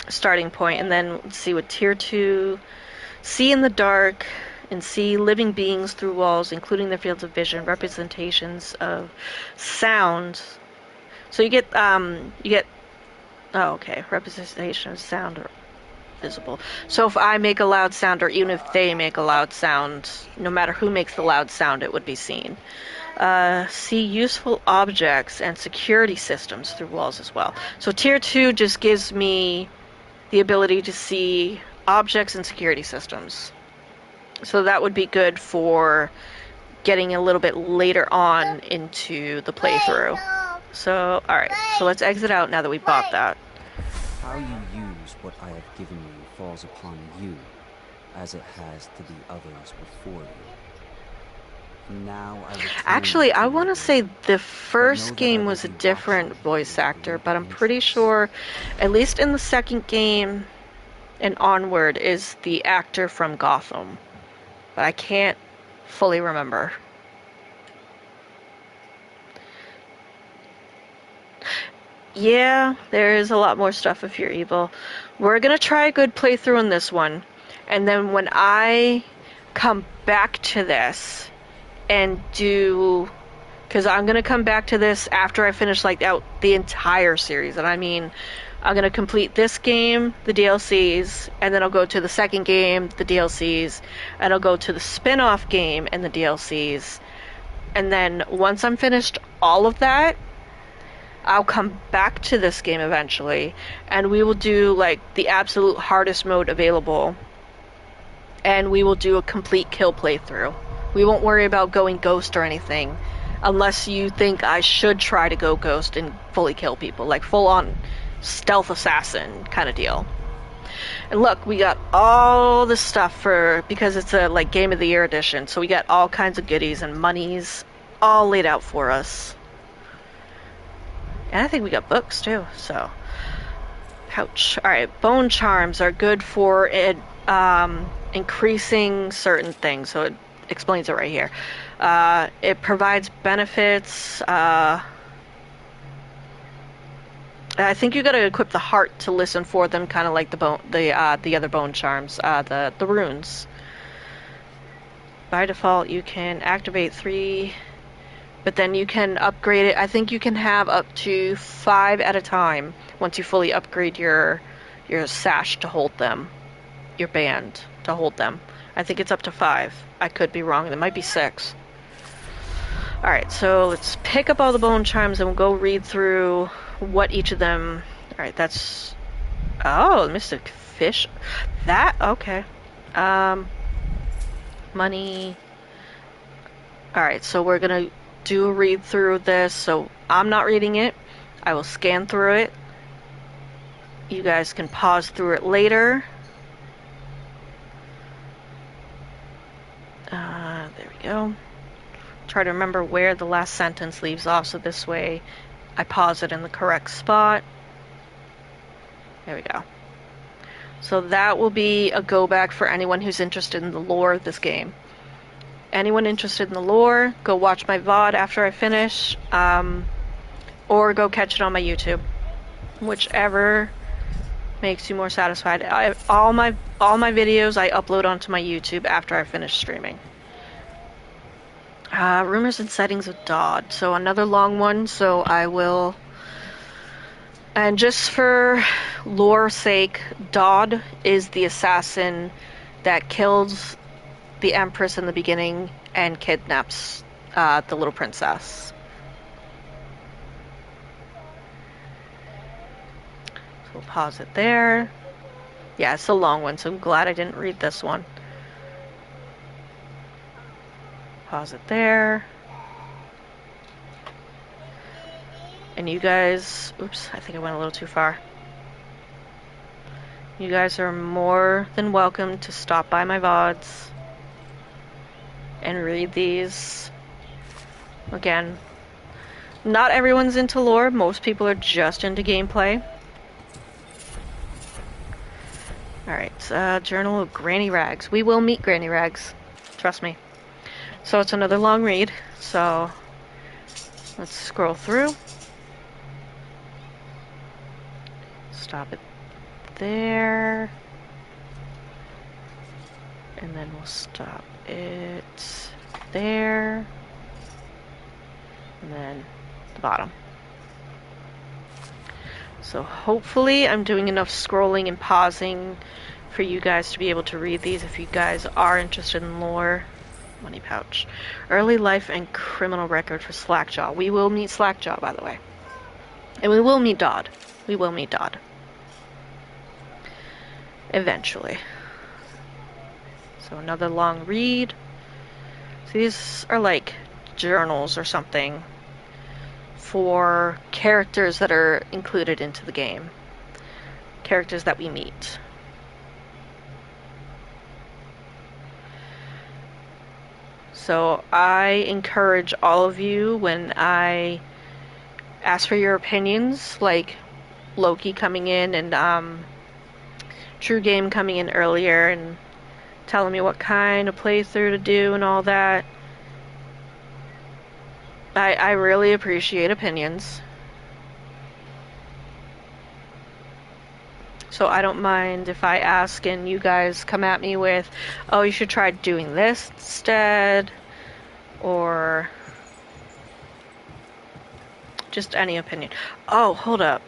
starting point. And then let's see what tier 2, see in the dark and see living beings through walls, including their fields of vision, representations of sound. So you get representation of sound or visible. So if I make a loud sound, or even if they make a loud sound, no matter who makes the loud sound, it would be seen. See useful objects and security systems through walls as well. So tier 2 just gives me the ability to see objects and security systems. So that would be good for getting a little bit later on into the playthrough. So, alright, so let's exit out now that we bought that. How you use what I have given you falls upon you, as it has to the others before you. Now Actually, I want to say the first game was a different voice actor, but I'm pretty sure, at least in the second game and onward, is the actor from Gotham. But I can't fully remember. Yeah, there is a lot more stuff if you're evil. We're gonna try a good playthrough in this one, and then when I come back to this and do, because I'm gonna come back to this after I finish like out the entire series, and I mean, I'm gonna complete this game, the DLCs, and then I'll go to the second game, the DLCs, and I'll go to the spin-off game and the DLCs, and then once I'm finished all of that, I'll come back to this game eventually, and we will do like the absolute hardest mode available, and we will do a complete kill playthrough. We won't worry about going ghost or anything, unless you think I should try to go ghost and fully kill people, like full on stealth assassin kind of deal. And look, we got all this stuff because it's a like Game of the Year edition, so we got all kinds of goodies and monies all laid out for us. And I think we got books too, so. Ouch. Alright, bone charms are good for increasing certain things, so it explains it right here. It provides benefits. I think you gotta equip the heart to listen for them, kind of like the other bone charms, the runes. By default, you can activate 3, but then you can upgrade it. I think you can have up to 5 at a time once you fully upgrade your sash to hold them, your band to hold them. I think it's up to 5. I could be wrong. It might be 6. Alright, so let's pick up all the bone charms and we'll go read through what each of them... Alright, that's... Oh, Mystic Fish. That? Okay. Money. Alright, so we're gonna do a read through this, so I'm not reading it. I will scan through it. You guys can pause through it later. There we go. Try to remember where the last sentence leaves off, so this way I pause it in the correct spot. There we go. So that will be a go back for anyone who's interested in the lore of this game. Anyone interested in the lore, go watch my VOD after I finish, or go catch it on my YouTube. Whichever makes you more satisfied. All my videos I upload onto my YouTube after I finish streaming. Rumors and Sightings of Dodd. So another long one, so I will... And just for lore's sake, Dodd is the assassin that kills the Empress in the beginning and kidnaps the little princess. So we'll pause it there. Yeah, it's a long one, so I'm glad I didn't read this one. Pause it there. And you guys... Oops, I think I went a little too far. You guys are more than welcome to stop by my VODs and read these. Again, not everyone's into lore. Most people are just into gameplay. Alright, Journal of Granny Rags. We will meet Granny Rags. Trust me. So it's another long read. So let's scroll through. Stop it there. And then we'll stop it there. And then the bottom. So hopefully I'm doing enough scrolling and pausing for you guys to be able to read these if you guys are interested in lore. Money pouch. Early life and criminal record for Slackjaw. We will meet Slackjaw, by the way. And we will meet Dodd. We will meet Dodd. Eventually. So another long read. So these are like journals or something for characters that are included into the game. Characters that we meet. So I encourage all of you, when I ask for your opinions, like Loki coming in and True Game coming in earlier and telling me what kind of playthrough to do and all that. I really appreciate opinions. So I don't mind if I ask and you guys come at me with, oh, you should try doing this instead, or just any opinion. Oh, hold up.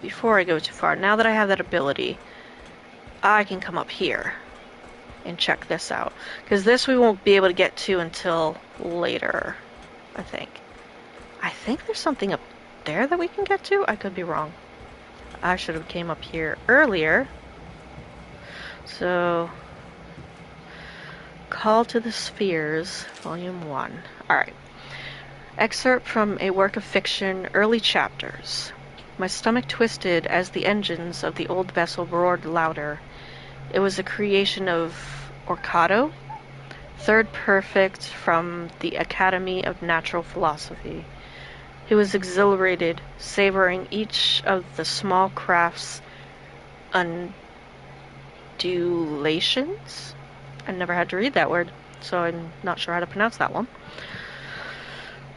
Before I go too far, now that I have that ability, I can come up here and check this out. Because this we won't be able to get to until later, I think. I think there's something up there that we can get to? I could be wrong. I should have came up here earlier. So, Call to the Spheres, Volume 1. Alright. Excerpt from a work of fiction, early chapters. My stomach twisted as the engines of the old vessel roared louder. It was a creation of Orcado, third prefect from the Academy of Natural Philosophy. He was exhilarated, savoring each of the small craft's undulations? I never had to read that word, so I'm not sure how to pronounce that one.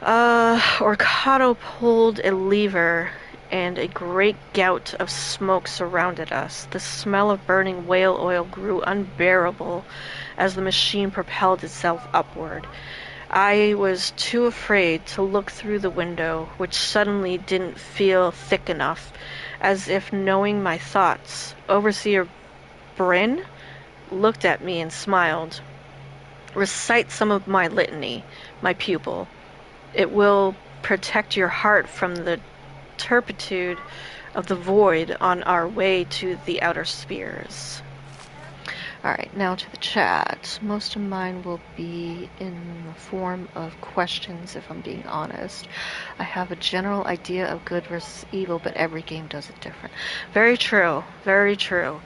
Orcado pulled a lever, and a great gout of smoke surrounded us. The smell of burning whale oil grew unbearable as the machine propelled itself upward. I was too afraid to look through the window, which suddenly didn't feel thick enough, as if knowing my thoughts. Overseer Bryn looked at me and smiled. Recite some of my litany, my pupil. It will protect your heart from the turpitude of the void on our way to the outer spheres. Alright, now to the chat. Most of mine will be in the form of questions, if I'm being honest. I have a general idea of good versus evil, but every game does it different. Very true, very true.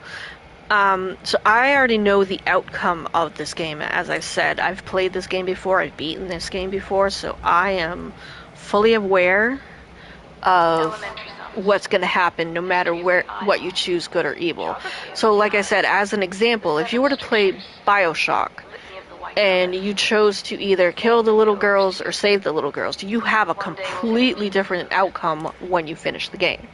So I already know the outcome of this game. As I said, I've played this game before, I've beaten this game before, so I am fully aware of what's going to happen no matter what you choose, good or evil. So like I said, as an example, if you were to play BioShock and you chose to either kill the little girls or save the little girls, you have a completely different outcome when you finish the game.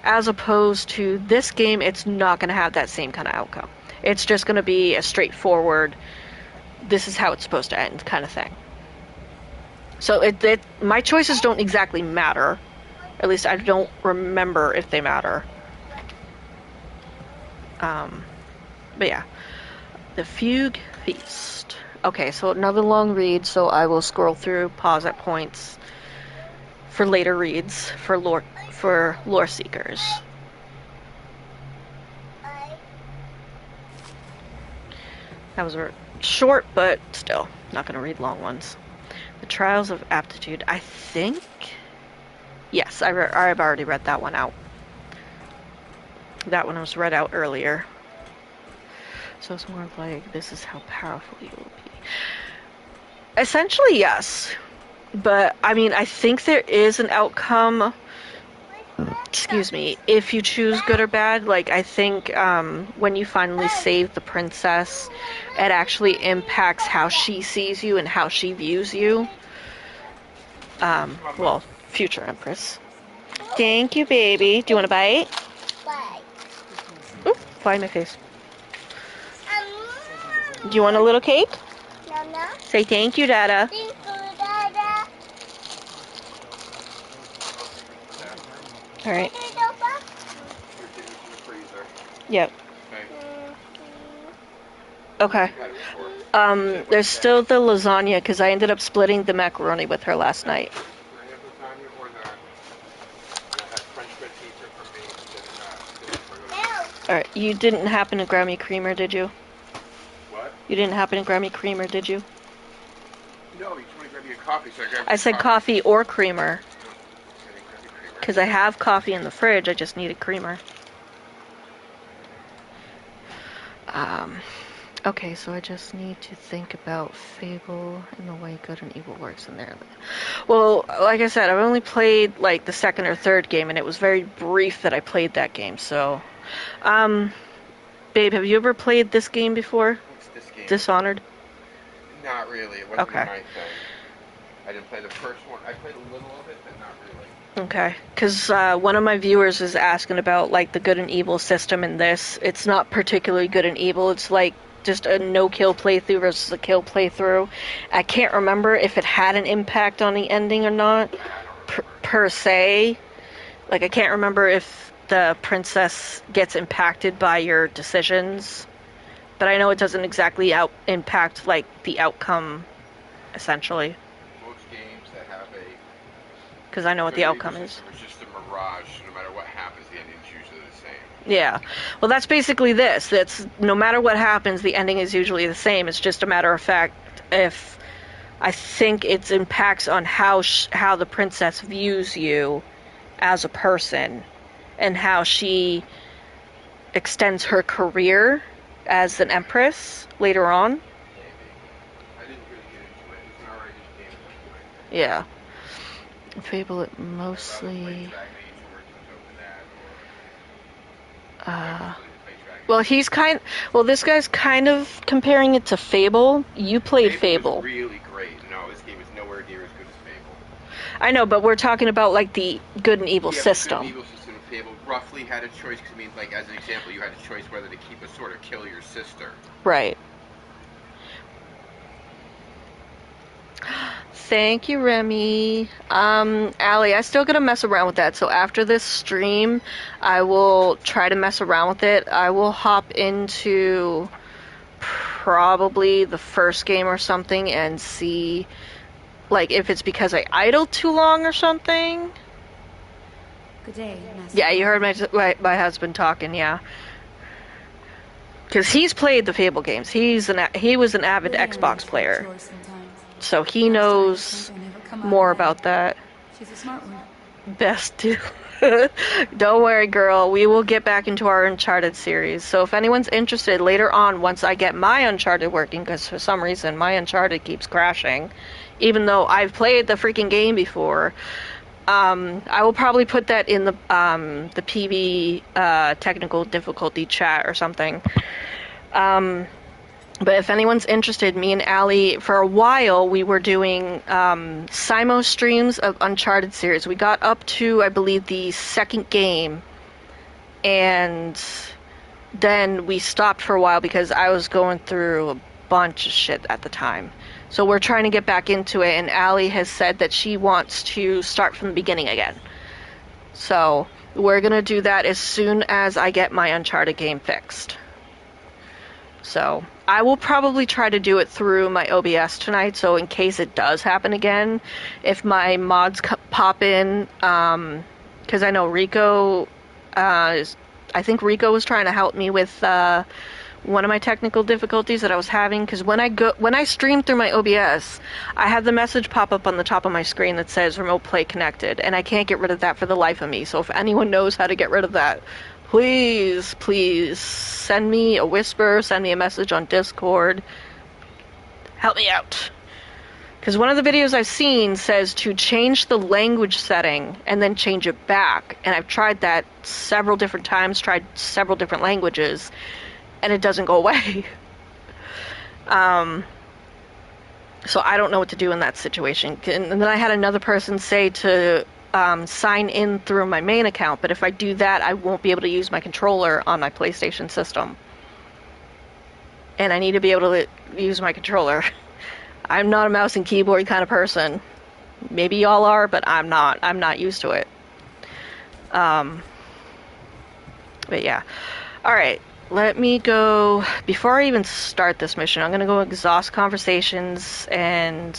As opposed to this game, it's not going to have that same kind of outcome. It's just going to be a straightforward, this is how it's supposed to end kind of thing. So my choices don't exactly matter. At least I don't remember if they matter. But yeah. The Fugue Feast. Okay, so another long read, so I will scroll through, pause at points for later reads, for lore seekers. That was short, but still, not going to read long ones. The Trials of Aptitude. I think... Yes, I've already read that one out. That one was read out earlier. So it's more like, this is how powerful you will be. Essentially, yes. But, I mean, I think there is an outcome... Excuse me, if you choose good or bad. Like, I think when you finally save the princess, it actually impacts how she sees you and how she views you. Well, future Empress. Thank you, baby. Do you want a bite? Bye. Oop, fly in my face. Do you want a little cake? No. Say thank you, Dada. Thank you, Dada. All right. Yep. Okay. There's still the lasagna because I ended up splitting the macaroni with her last night. Alright, you didn't happen to grab me creamer, did you? What? You didn't happen to grab me creamer, did you? No, you told me to grab you a coffee, so I grabbed I said coffee or creamer. Because I have coffee in the fridge, I just needed creamer. Okay, so I just need to think about Fable and the way good and evil works in there. Well, like I said, I've only played like the second or third game, and it was very brief that I played that game, so... Babe, have you ever played this game before? What's this game? Dishonored? Not really, it wasn't Okay. my thing. I didn't play the first one. I played a little of it, but not really. Okay, because one of my viewers is asking about like the good and evil system in this. It's not particularly good and evil. It's like just a no-kill playthrough versus a kill playthrough. I can't remember if it had an impact on the ending or not, per se. Like, I can't remember if the princess gets impacted by your decisions. But I know it doesn't exactly impact, like, the outcome, essentially. Most games that have a... Because I know what the outcome is. It's just a mirage, so no matter what happens, the ending's usually the same. Yeah. Well, that's basically this. That's no matter what happens, the ending is usually the same. It's just a matter of fact if... I think it impacts on how the princess views you as a person and how she extends her career as an empress later on. I didn't really get into it. It's an R-rated game at that point. Yeah. Fable it mostly. Well, this guy's kind of comparing it to Fable. You played Fable. Was really great. No, this game is nowhere near as good as Fable. I know, but we're talking about like the good and evil system. The good and evil system of Fable roughly had a choice. I mean, like as an example, you had a choice whether to keep a sword or kill your sister. Right. Thank you, Remy. Allie, I still gotta mess around with that. So after this stream, I will try to mess around with it. I will hop into probably the first game or something and see, like, if it's because I idled too long or something. Good day, Master. Yeah, you heard my husband talking, yeah. Because he's played the Fable games. He was an avid Xbox player. So he knows more about that. She's a smart one. Best do. Don't worry, girl. We will get back into our Uncharted series. So if anyone's interested later on, once I get my Uncharted working, because for some reason my Uncharted keeps crashing, even though I've played the freaking game before, I will probably put that in the PV technical difficulty chat or something. But if anyone's interested, me and Allie, for a while, we were doing Simo streams of Uncharted series. We got up to, I believe, the second game, and then we stopped for a while because I was going through a bunch of shit at the time. So we're trying to get back into it, and Allie has said that she wants to start from the beginning again. So we're going to do that as soon as I get my Uncharted game fixed. So I will probably try to do it through my OBS tonight, so in case it does happen again, if my mods pop in, because I know Rico, I think Rico was trying to help me with one of my technical difficulties that I was having, because when I stream through my OBS, I have the message pop up on the top of my screen that says remote play connected, and I can't get rid of that for the life of me. So if anyone knows how to get rid of that, please send me a whisper, send me a message on Discord. Help me out. Because one of the videos I've seen says to change the language setting and then change it back. And I've tried that several different times, tried several different languages, and it doesn't go away. So I don't know what to do in that situation. And then I had another person say to sign in through my main account, but if I do that, I won't be able to use my controller on my PlayStation system. And I need to be able to use my controller. I'm not a mouse and keyboard kind of person. Maybe y'all are, but I'm not. I'm not used to it. But yeah. Alright, let me go. Before I even start this mission, I'm going to go exhaust conversations and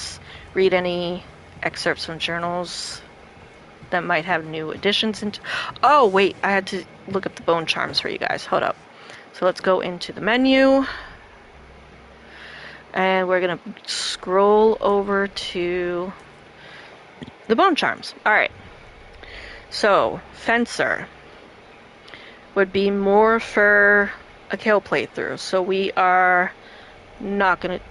read any excerpts from journals that might have new additions into. Oh wait, I had to look up the bone charms for you guys. Hold up. So let's go into the menu, and we're gonna scroll over to the bone charms. All right. So fencer would be more for a kill playthrough. So we are not gonna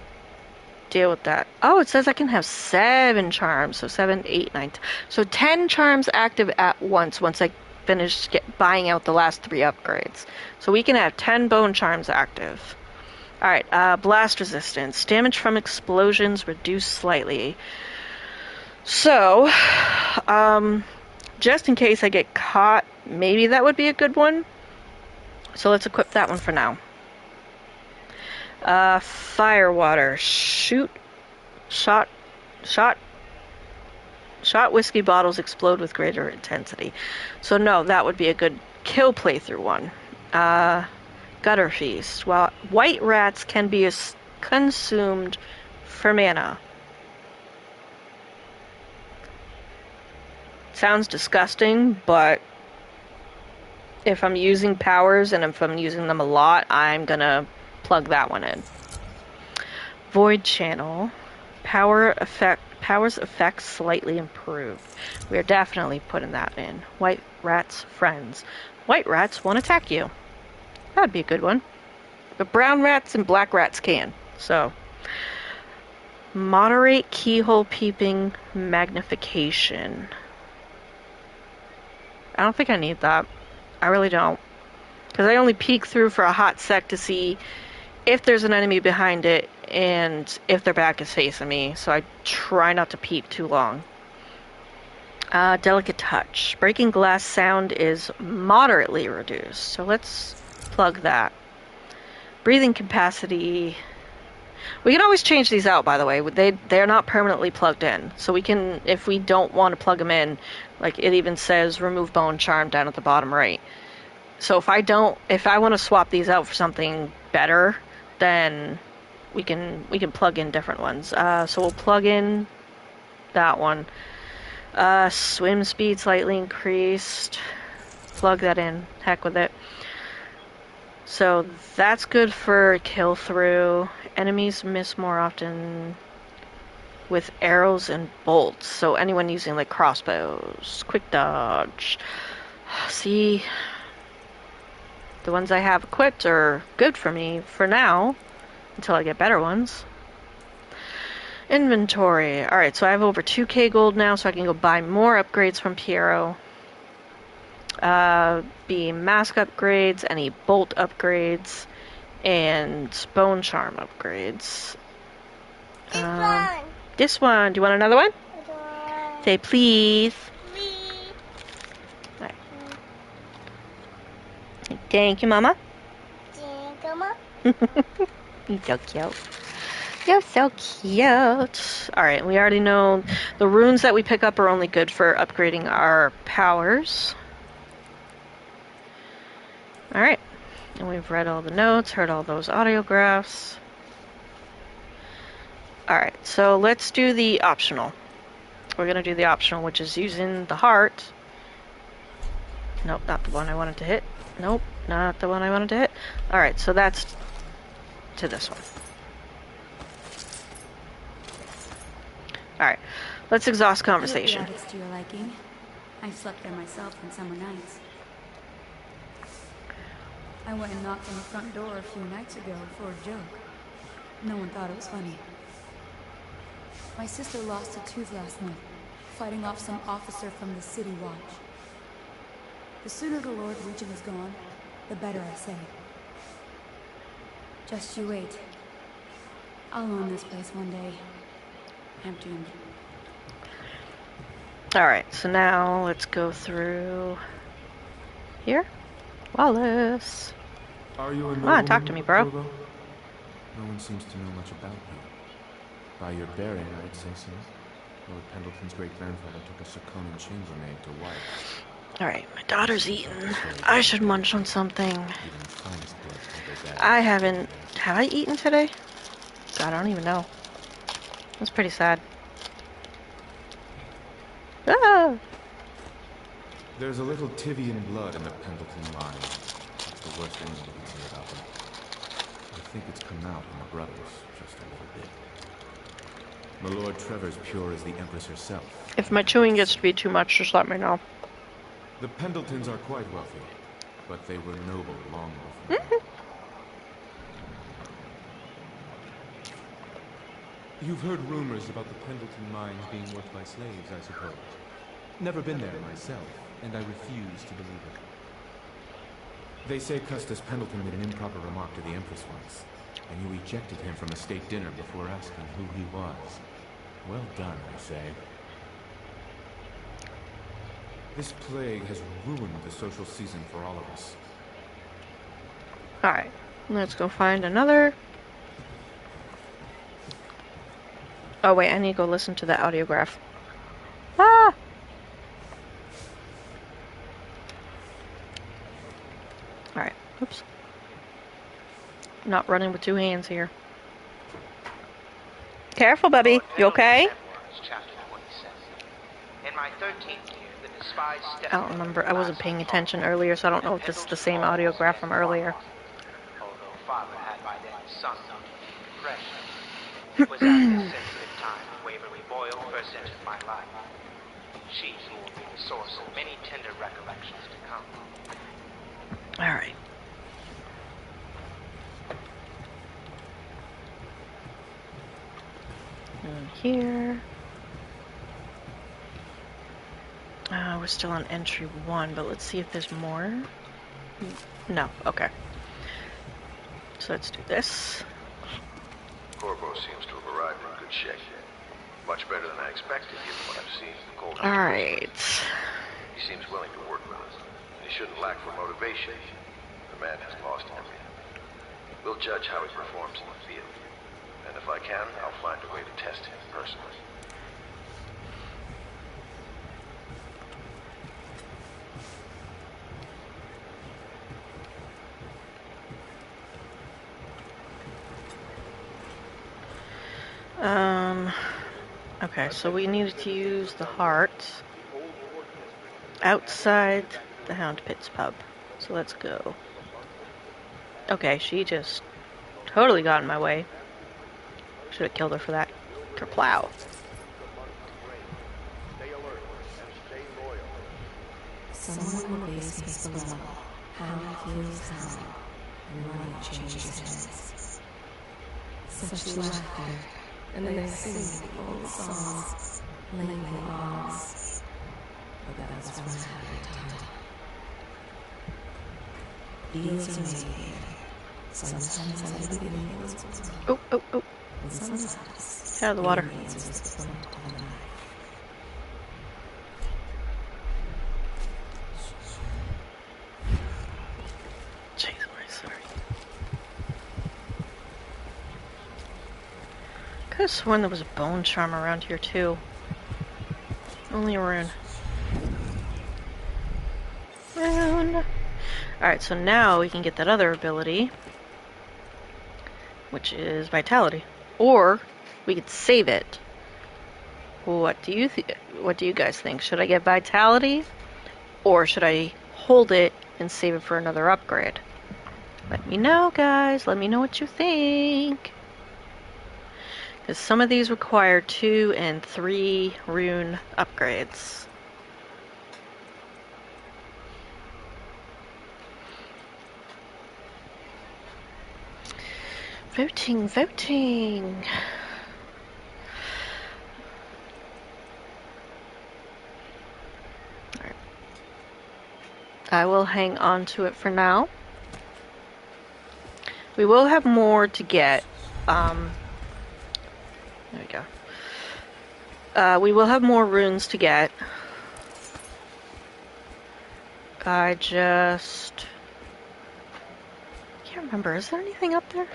deal with that. Oh, it says I can have 7 charms. So 7, 8, 9. So 10 charms active at once I finish buying out the last 3 upgrades. So we can have 10 bone charms active. Alright, blast resistance. Damage from explosions reduced slightly. So, just in case I get caught, maybe that would be a good one. So let's equip that one for now. Fire water. Shot whiskey bottles explode with greater intensity. So no, that would be a good kill playthrough one. Gutter feast. Well, white rats can be consumed for mana. Sounds disgusting, but if I'm using powers and if I'm using them a lot, I'm gonna plug that one in. Void channel. Powers effects slightly improved. We are definitely putting that in. White rats friends. White rats won't attack you. That'd be a good one. But brown rats and black rats can. So moderate keyhole peeping magnification. I don't think I need that. I really don't. Because I only peek through for a hot sec to see if there's an enemy behind it and if their back is facing me. So I try not to peep too long. Delicate touch. Breaking glass sound is moderately reduced. So let's plug that. Breathing capacity. We can always change these out, by the way. They're not permanently plugged in. So we can, if we don't want to plug them in, like it even says remove bone charm down at the bottom right. So if I want to swap these out for something better, then we can plug in different ones. So we'll plug in that one. Swim speed slightly increased. Plug that in. Heck with it. So that's good for kill through. Enemies miss more often with arrows and bolts. So anyone using like crossbows, quick dodge. See, the ones I have equipped are good for me for now, until I get better ones. Inventory. Alright, so I have over 2k gold now, so I can go buy more upgrades from Piero. Be mask upgrades, any bolt upgrades, and bone charm upgrades. This one. Do you want another one? Say please. Right. Thank you, Mama. Thank you, Mama. You're so cute. You're so cute. Alright, we already know the runes that we pick up are only good for upgrading our powers. Alright, and we've read all the notes, heard all those audiographs. Alright, so let's do the optional. We're going to do the optional, which is using the heart. Nope, not the one I wanted to hit. Nope, not the one I wanted to hit. Alright, so that's to this one. Alright, let's exhaust conversation. I hope the attic's to your liking. I've slept there myself on summer nights. I went and knocked on the front door a few nights ago for a joke. No one thought it was funny. My sister lost a tooth last night, fighting off some officer from the city watch. The sooner the Lord Regent is gone, the better, I say. Just you wait. I'll own this place one day. Empty. Alright, so now let's go through here. Wallace. Are you a Come on, talk to me, bro. Corvo? No one seems to know much about you. By your bearing, I'd say so. Lord Pendleton's great-grandfather took a Sakonan chambermaid to wife. Alright, my daughter's eating. I should munch on something. I haven't... Have I eaten today? God, I don't even know. That's pretty sad. Ah! There's a little Tivian blood in the Pendleton line. That's the worst thing you can say about them. I think it's come out in the brothers, just a little bit. My Lord Trevor's pure as the Empress herself. If my chewing gets to be too much, just let me know. The Pendletons are quite wealthy, but they were noble long before. You've heard rumors about the Pendleton mines being worked by slaves, I suppose. Never been there myself, and I refuse to believe it. They say Custis Pendleton made an improper remark to the Empress once, and you ejected him from a state dinner before asking who he was. Well done, I say. This plague has ruined the social season for all of us. Alright, let's go find another. Oh wait, I need to go listen to the audiograph. Ah! Alright, oops. Not running with two hands here. Careful, Bubby. You okay? In my 13th year, the despised I don't remember. I wasn't paying attention earlier, so I don't know if this is the same audiograph from earlier. Although father had by then sunk depression. It was at this sensitive time Waverly Boyle first entered my life. She will be the source of many tender recollections to come. Alright. And here. We're still on entry 1, but let's see if there's more. No, okay. So let's do this. Corvo seems to have arrived in good shape. Much better than I expected, given what I've seen from Cold. Alright. He seems willing to work with us, and he shouldn't lack for motivation. The man has lost everything. We'll judge how he performs in the field, and if I can, I'll find a way to test him personally. Okay, so we needed to use the heart outside the Hound Pit's pub. So let's go. Okay, she just totally got in my way. Should have killed her for that. Kerplow. Someone in the basements below. Hound heals Hound, and money changes hands. Such laughter, and they sing the old songs, linking arms. But that was once a happy time. Deals are made here. Sometimes I live in England's world. Oh. And sometimes out of the water. Indians is the point of the knife. Jeez, I'm sorry. Could have sworn there was a bone charm around here too. Only a rune. Rune. Alright, so now we can get that other ability, which is Vitality. Or we could save it. What do you guys think? Should I get Vitality, or should I hold it and save it for another upgrade? Let me know, guys. Let me know what you think. Because some of these require 2 and 3 rune upgrades. Voting. Alright. I will hang on to it for now. We will have more to get. There we go. We will have more runes to get. I just can't remember. Is there anything up there?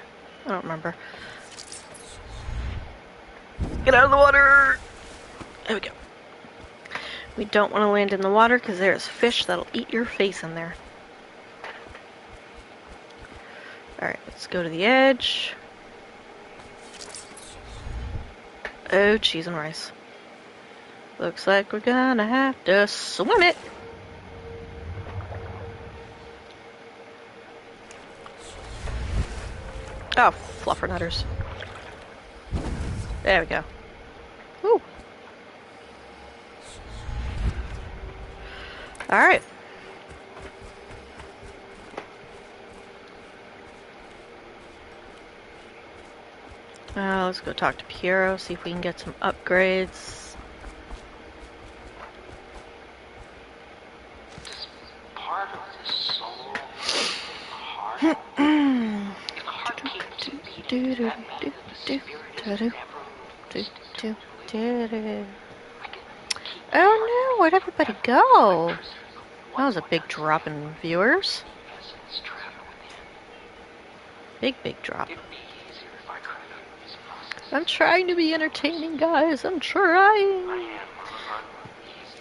I don't remember. Get out of the water! There we go. We don't want to land in the water because there's fish that'll eat your face in there. Alright, let's go to the edge. Oh, cheese and rice. Looks like we're gonna have to swim it. Oh, fluffernutters. There we go. Woo. Alright. Let's go talk to Piero, see if we can get some upgrades. Part of this soul, heart, if the heart keeps beating, that means the spirit is never. Oh no, where'd everybody go? That was a big drop in viewers. Big drop. I'm trying to be entertaining, guys. I'm trying.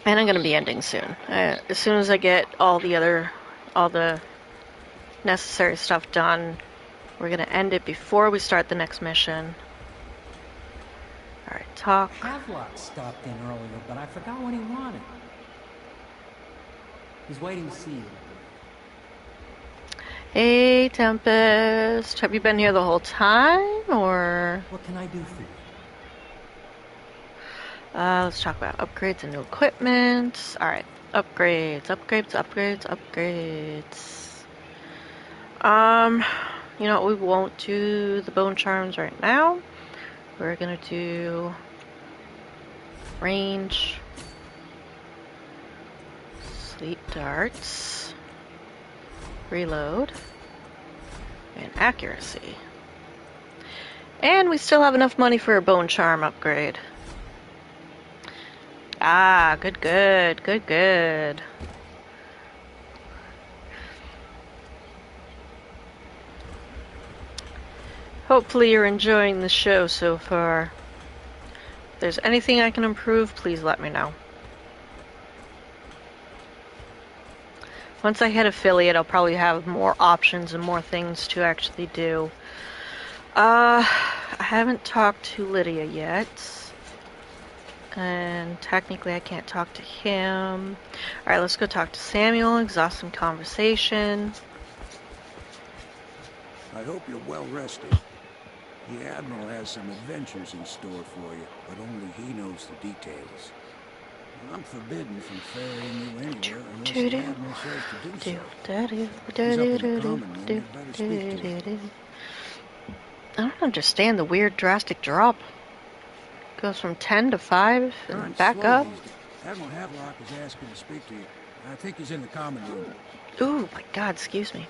And I'm gonna be ending soon. As soon as I get all the necessary stuff done, we're gonna end it before we start the next mission. Alright, talk. Havelock stopped in earlier, but I forgot what he wanted. He's waiting to see you. Hey, Tempest. Have you been here the whole time, or? What can I do for you? Let's talk about upgrades and new equipment. Alright, upgrades. You know what, we won't do the bone charms right now. We're gonna do range, sleep darts, reload, and accuracy. And we still have enough money for a bone charm upgrade. Ah, good. Hopefully you're enjoying the show so far. If there's anything I can improve, please let me know. Once I hit affiliate, I'll probably have more options and more things to actually do. I haven't talked to Lydia yet. And technically I can't talk to him. Alright, let's go talk to Samuel, exhaust some conversation. I hope you're well rested. The Admiral has some adventures in store for you, but only he knows the details. I'm forbidden from ferrying you anywhere unless the Admiral says to do so. He's up in the common room, you'd better speak to him. I don't understand the weird drastic drop. Goes from 10 to 5 and back up. Admiral Havelock is asking to speak to you. I think he's in the common room. Ooh, my God, excuse me.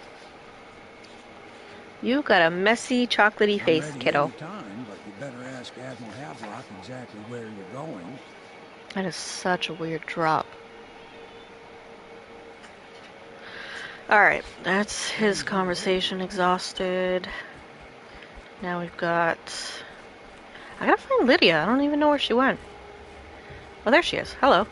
You got a messy, chocolatey face, kiddo. Time, but you better ask Admiral Havelock exactly where you're going. That is such a weird drop. Alright, that's his conversation exhausted. Now we've got... I gotta find Lydia. I don't even know where she went. Oh, there she is. Hello.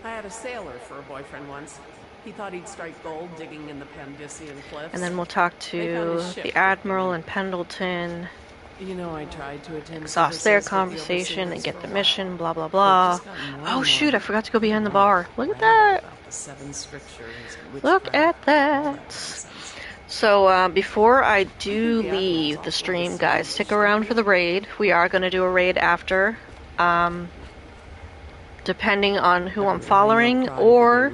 I had a sailor for a boyfriend once. He thought he'd strike gold digging in the Pandician cliffs. And then we'll talk to the Admiral and Pendleton. You know, I tried to attend exhaust their conversation and get the mission, blah, blah, blah. Oh, shoot, I forgot to go behind the bar. Look at that. Look at that. So, before I do leave the stream, guys, stick around for the raid. We are going to do a raid after. Depending on who I'm following, or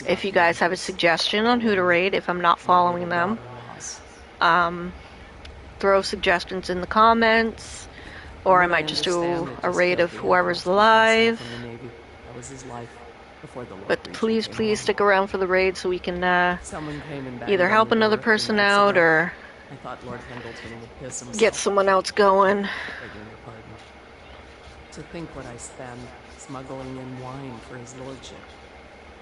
if you guys have a suggestion on who to raid, if I'm not following them. Throw suggestions in the comments, or I might just do a raid of whoever's live. But please stick around for the raid so we can either help another person out or get someone else going. To think what I spend smuggling in wine for his lordship.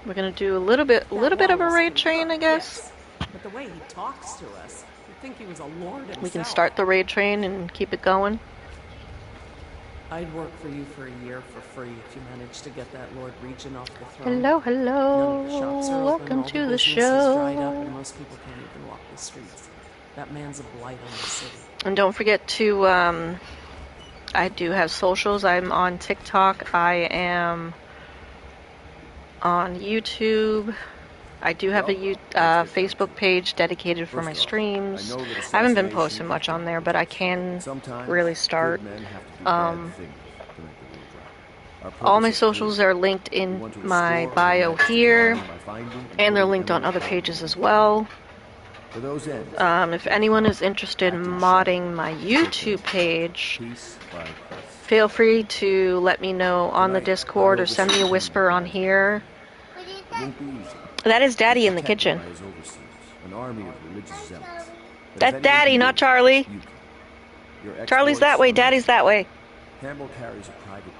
We're gonna do a little bit of a raid train, I guess. Yes. But the way he talks to us, you'd think he was a lord himself. We can start the raid train and keep it going. I'd work for you for a year for free if you managed to get that Lord Regent off the throne. Hello. Welcome to the show. Is dried up and most people can't even walk the streets. That man's a blight on the city. And don't forget to, I do have socials. I'm on TikTok. I am on YouTube. I do have a Facebook page dedicated for my streams. I haven't been posting much on there, but I can really start. All my socials are linked in my bio here, and they're linked on other pages as well. If anyone is interested in modding my YouTube page, feel free to let me know on the Discord or send me a whisper on here. That is Daddy in the kitchen. That's Daddy, not Charlie. Charlie's that way, Daddy's that way.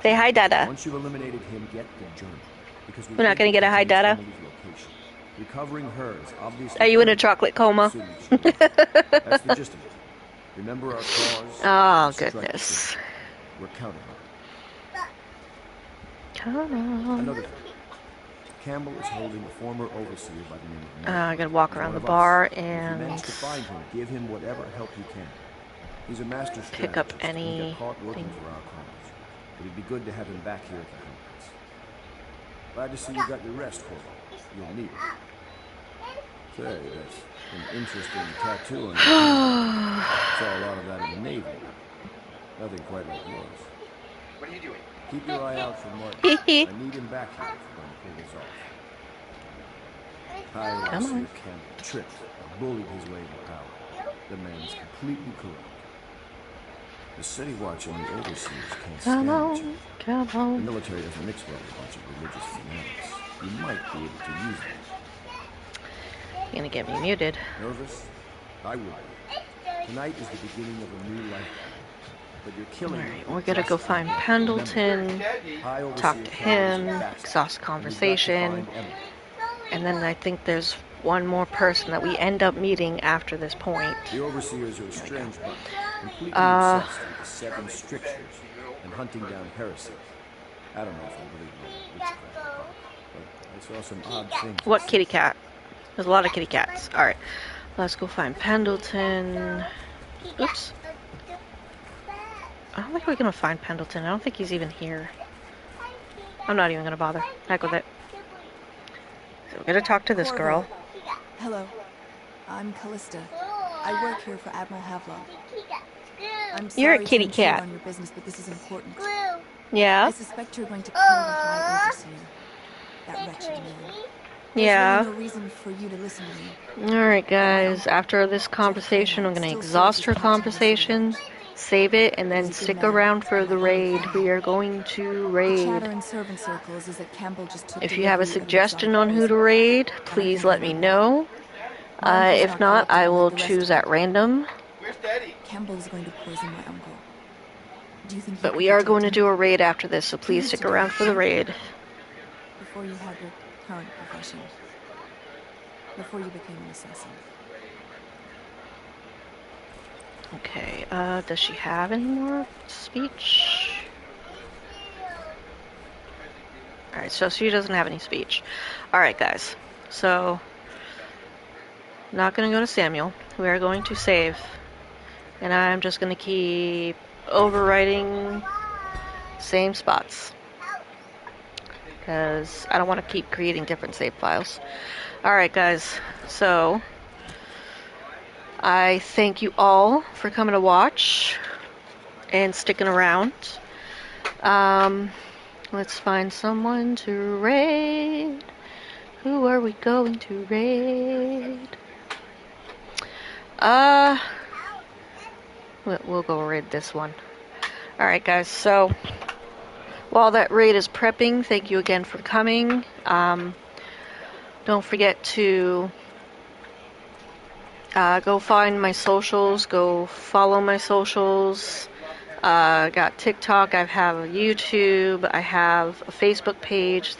Say hi, Dada. Once you've eliminated him, get the journal. Because we're not going to get a hi, Dada. Recovering her is obviously... Are you in a chocolate coma? That's the gist of it. Remember our cause? Oh, goodness. We're counting on it. Come on. Another thing. Campbell is holding a former overseer by the name of Mark. I gotta walk around the bar and if you manage to find him, give him whatever help you can. He's a master pick up strategist any. He got caught working for our cause. But it'd be good to have him back here at the Humphreys. Glad to see you got your rest, Corvo. You'll need it. Say, An interesting tattoo on your hand. Saw a lot of that in the Navy. Nothing quite like yours. What are you doing? Keep your eye out for Martin. I need him back here if we're going to pull this off. High Officer Campbell tripped and bullied his way to power. The man is completely corrupt. The City Watch and the overseers can't stand each other. Come on. The military doesn't mix well with a bunch of religious fanatics. You might be able to use them. You're gonna get me muted. Nervous? I would be. Tonight is the beginning of a new life. But you're killing. Alright, we're gonna go find Pendleton, talk to him, exhaust conversation, and then I think there's one more person that we end up meeting after this point. The overseers are a strange bunch, completely obsessed with the 7 strictures and hunting down heresy. I don't know if I believe in witchcraft, but I saw some odd things. What kitty cat? There's a lot of kitty cats. Alright, let's go find Pendleton. Oops. I don't think we're gonna find Pendleton. I don't think he's even here. I'm not even gonna bother. Heck with it. So we're gonna talk to this girl. Hello. I'm Callista. I work here for Admiral Havelock. I'm sorry You're a kitty to intrude cat. on your business, but this is important. Yeah? I suspect you're going to kill the High Overseer. That wretched man. Yeah. There's really no reason for you to listen to me. Alright guys, after this conversation, I'm gonna exhaust her conversation, save it, and then stick around for the raid. We are going to The raid. chatter in servant circles is that Campbell just took If you have a delivery of suggestion on who to raid, please let me know. If not, I will choose at random. Campbell's going to poison my uncle. Do you think But we are going to do a raid after this, so please stick around for the raid. before you had your current profession? Before you became an assassin? Okay, does she have any more speech? Alright, so she doesn't have any speech. Alright guys, so not gonna go to Samuel. We are going to save. And I'm just gonna keep overwriting same spots. Because I don't want to keep creating different save files. Alright guys, so I thank you all for coming to watch and sticking around. Let's find someone to raid. Who are we going to raid? We'll go raid this one. Alright guys, so while that raid is prepping, thank you again for coming. Don't forget to go find my socials, go follow my socials. I got TikTok, I have a YouTube, I have a Facebook page.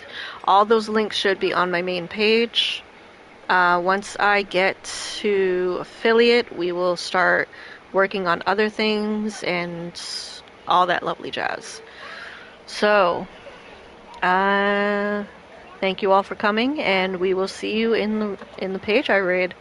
All those links should be on my main page. Once I get to affiliate, we will start working on other things and all that lovely jazz. So, thank you all for coming, and we will see you in the page I raid.